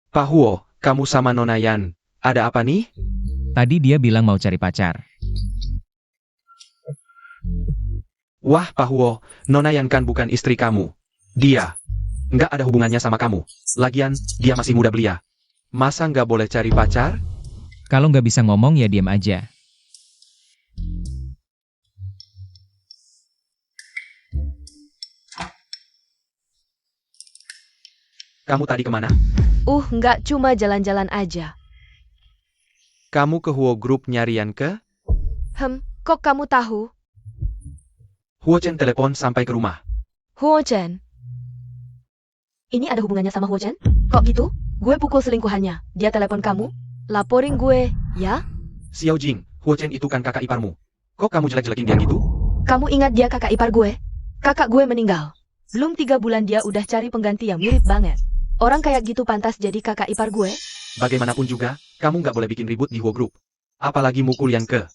Pak Huo, kamu sama Nona Yan. Ada apa nih? Tadi dia bilang mau cari pacar. Wah, Pak Huo, Nona Yan kan bukan istri kamu. Dia nggak ada hubungannya sama kamu. Lagian, dia masih muda belia. Masa nggak boleh cari pacar? Kalau nggak bisa ngomong ya diam aja. Kamu tadi kemana? Nggak cuma jalan-jalan aja. Kamu ke Huo Group nyari Yan ke? Kok kamu tahu? Huo Chen telepon sampai ke rumah. Huo Chen. Ini ada hubungannya sama Huo Chen? Kok gitu? Gue pukul selingkuhannya. Dia telepon kamu? Laporin gue, ya? Xiao Jing, Huo Chen itu kan kakak iparmu. Kok kamu jelek-jelekin dia gitu? Kamu ingat dia kakak ipar gue? Kakak gue meninggal. Belum 3 bulan dia udah cari pengganti yang mirip banget. Orang kayak gitu pantas jadi kakak ipar gue? Bagaimanapun juga, kamu nggak boleh bikin ribut di Huo Group. Apalagi mukul Yan ke.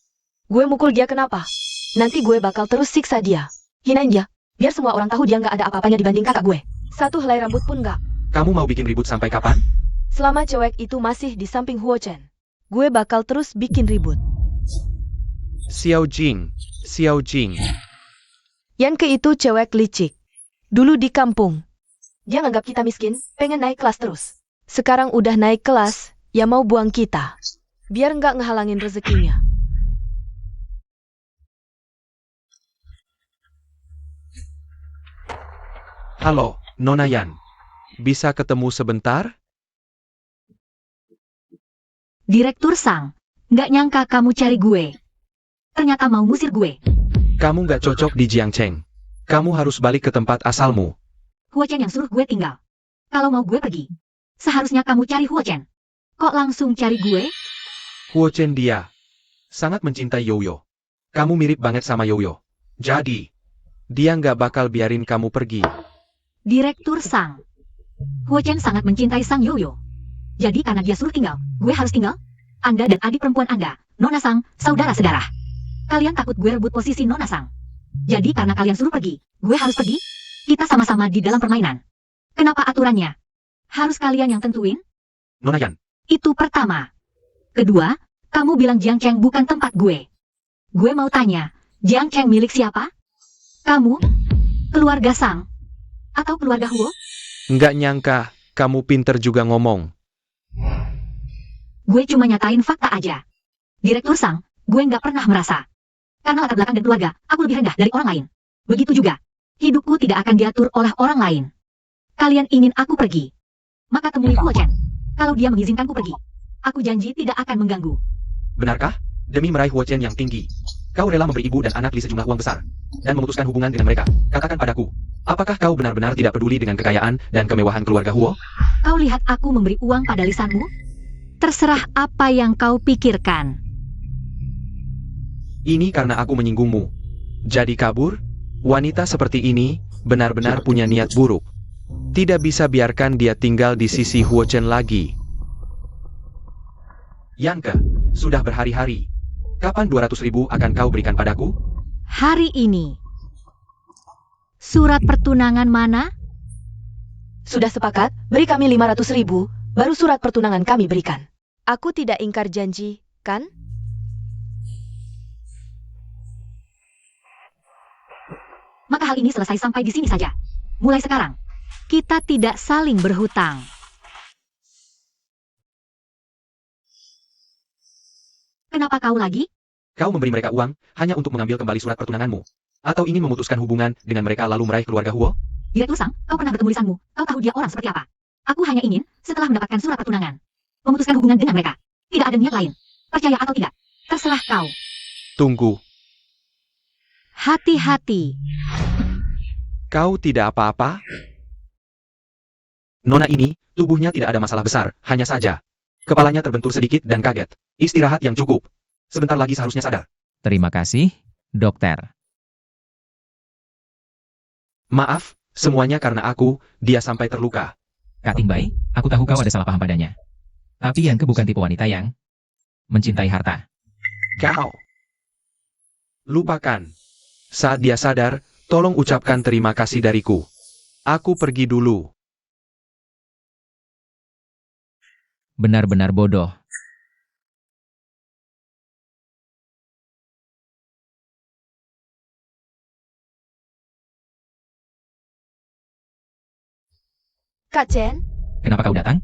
Gue mukul dia kenapa? Nanti gue bakal terus siksa dia. Hinain dia. Biar semua orang tahu dia nggak ada apa-apanya dibanding kakak gue. Satu helai rambut pun nggak. Kamu mau bikin ribut sampai kapan? Selama cewek itu masih di samping Huo Chen, gue bakal terus bikin ribut. Xiao Jing, Xiao Jing. Yang ke itu cewek licik. Dulu di kampung. Dia nganggap kita miskin, pengen naik kelas terus. Sekarang udah naik kelas, ya mau buang kita. Biar nggak ngehalangin rezekinya. Halo, Nona Yan. Bisa ketemu sebentar? Direktur Sang, nggak nyangka kamu cari gue. Ternyata mau ngusir gue. Kamu nggak cocok di Jiangcheng. Kamu harus balik ke tempat asalmu. Huo Chen yang suruh gue tinggal. Kalau mau gue pergi, seharusnya kamu cari Huo Chen. Kok langsung cari gue? Huo Chen dia sangat mencintai Yoyo. Kamu mirip banget sama Yoyo. Jadi, dia nggak bakal biarin kamu pergi. Direktur Sang. Huo Chen sangat mencintai Sang Yoyo. Jadi karena dia suruh tinggal, gue harus tinggal? Anda dan adik perempuan Anda, Nona Sang, saudara sedarah. Kalian takut gue rebut posisi Nona Sang. Jadi karena kalian suruh pergi, gue harus pergi? Kita sama-sama di dalam permainan. Kenapa aturannya harus kalian yang tentuin? Nona Yan, Itu pertama. Kedua, kamu bilang Jiangcheng bukan tempat gue. Gue mau tanya, Jiangcheng milik siapa? Kamu? Keluarga Sang? Atau keluarga Huo? nggak nyangka kamu pinter juga ngomong. Gue cuma nyatain fakta aja. Direktur Sang, gue nggak pernah merasa. Karena latar belakang dan keluarga, aku lebih rendah dari orang lain. Begitu juga, hidupku tidak akan diatur oleh orang lain. Kalian ingin aku pergi? Maka temui Huo Chen. Kalau dia mengizinkanku pergi, aku janji tidak akan mengganggu. Benarkah? Demi meraih Huo Chen yang tinggi, Kau rela memberi ibu dan anak Li sejumlah uang besar dan memutuskan hubungan dengan mereka. Katakan padaku, apakah kau benar-benar tidak peduli dengan kekayaan dan kemewahan keluarga Huo? Kau lihat aku memberi uang pada lisanmu? Terserah apa yang kau pikirkan. Ini karena aku menyinggungmu. Jadi kabur? Wanita seperti ini benar-benar punya niat buruk. Tidak bisa biarkan dia tinggal di sisi Huo Chen lagi. Yanke, sudah berhari-hari. Kapan 200.000 akan kau berikan padaku? Hari ini. Surat pertunangan mana? Sudah sepakat, beri kami 500.000, baru surat pertunangan kami berikan. Aku tidak ingkar janji, kan? Maka hal ini selesai sampai di sini saja. Mulai sekarang, kita tidak saling berhutang. Kenapa kau lagi? Kau memberi mereka uang hanya untuk mengambil kembali surat pertunanganmu? Atau ingin memutuskan hubungan dengan mereka lalu meraih keluarga Huo? Direktur Sang, kau pernah bertemu lisanmu. Kau tahu dia orang seperti apa. Aku hanya ingin, setelah mendapatkan surat pertunangan, memutuskan hubungan dengan mereka. Tidak ada niat lain. Percaya atau tidak, terserah kau. Tunggu, Hati-hati. kau tidak apa-apa? Nona ini, tubuhnya tidak ada masalah besar, hanya saja kepalanya terbentur sedikit dan kaget. Istirahat yang cukup. Sebentar lagi seharusnya sadar. Terima kasih, dokter. Maaf, semuanya karena aku, dia sampai terluka. Kak Tingbai, aku tahu kau ada salah paham padanya. Tapi Yanke bukan tipe wanita yang mencintai harta. Kau. Lupakan. Saat dia sadar, tolong ucapkan terima kasih dariku. Aku pergi dulu. Benar-benar bodoh. Kak Chen, Kenapa kau datang?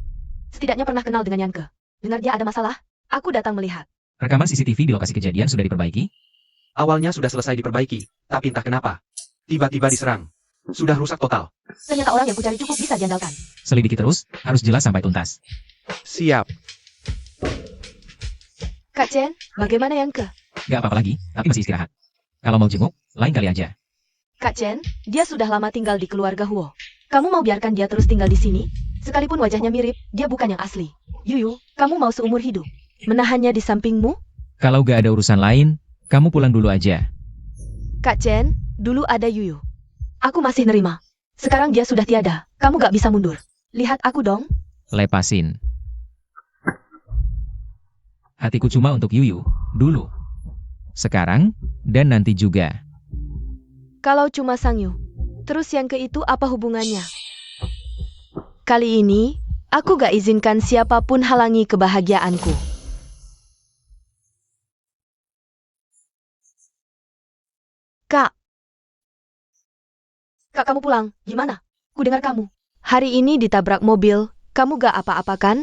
setidaknya pernah kenal dengan Yanke. Dengar dia ada masalah, aku datang melihat. Rekaman CCTV di lokasi kejadian sudah diperbaiki? Awalnya sudah selesai diperbaiki, tapi entah kenapa. Tiba-tiba diserang. Sudah rusak total. Ternyata orang yang kucari cukup bisa diandalkan. Selidiki terus, harus jelas sampai tuntas. Siap. Kak Chen, bagaimana Yanke? Gak apa-apa lagi, tapi masih istirahat. Kalau mau jenguk, lain kali aja. Kak Chen, dia sudah lama tinggal di keluarga Huo. Kamu mau biarkan dia terus tinggal di sini? Sekalipun wajahnya mirip, dia bukan yang asli. Yuyu, kamu mau seumur hidup menahannya di sampingmu? Kalau gak ada urusan lain, kamu pulang dulu aja. Kak Chen, dulu ada Yuyu. Aku masih nerima. Sekarang dia sudah tiada. Kamu gak bisa mundur. Lihat aku dong. Lepasin. Hatiku cuma untuk Yuyu, dulu. Sekarang, dan nanti juga. Kalau cuma Sang Yu, terus yang ke itu apa hubungannya? Kali ini, aku gak izinkan siapapun halangi kebahagiaanku. Kak. Kak, kamu pulang. Gimana? Ku dengar kamu. Hari ini ditabrak mobil. Kamu gak apa-apa kan?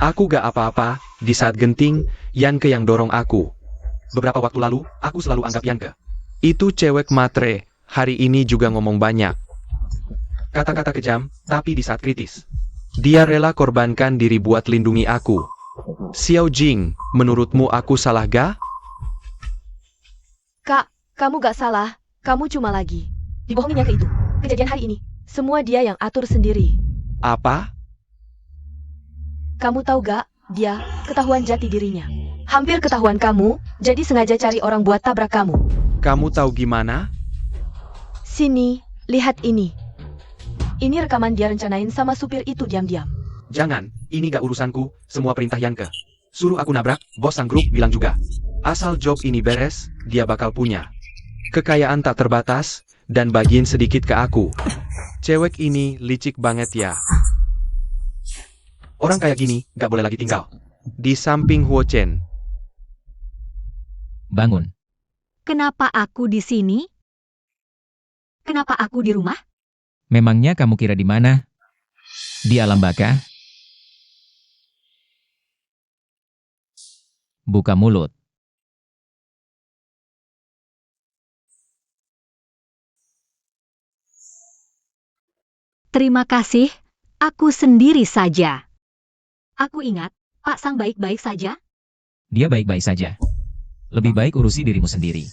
Aku gak apa-apa, di saat genting, Yanke yang dorong aku. Beberapa waktu lalu, aku selalu anggap Yanke. Itu cewek matre, hari ini juga ngomong banyak. Kata-kata kejam, tapi di saat kritis. Dia rela korbankan diri buat lindungi aku. Xiao Jing, menurutmu aku salah gak? Kak, kamu gak salah. Kamu cuma lagi dibohongin yang ke itu. Kejadian hari ini, semua dia yang atur sendiri. Apa? Kamu tahu gak, dia ketahuan jati dirinya. Hampir ketahuan kamu, jadi sengaja cari orang buat tabrak kamu. Kamu tahu gimana? Sini, lihat ini. Ini rekaman dia rencanain sama supir itu diam-diam. Jangan, ini gak urusanku, semua perintah Yanke. Suruh aku nabrak, bos sang grup bilang juga. Asal job ini beres, dia bakal punya kekayaan tak terbatas, dan bagiin sedikit ke aku. Cewek ini licik banget ya. Orang kayak gini, gak boleh lagi tinggal di samping Huo Chen. Bangun. Kenapa aku di sini? Kenapa aku di rumah? Memangnya kamu kira di mana? Di alam baka? Buka mulut. Terima kasih, aku sendiri saja. Aku ingat, Pak Sang baik-baik saja. Dia baik-baik saja. Lebih baik urusi dirimu sendiri.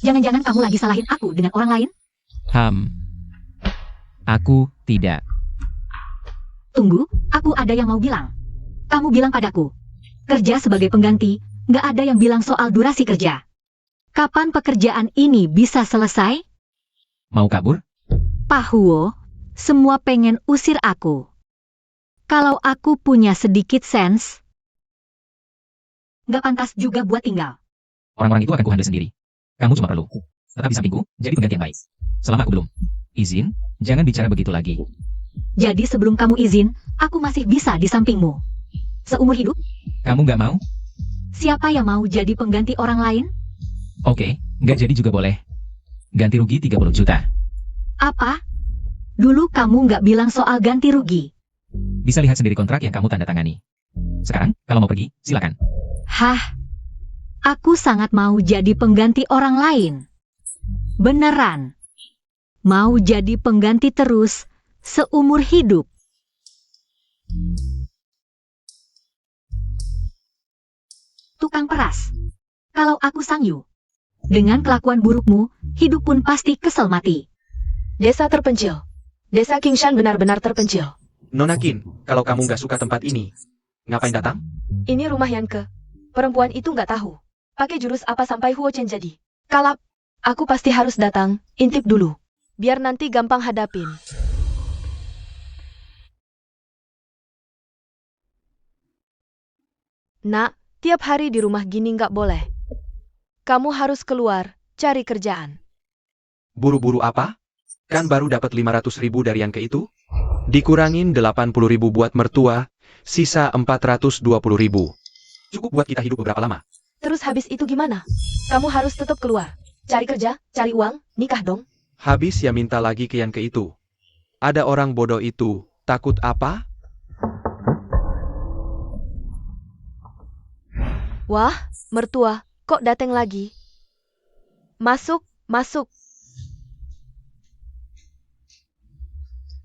Jangan-jangan kamu lagi salahin aku dengan orang lain? Aku tidak. Tunggu, aku ada yang mau bilang. Kamu bilang padaku, kerja sebagai pengganti, nggak ada yang bilang soal durasi kerja. Kapan pekerjaan ini bisa selesai? Mau kabur? Pak Huo, semua pengen usir aku. Kalau aku punya sedikit sense, nggak pantas juga buat tinggal. Orang-orang itu akan kuhandle sendiri. Kamu cuma perlu tetap di sampingku, jadi pengganti yang baik. Selama aku belum izin, jangan bicara begitu lagi. Jadi sebelum kamu izin, aku masih bisa di sampingmu. Seumur hidup? Kamu nggak mau? Siapa yang mau jadi pengganti orang lain? Oke, nggak jadi juga boleh. Ganti rugi 30 juta. Apa? Dulu kamu nggak bilang soal ganti rugi. Bisa lihat sendiri kontrak yang kamu tanda tangani. Sekarang, kalau mau pergi, silakan. Hah? Aku sangat mau jadi pengganti orang lain. Beneran. Mau jadi pengganti terus, seumur hidup. Tukang peras. Kalau aku Sang Yu, dengan kelakuan burukmu, hidup pun pasti kesel mati. Desa terpencil. Desa Kingshan benar-benar terpencil. Nona Qin, kalau kamu nggak suka tempat ini, ngapain datang? Ini rumah Yanke. Perempuan itu nggak tahu pakai jurus apa sampai Huo Chen jadi. Kalap, aku pasti harus datang, intip dulu. Biar nanti gampang hadapin. Nak, tiap hari di rumah gini nggak boleh. Kamu harus keluar, cari kerjaan. Buru-buru apa? Kan baru dapat 500.000 dari yang ke itu? Dikurangin 80.000 buat mertua, sisa 420.000. Cukup buat kita hidup beberapa lama. Terus habis itu gimana? Kamu harus tetap keluar. Cari kerja, cari uang, nikah dong. Habis ya minta lagi ke yang ke itu. Ada orang bodoh itu, takut apa? Wah, mertua, kok dateng lagi? Masuk, masuk.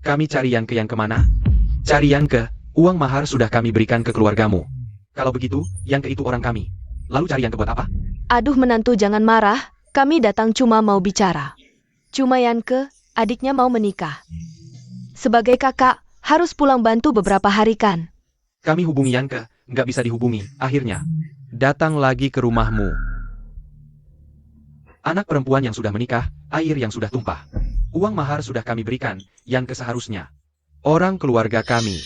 Kami cari yang kemana? Cari yang ke, uang mahar sudah kami berikan ke keluargamu. Kalau begitu, yang ke itu orang kami. Lalu cari yang ke buat apa? Aduh menantu jangan marah, kami datang cuma mau bicara. Cuma Yanke, adiknya mau menikah. Sebagai kakak, harus pulang bantu beberapa hari kan? Kami hubungi Yanke, nggak bisa dihubungi, akhirnya. Datang lagi ke rumahmu. Anak perempuan yang sudah menikah, air yang sudah tumpah. Uang mahar sudah kami berikan, yang seharusnya. Orang keluarga kami.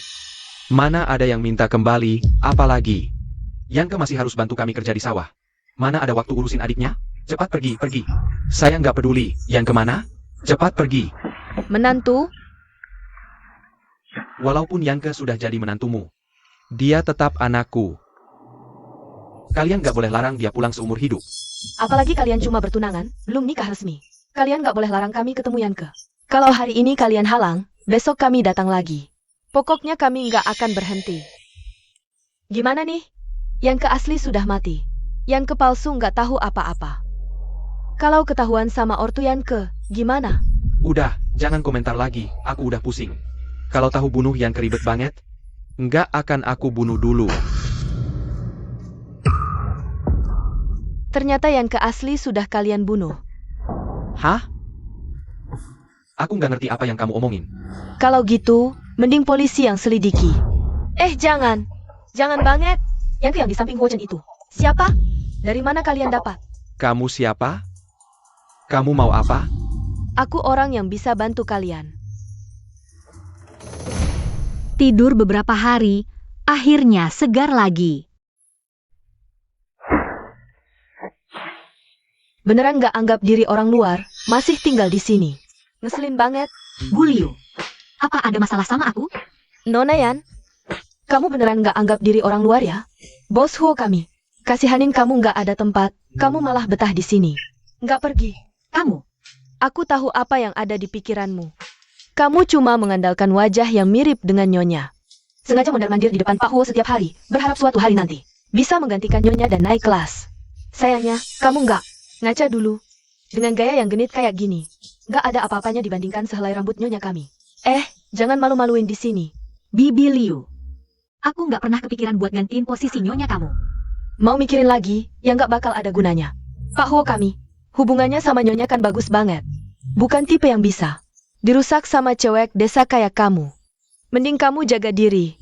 Mana ada yang minta kembali, apalagi. Yang masih harus bantu kami kerja di sawah. Mana ada waktu urusin adiknya? Cepat pergi, pergi. Saya nggak peduli, yang kemana? Cepat pergi. Menantu, Walaupun Yanke sudah jadi menantumu, dia tetap anakku. Kalian nggak boleh larang dia pulang seumur hidup. apalagi kalian cuma bertunangan, belum nikah resmi. Kalian nggak boleh larang kami ketemu Yanke. Kalau hari ini kalian halang, besok kami datang lagi. Pokoknya kami nggak akan berhenti. Gimana nih? Yang ke asli sudah mati. Yang ke palsu nggak tahu apa-apa. Kalau ketahuan sama ortu yang ke, gimana? Udah, jangan komentar lagi, aku udah pusing. Kalau tahu bunuh yang keribet banget, nggak akan aku bunuh dulu. Ternyata yang ke asli sudah kalian bunuh. Hah? Aku nggak ngerti apa yang kamu omongin. Kalau gitu, mending polisi yang selidiki. Jangan. Jangan banget. Yang di samping Huo Chen itu. Siapa? Dari mana kalian dapat? Kamu siapa? Kamu mau apa? Aku orang yang bisa bantu kalian. Tidur beberapa hari, akhirnya segar lagi. Beneran nggak anggap diri orang luar, masih tinggal di sini. Ngeselin banget. Bu Liu, apa ada masalah sama aku? Nona Yan, kamu beneran nggak anggap diri orang luar ya? Bos Huo kami. Kasihanin kamu nggak ada tempat, kamu malah betah di sini. Nggak pergi. Kamu? Aku tahu apa yang ada di pikiranmu. Kamu cuma mengandalkan wajah yang mirip dengan Nyonya. Sengaja mondar-mandir di depan Pak Huo setiap hari, berharap suatu hari nanti bisa menggantikan Nyonya dan naik kelas. Sayangnya, kamu nggak. Ngaca dulu. Dengan gaya yang genit kayak gini, nggak ada apa-apanya dibandingkan sehelai rambut Nyonya kami. Jangan malu-maluin di sini. Bibi Liu. Aku nggak pernah kepikiran buat gantiin posisi nyonya kamu. Mau mikirin lagi, yang gak bakal ada gunanya. Pak Huo kami, hubungannya sama nyonya kan bagus banget. Bukan tipe yang bisa dirusak sama cewek desa kayak kamu. Mending kamu jaga diri.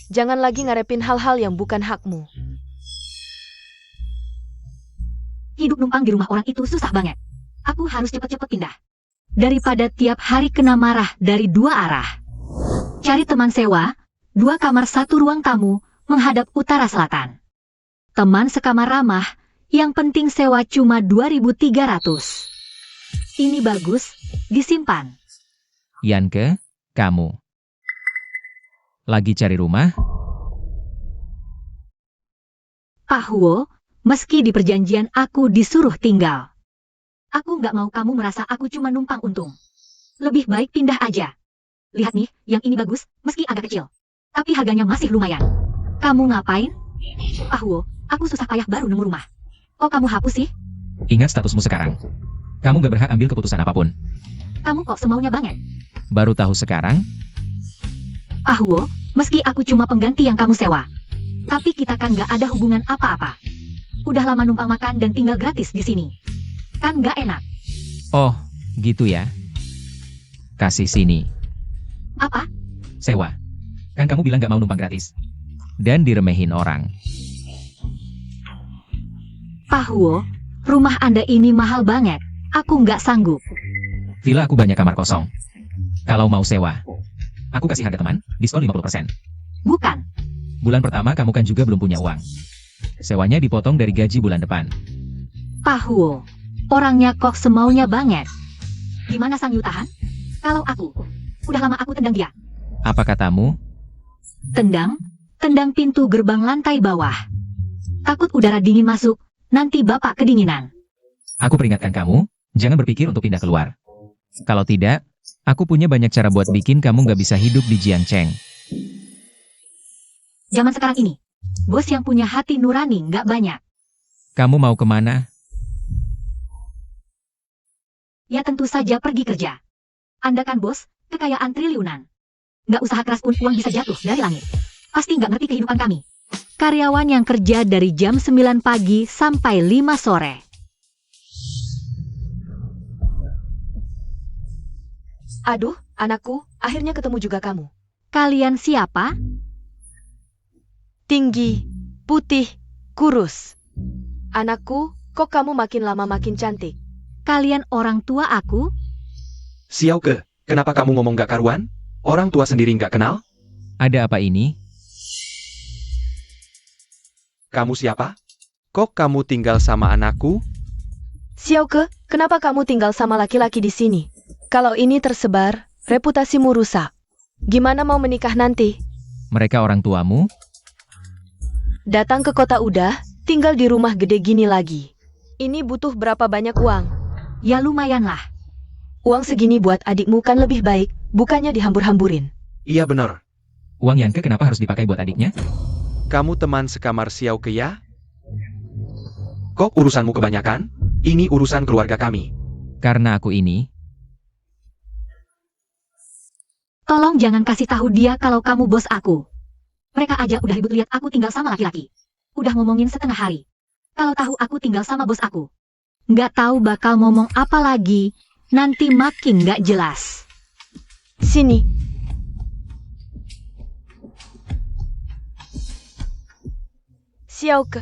Jangan lagi ngarepin hal-hal yang bukan hakmu. Hidup numpang di rumah orang itu susah banget. Aku harus cepet-cepet pindah. Daripada tiap hari kena marah dari dua arah. Cari teman sewa, 2 kamar 1 ruang tamu, menghadap utara selatan. Teman sekamar ramah, yang penting sewa cuma 2.300. Ini bagus, disimpan. Yanke, kamu lagi cari rumah? Pak Huo, meski di perjanjian aku disuruh tinggal. Aku nggak mau kamu merasa aku cuma numpang untung. Lebih baik pindah aja. Lihat nih, yang ini bagus, meski agak kecil. Tapi harganya masih lumayan. Kamu ngapain? Pak Huo, aku susah payah baru nemu rumah. Kok kamu hapus sih? Ingat statusmu sekarang. Kamu gak berhak ambil keputusan apapun. Kamu kok semaunya banget? Baru tahu sekarang? Pak Huo, meski aku cuma pengganti yang kamu sewa. Tapi kita kan nggak ada hubungan apa-apa. Udah lama numpang makan dan tinggal gratis di sini. Kan nggak enak. Oh, gitu ya. Kasih sini. Apa? Sewa. Kan kamu bilang gak mau numpang gratis. Dan diremehin orang. Pak Huo, rumah Anda ini mahal banget. Aku nggak sanggup. Villa aku banyak kamar kosong. Kalau mau sewa, aku kasih harga teman, diskon 50%. Bukan. Bulan pertama kamu kan juga belum punya uang. Sewanya dipotong dari gaji bulan depan. Pak Huo, orangnya kok semaunya banget. Gimana sang Yutahan? Kalau aku, udah lama aku tendang dia. Apa katamu? Tendang pintu gerbang lantai bawah. Takut udara dingin masuk, nanti bapak kedinginan. Aku peringatkan kamu, jangan berpikir untuk pindah keluar. Kalau tidak, aku punya banyak cara buat bikin kamu gak bisa hidup di Jiangcheng. Zaman sekarang ini, bos yang punya hati nurani nggak banyak. Kamu mau kemana? Ya tentu saja pergi kerja. Anda kan bos, kekayaan triliunan. Nggak usaha keras pun uang bisa jatuh dari langit. Pasti nggak ngerti kehidupan kami. Karyawan yang kerja dari jam 9 pagi sampai 5 sore. Aduh, anakku, akhirnya ketemu juga kamu. Kalian siapa? Tinggi, putih, kurus. Anakku, kok kamu makin lama makin cantik? Kalian orang tua aku? Xiao Ke, kenapa kamu ngomong gak karuan? Orang tua sendiri gak kenal? Ada apa ini? Kamu siapa? Kok kamu tinggal sama anakku? Xiaoke, kenapa kamu tinggal sama laki-laki di sini? Kalau ini tersebar, reputasimu rusak. Gimana mau menikah nanti? Mereka orang tuamu? Datang ke kota udah, tinggal di rumah gede gini lagi. Ini butuh berapa banyak uang? Ya lumayan lah. Uang segini buat adikmu kan lebih baik, bukannya dihambur-hamburin. Iya benar. Uang Yanke kenapa harus dipakai buat adiknya? Kamu teman sekamar Xiao Ke ya? Kok urusanmu kebanyakan? Ini urusan keluarga kami. Karena aku ini, Tolong jangan kasih tahu dia kalau kamu bos aku. Mereka aja udah ribut lihat aku tinggal sama laki-laki. Udah ngomongin setengah hari. Kalau tahu aku tinggal sama bos aku. Nggak tahu bakal ngomong apa lagi. Nanti makin nggak jelas. Sini. Xiaoke,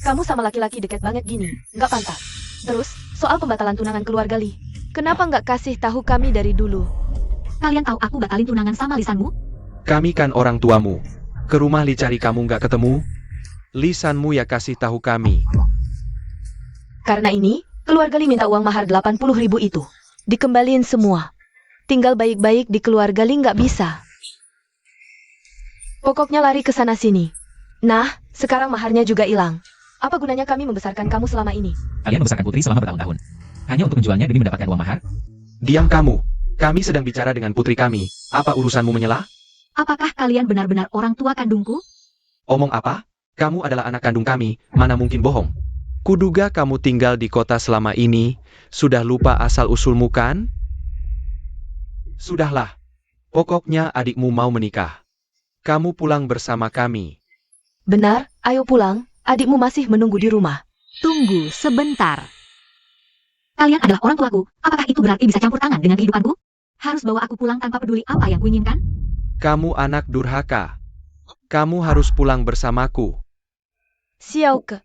kamu sama laki-laki deket banget gini, nggak pantas. Terus, soal pembatalan tunangan keluarga Li, kenapa nggak kasih tahu kami dari dulu? Kalian tahu aku batalin tunangan sama lisanmu? Kami kan orang tuamu. Ke rumah Li cari kamu gak ketemu? Lisanmu ya kasih tahu kami. Karena ini, keluarga Li minta uang mahar 80.000 itu. Dikembaliin semua. Tinggal baik-baik di keluarga Li nggak bisa. Pokoknya lari ke sana sini. Nah, sekarang maharnya juga hilang. Apa gunanya kami membesarkan kamu selama ini? kalian membesarkan putri selama bertahun-tahun. Hanya untuk menjualnya demi mendapatkan uang mahar? Diam kamu. Kami sedang bicara dengan putri kami. Apa urusanmu menyela? Apakah kalian benar-benar orang tua kandungku? Omong apa? Kamu adalah anak kandung kami, mana mungkin bohong. Kuduga kamu tinggal di kota selama ini, sudah lupa asal-usulmu kan? Sudahlah. Pokoknya adikmu mau menikah. Kamu pulang bersama kami. Benar, ayo pulang. adikmu masih menunggu di rumah. Tunggu sebentar. Kalian adalah orang tuaku. Apakah itu berarti bisa campur tangan dengan kehidupanku? Harus bawa aku pulang tanpa peduli apa yang kuinginkan? Kamu anak durhaka. Kamu harus pulang bersamaku. Xiaoke,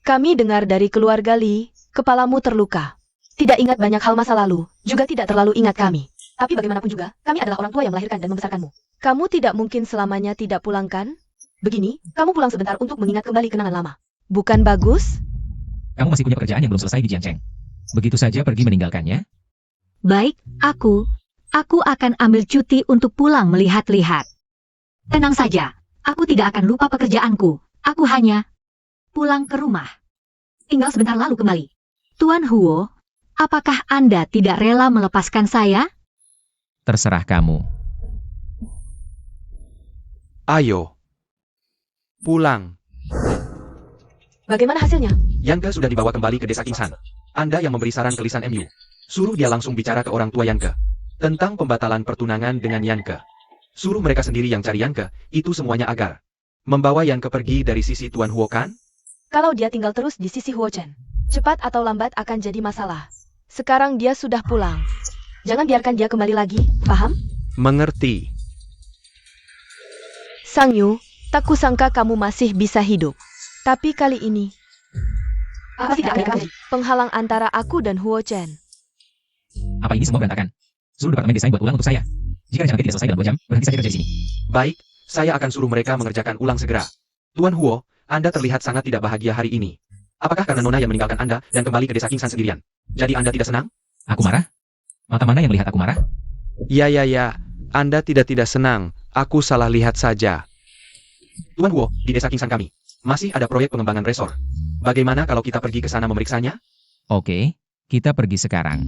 kami dengar dari keluarga Li, kepalamu terluka. Tidak ingat banyak hal masa lalu, juga tidak terlalu ingat kami. Tapi bagaimanapun juga, kami adalah orang tua yang melahirkan dan membesarkanmu. Kamu tidak mungkin selamanya tidak pulang kan? Begini, kamu pulang sebentar untuk mengingat kembali kenangan lama. Bukan bagus? Kamu masih punya pekerjaan yang belum selesai di Jiangcheng. Begitu saja pergi meninggalkannya? Baik, aku akan ambil cuti untuk pulang melihat-lihat. Tenang saja, aku tidak akan lupa pekerjaanku. Aku hanya pulang ke rumah. Tinggal sebentar lalu kembali. Tuan Huo, apakah Anda tidak rela melepaskan saya? Terserah kamu. Ayo. Pulang. Bagaimana hasilnya? Yang Ke sudah dibawa kembali ke desa Kingsan. Anda yang memberi saran ke Lisan MU. Suruh dia langsung bicara ke orang tua Yang Ke tentang pembatalan pertunangan dengan Yang Ke. Suruh mereka sendiri yang cari Yang Ke, itu semuanya agar membawa Yang Ke pergi dari sisi Tuan Huo kan? Kalau dia tinggal terus di sisi Huo Chen, cepat atau lambat akan jadi masalah. Sekarang dia sudah pulang. Jangan biarkan dia kembali lagi, paham? Mengerti. Sang Yu, tak kusangka kamu masih bisa hidup. Tapi kali ini, Apa sih tidak ada penghalang antara aku dan Huo Chen. Apa ini semua berantakan? Suruh departemen desain buat ulang untuk saya. Jika rencana tidak selesai dalam 2 jam, berhenti saja kerja di sini. Baik, saya akan suruh mereka mengerjakan ulang segera. Tuan Huo, Anda terlihat sangat tidak bahagia hari ini. Apakah karena Nona yang meninggalkan Anda dan kembali ke desa Kingsan sendirian? Jadi Anda tidak senang? Aku marah? Mata mana yang melihat aku marah? Ya. Anda tidak senang. Aku salah lihat saja. Tuan Huo, di desa Kingsan kami masih ada proyek pengembangan resor. Bagaimana kalau kita pergi ke sana memeriksanya? Oke, kita pergi sekarang.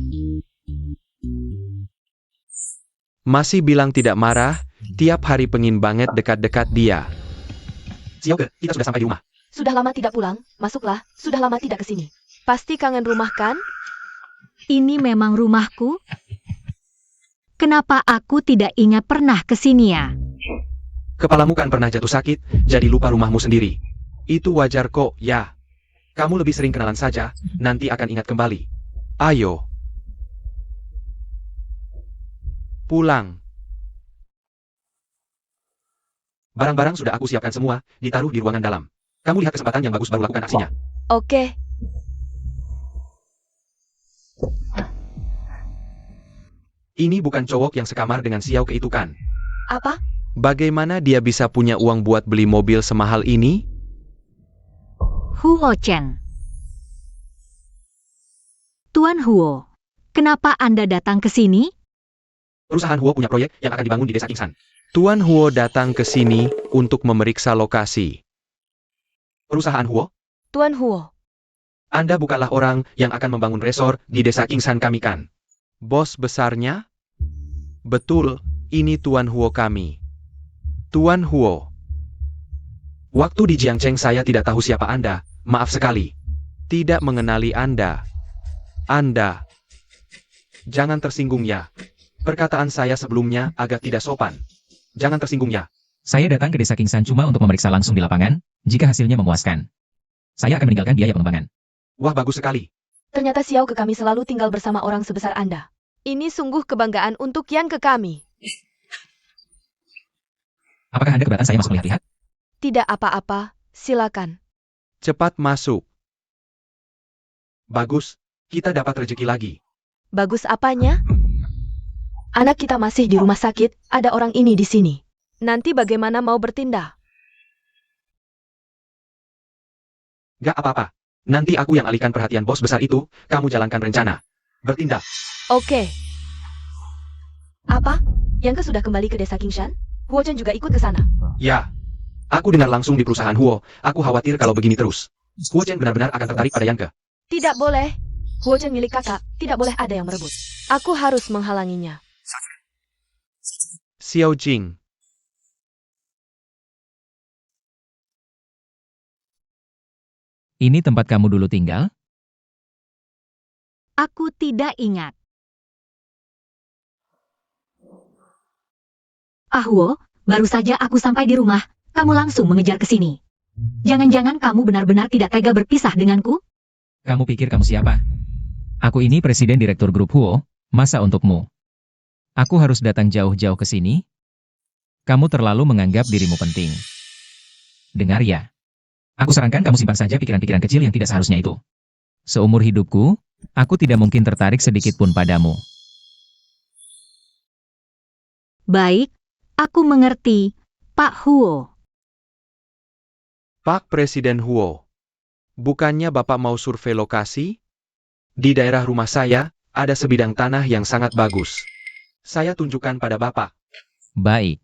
Masih bilang tidak marah, tiap hari pengin banget dekat-dekat dia. Xiaoke, kita sudah sampai di rumah. Sudah lama tidak pulang, masuklah, sudah lama tidak kesini. Pasti kangen rumah kan? Ini memang rumahku? Kenapa aku tidak ingat pernah kesini ya? Kepalamu kan pernah jatuh sakit, jadi lupa rumahmu sendiri. Itu wajar kok, ya. Kamu lebih sering kenalan saja, nanti akan ingat kembali. Ayo. Pulang. Barang-barang sudah aku siapkan semua, ditaruh di ruangan dalam. Kamu lihat kesempatan yang bagus baru lakukan aksinya. Oke. Ini bukan cowok yang sekamar dengan Xiaoke itu kan? Apa? Bagaimana dia bisa punya uang buat beli mobil semahal ini? Huo Chen. Tuan Huo, kenapa Anda datang ke sini? Perusahaan Huo punya proyek yang akan dibangun di desa Kingsan. Tuan Huo datang ke sini untuk memeriksa lokasi. Perusahaan Huo? Tuan Huo. Anda bukanlah orang yang akan membangun resor di desa Kingsan kami kan? Bos besarnya? Betul, ini Tuan Huo kami. Tuan Huo. Waktu di Jiangcheng saya tidak tahu siapa Anda, maaf sekali. Tidak mengenali Anda. Anda. Jangan tersinggung ya. Perkataan saya sebelumnya agak tidak sopan. Jangan tersinggung ya. Saya datang ke desa Kingsan cuma untuk memeriksa langsung di lapangan, jika hasilnya memuaskan. Saya akan meninggalkan biaya pengembangan. Wah, bagus sekali. Ternyata Xiaoke kami selalu tinggal bersama orang sebesar Anda. Ini sungguh kebanggaan untuk Yang Ke kami. Apakah Anda keberatan saya masuk lihat-lihat? Tidak apa-apa, silakan. Cepat masuk. Bagus, kita dapat rezeki lagi. Bagus apanya? Anak kita masih di rumah sakit, ada orang ini di sini. Nanti bagaimana mau bertindak? Gak apa-apa. Nanti aku yang alihkan perhatian bos besar itu, kamu jalankan rencana. Bertindak. Oke. Apa? Yang Ke sudah kembali ke desa Kingshan? Huo Chen juga ikut ke sana. Ya. Aku dengar langsung di perusahaan Huo, aku khawatir kalau begini terus. Huo Chen benar-benar akan tertarik pada Yang Ke. Tidak boleh. Huo Chen milik kakak, tidak boleh ada yang merebut. Aku harus menghalanginya. Xiao Jing. Ini tempat kamu dulu tinggal? Aku tidak ingat. Huo, baru saja aku sampai di rumah, kamu langsung mengejar ke sini. Jangan-jangan kamu benar-benar tidak tega berpisah denganku? Kamu pikir kamu siapa? Aku ini presiden direktur grup Huo, masa untukmu? Aku harus datang jauh-jauh ke sini? Kamu terlalu menganggap dirimu penting. Dengar ya. Aku sarankan kamu simpan saja pikiran-pikiran kecil yang tidak seharusnya itu. Seumur hidupku, aku tidak mungkin tertarik sedikit pun padamu. Baik, aku mengerti, Pak Huo. Pak Presiden Huo. Bukannya Bapak mau survei lokasi? Di daerah rumah saya, ada sebidang tanah yang sangat bagus. Saya tunjukkan pada Bapak. Baik.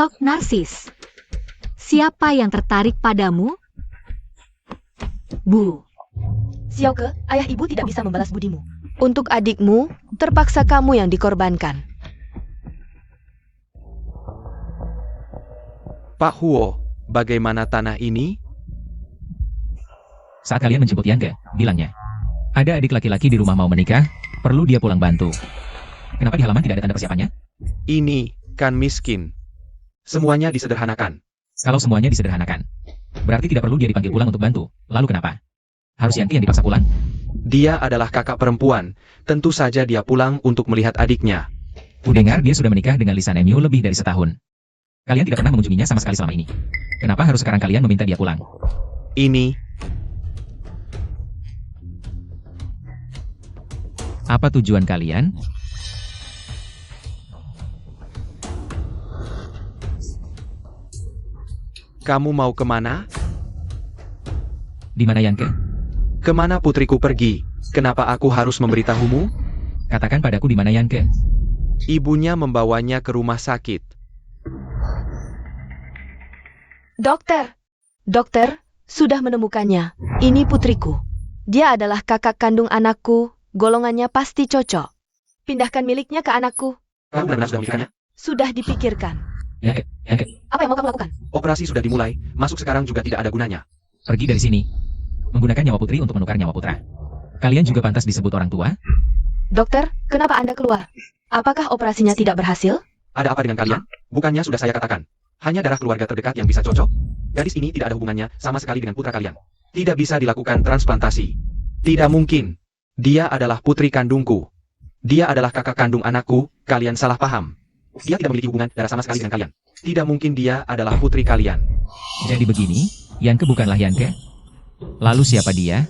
Sok narsis. Siapa yang tertarik padamu? Bu. Xiaoke, ayah ibu tidak bisa membalas budimu. Untuk adikmu, terpaksa kamu yang dikorbankan. Pak Huo, bagaimana tanah ini? Saat kalian menjemput Yangke, bilangnya. Ada adik laki-laki di rumah mau menikah, perlu dia pulang bantu. Kenapa di halaman tidak ada tanda persiapannya? Ini, kan miskin. Semuanya disederhanakan. Kalau semuanya disederhanakan, berarti tidak perlu dia dipanggil pulang untuk bantu. Lalu kenapa? Harus Yangke yang dipaksa pulang? Dia adalah kakak perempuan. Tentu saja dia pulang untuk melihat adiknya. Kudengar dia sudah menikah dengan Lisan Emu lebih dari setahun. Kalian tidak pernah mengunjunginya sama sekali selama ini. Kenapa harus sekarang kalian meminta dia pulang? Ini, Apa tujuan kalian? kamu mau kemana? Di mana Yangke? Kemana putriku pergi? Kenapa aku harus memberitahumu? Katakan padaku di mana Yangke. Ibunya membawanya ke rumah sakit. Dokter, dokter, sudah menemukannya. Ini putriku. Dia adalah kakak kandung anakku, golongannya pasti cocok. Pindahkan miliknya ke anakku. Kamu benar-benar sudah memikirkannya? Sudah dipikirkan. Yangke. Apa yang mau kamu lakukan? Operasi sudah dimulai, masuk sekarang juga tidak ada gunanya. Pergi dari sini. Menggunakan nyawa putri untuk menukar nyawa putra. Kalian juga pantas disebut orang tua? Dokter, kenapa Anda keluar? Apakah operasinya tidak berhasil? Ada apa dengan kalian? Bukannya sudah saya katakan. Hanya darah keluarga terdekat yang bisa cocok. Gadis ini tidak ada hubungannya sama sekali dengan putra kalian. Tidak bisa dilakukan transplantasi. Tidak mungkin. Dia adalah putri kandungku. Dia adalah kakak kandung anakku, kalian salah paham. Dia tidak memiliki hubungan darah sama sekali dengan kalian. Tidak mungkin dia adalah putri kalian. Jadi begini, Yangke bukanlah Yangke? Lalu siapa dia?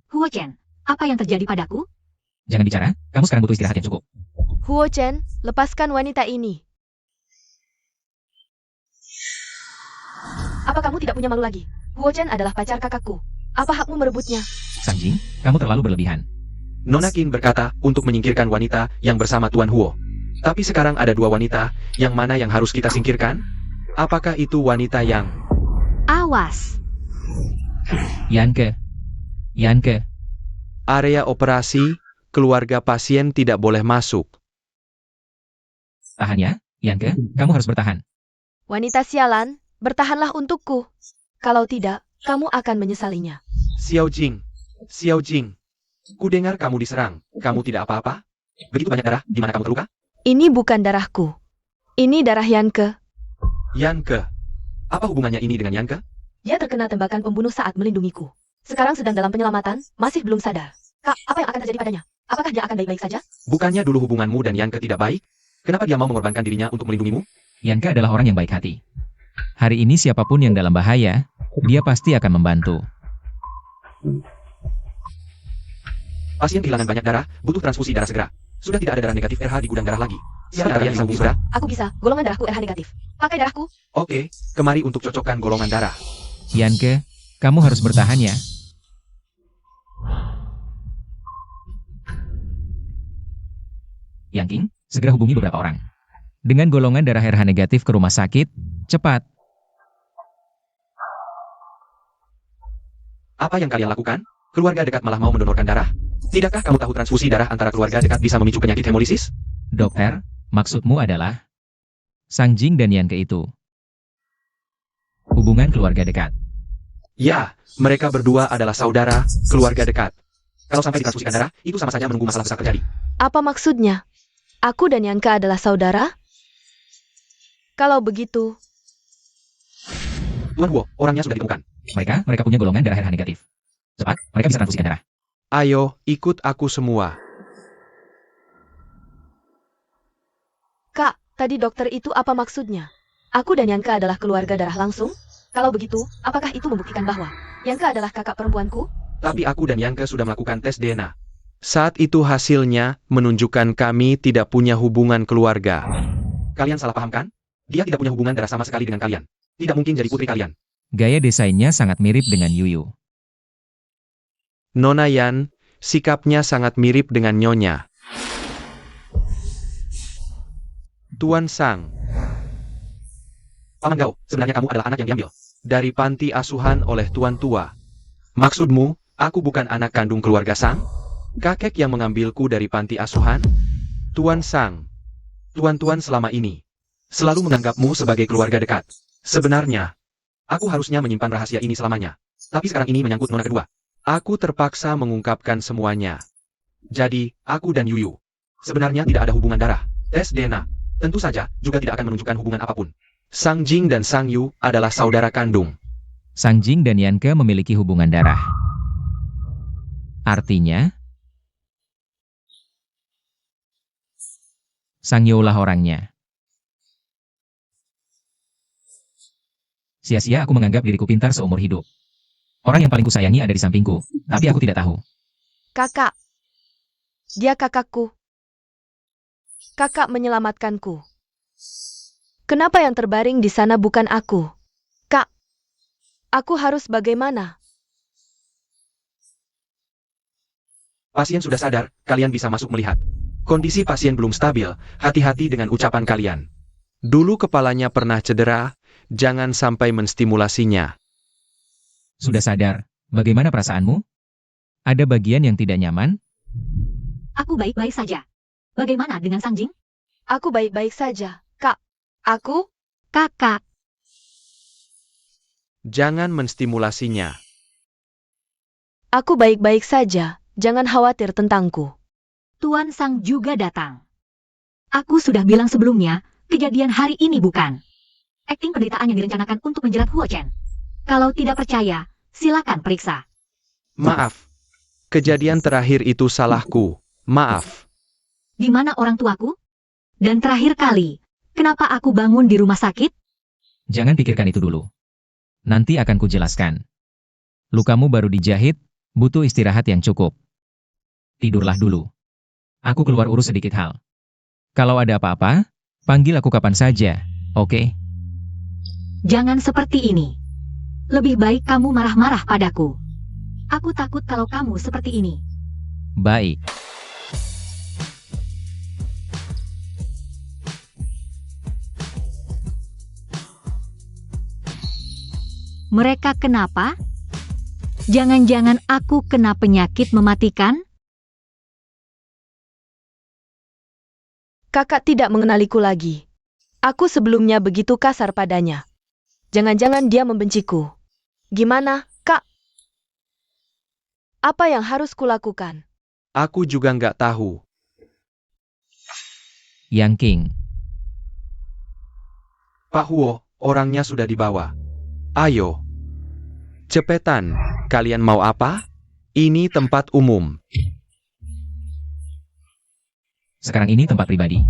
Huo Chen, apa yang terjadi padaku? Jangan bicara, kamu sekarang butuh istirahat yang cukup. Huo Chen, lepaskan wanita ini. Apa kamu tidak punya malu lagi? Huo Chen adalah pacar kakakku. Apa hakmu merebutnya? Sanjing, kamu terlalu berlebihan. Nona Qin berkata untuk menyingkirkan wanita yang bersama Tuan Huo. Tapi sekarang ada dua wanita, yang mana yang harus kita singkirkan? Apakah itu wanita yang... Awas. Yangke. Yangke. Area operasi, keluarga pasien tidak boleh masuk. Tahan ya, Yangke, kamu harus bertahan. Wanita sialan, bertahanlah untukku. Kalau tidak, kamu akan menyesalinya. Xiao Jing, Xiao Jing. Kudengar kamu diserang, kamu tidak apa-apa? Begitu banyak darah, di mana kamu terluka? Ini bukan darahku. Ini darah Yanke. Yanke. Apa hubungannya ini dengan Yanke? Dia terkena tembakan pembunuh saat melindungiku. Sekarang sedang dalam penyelamatan, masih belum sadar. Kak, apa yang akan terjadi padanya? Apakah dia akan baik-baik saja? Bukannya dulu hubunganmu dan Yanke tidak baik? Kenapa dia mau mengorbankan dirinya untuk melindungimu? Yangke adalah orang yang baik hati. Hari ini siapapun yang dalam bahaya, dia pasti akan membantu. Pasien kehilangan banyak darah, butuh transfusi darah segera. Sudah tidak ada darah negatif RH di gudang darah lagi. Siapa kalian bisa hubungi segera? Aku bisa, golongan darahku RH negatif. Pakai darahku. Oke, kemari untuk cocokkan golongan darah. Yangke, kamu harus bertahan ya. Yangking, segera hubungi beberapa orang. Dengan golongan darah RH negatif ke rumah sakit, cepat. Apa yang kalian lakukan? Keluarga dekat malah mau mendonorkan darah? Tidakkah kamu tahu transfusi darah antara keluarga dekat bisa memicu penyakit hemolisis? Dokter, maksudmu adalah Sanjing dan Yangke itu. Hubungan keluarga dekat. Ya, mereka berdua adalah saudara, keluarga dekat. Kalau sampai ditransfusikan darah, itu sama saja menunggu masalah besar terjadi. Apa maksudnya? Aku dan Yanka adalah saudara? Kalau begitu, Tuan Huo, orangnya sudah ditemukan. Mereka punya golongan darah RH negatif. Cepat, mereka bisa transfusikan darah. Ayo, ikut aku semua. Kak, tadi dokter itu apa maksudnya? Aku dan Yanka adalah keluarga darah langsung? Kalau begitu, apakah itu membuktikan bahwa Yanka adalah kakak perempuanku? Tapi aku dan Yanke sudah melakukan tes DNA. Saat itu hasilnya menunjukkan kami tidak punya hubungan keluarga. Kalian salah paham kan? Dia tidak punya hubungan darah sama sekali dengan kalian. Tidak mungkin jadi putri kalian. Gaya desainnya sangat mirip dengan Yuyu. Nona Yan, sikapnya sangat mirip dengan Nyonya. Tuan Sang. Paman Gao, sebenarnya kamu adalah anak yang diambil dari panti asuhan oleh Tuan Tua. Maksudmu, aku bukan anak kandung keluarga Sang? Kakek yang mengambilku dari panti asuhan? Tuan Sang. Tuan-tuan selama ini selalu menganggapmu sebagai keluarga dekat. Sebenarnya, aku harusnya menyimpan rahasia ini selamanya. Tapi sekarang ini menyangkut nona kedua. Aku terpaksa mengungkapkan semuanya. Jadi, aku dan Yuyu sebenarnya tidak ada hubungan darah. Tes DNA tentu saja juga tidak akan menunjukkan hubungan apapun. Sang Jing dan Sang Yu adalah saudara kandung. Sang Jing dan Yanke memiliki hubungan darah. Artinya, Sang Yu lah orangnya. Sia-sia aku menganggap diriku pintar seumur hidup. Orang yang paling kusayangi ada di sampingku, tapi aku tidak tahu. Kakak. Dia kakakku. Kakak menyelamatkanku. Kenapa yang terbaring di sana bukan aku? Kak, aku harus bagaimana? Pasien sudah sadar, kalian bisa masuk melihat. Kondisi pasien belum stabil, hati-hati dengan ucapan kalian. Dulu kepalanya pernah cedera, jangan sampai menstimulasinya. Sudah sadar, bagaimana perasaanmu? Ada bagian yang tidak nyaman? Aku baik-baik saja. Bagaimana dengan Sang Jing? Aku baik-baik saja. Kak, aku? Kakak, Jangan menstimulasinya. Aku baik-baik saja. Jangan khawatir tentangku. Tuan Sang juga datang. Aku sudah bilang sebelumnya, kejadian hari ini bukan akting penderitaan yang direncanakan untuk menjerat Huo Chen. Kalau tidak percaya, silakan periksa. Maaf. Kejadian terakhir itu salahku. Maaf. Di mana orang tuaku? Dan terakhir kali, kenapa aku bangun di rumah sakit? Jangan pikirkan itu dulu. Nanti akan kujelaskan. Lukamu baru dijahit, butuh istirahat yang cukup. Tidurlah dulu. Aku keluar urus sedikit hal. Kalau ada apa-apa, panggil aku kapan saja, oke? Jangan seperti ini. Lebih baik kamu marah-marah padaku. Aku takut kalau kamu seperti ini. Baik. Mereka kenapa? Jangan-jangan aku kena penyakit mematikan? Kakak tidak mengenaliku lagi. Aku sebelumnya begitu kasar padanya. Jangan-jangan dia membenciku. Gimana, Kak? Apa yang harus kulakukan? Aku juga nggak tahu. Yang King. Pak Huo, orangnya sudah dibawa. Ayo. Cepetan, kalian mau apa? Ini tempat umum. Sekarang ini tempat pribadi.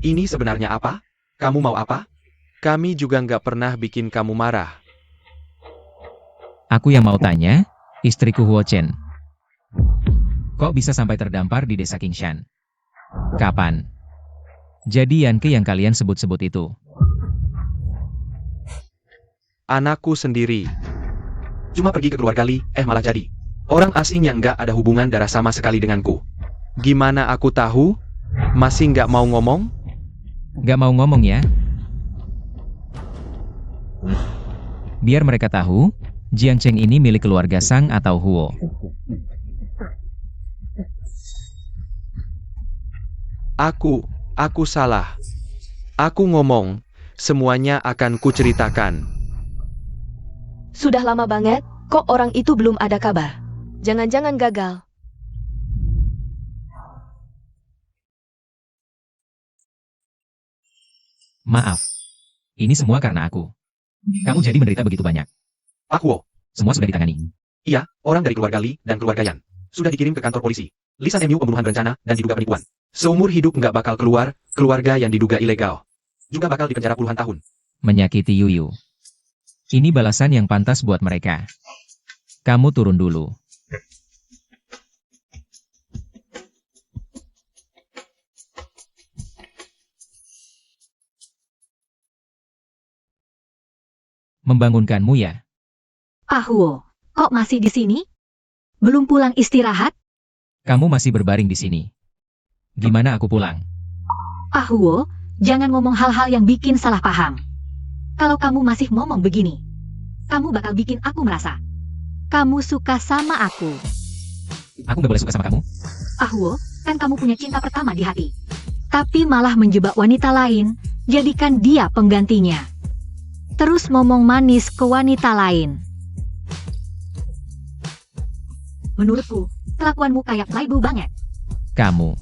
Ini sebenarnya apa? Kamu mau apa? Kami juga nggak pernah bikin kamu marah. Aku yang mau tanya, istriku Huo Chen. Kok bisa sampai terdampar di desa Kingshan? Kapan? Jadi Yanke yang kalian sebut-sebut itu. Anakku sendiri. Cuma pergi ke keluar gali, malah jadi orang asing yang nggak ada hubungan darah sama sekali denganku. Gimana aku tahu? Masih nggak mau ngomong? Gak mau ngomong ya? Biar mereka tahu, Jiang Cheng ini milik keluarga Sang atau Huo. Aku salah. Aku ngomong, semuanya akan kuceritakan. Sudah lama banget, kok orang itu belum ada kabar. Jangan-jangan gagal. Maaf. Ini semua karena aku. Kamu jadi menderita begitu banyak. Pak Huo, Semua sudah ditangani. iya, orang dari keluarga Li dan keluarga Yan. Sudah dikirim ke kantor polisi. Lisan MU pembunuhan berencana dan diduga penipuan. Seumur hidup nggak bakal keluar, keluarga yang diduga ilegal. Juga bakal dipenjara puluhan tahun. Menyakiti Yuyu. Ini balasan yang pantas buat mereka. Kamu turun dulu. Membangunkanmu ya. Pak Huo, kok masih di sini? Belum pulang istirahat? Kamu masih berbaring di sini. Gimana aku pulang? Pak Huo, jangan ngomong hal-hal yang bikin salah paham. Kalau kamu masih ngomong begini, kamu bakal bikin aku merasa kamu suka sama aku. Aku gak boleh suka sama kamu. Pak Huo, kan kamu punya cinta pertama di hati. Tapi malah menjebak wanita lain, jadikan dia penggantinya. Terus ngomong manis ke wanita lain. Menurutku, kelakuanmu kayak playboy banget. Kamu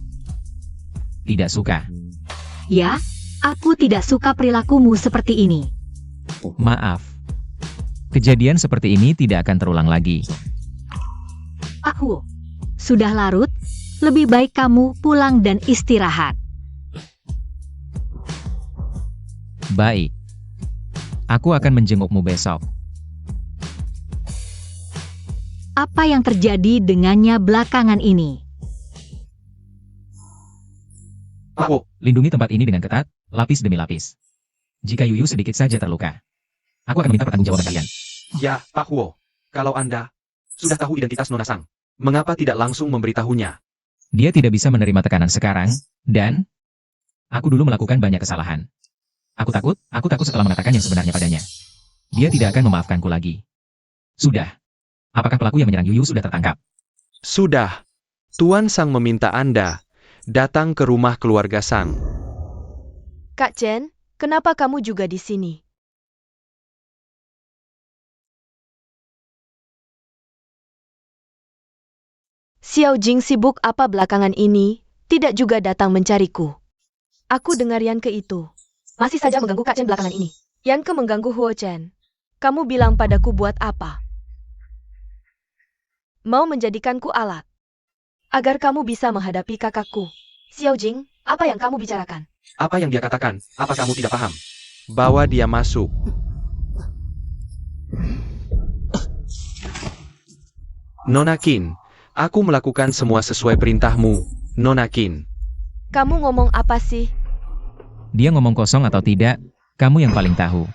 tidak suka. Ya, aku tidak suka perilakumu seperti ini. Maaf. Kejadian seperti ini tidak akan terulang lagi. Pak Huo, sudah larut, lebih baik kamu pulang dan istirahat. Baik. Aku akan menjengukmu besok. Apa yang terjadi dengannya belakangan ini? Pak Huo, Lindungi tempat ini dengan ketat, lapis demi lapis. Jika Yuyu sedikit saja terluka, aku akan meminta pertanggungjawaban kalian. ya, Pak Huo. Kalau Anda sudah tahu identitas Nona Sang, mengapa tidak langsung memberitahunya? Dia tidak bisa menerima tekanan sekarang, dan aku dulu melakukan banyak kesalahan. Aku takut setelah mengatakan yang sebenarnya padanya. Dia tidak akan memaafkanku lagi. Sudah. Apakah pelaku yang menyerang Yuyu sudah tertangkap? Sudah. Tuan Sang meminta Anda datang ke rumah keluarga Sang. Kak Chen, kenapa kamu juga di sini? Xiao Jing sibuk apa belakangan ini, tidak juga datang mencariku. Aku dengar Yanke itu. Masih saja mengganggu Kak Chen belakangan ini. Yanke mengganggu Huo Chen. Kamu bilang padaku buat apa? Mau menjadikanku alat. Agar kamu bisa menghadapi kakakku. Xiao Jing, apa yang kamu bicarakan? Apa yang dia katakan? Apa kamu tidak paham? Bawa dia masuk. Nona Qin, aku melakukan semua sesuai perintahmu, Nona Qin. Kamu ngomong apa sih? Dia ngomong kosong atau tidak, kamu yang paling tahu.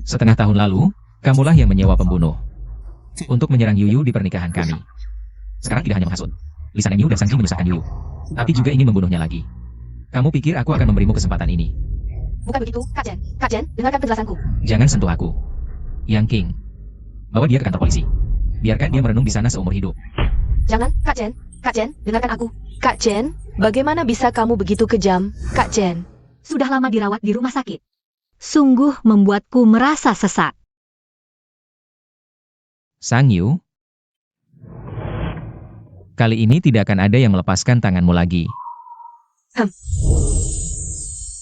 Setengah tahun lalu, kamulah yang menyewa pembunuh untuk menyerang Yuyu di pernikahan kami. Sekarang tidak hanya menghasut Lisan Yu dan Sang Jing menyusahkan Yuyu, tapi juga ingin membunuhnya lagi. Kamu pikir aku akan memberimu kesempatan ini? Bukan begitu, Kak Chen. Kak Chen, dengarkan penjelasanku. Jangan sentuh aku. Yang King, bawa dia ke kantor polisi. Biarkan dia merenung di sana seumur hidup. Jangan, Kak Chen. Kak Chen, dengarkan aku. Kak Chen, bagaimana bisa kamu begitu kejam, Kak Chen? Sudah lama dirawat di rumah sakit. Sungguh membuatku merasa sesak. Sang Yu, kali ini tidak akan ada yang melepaskan tanganmu lagi.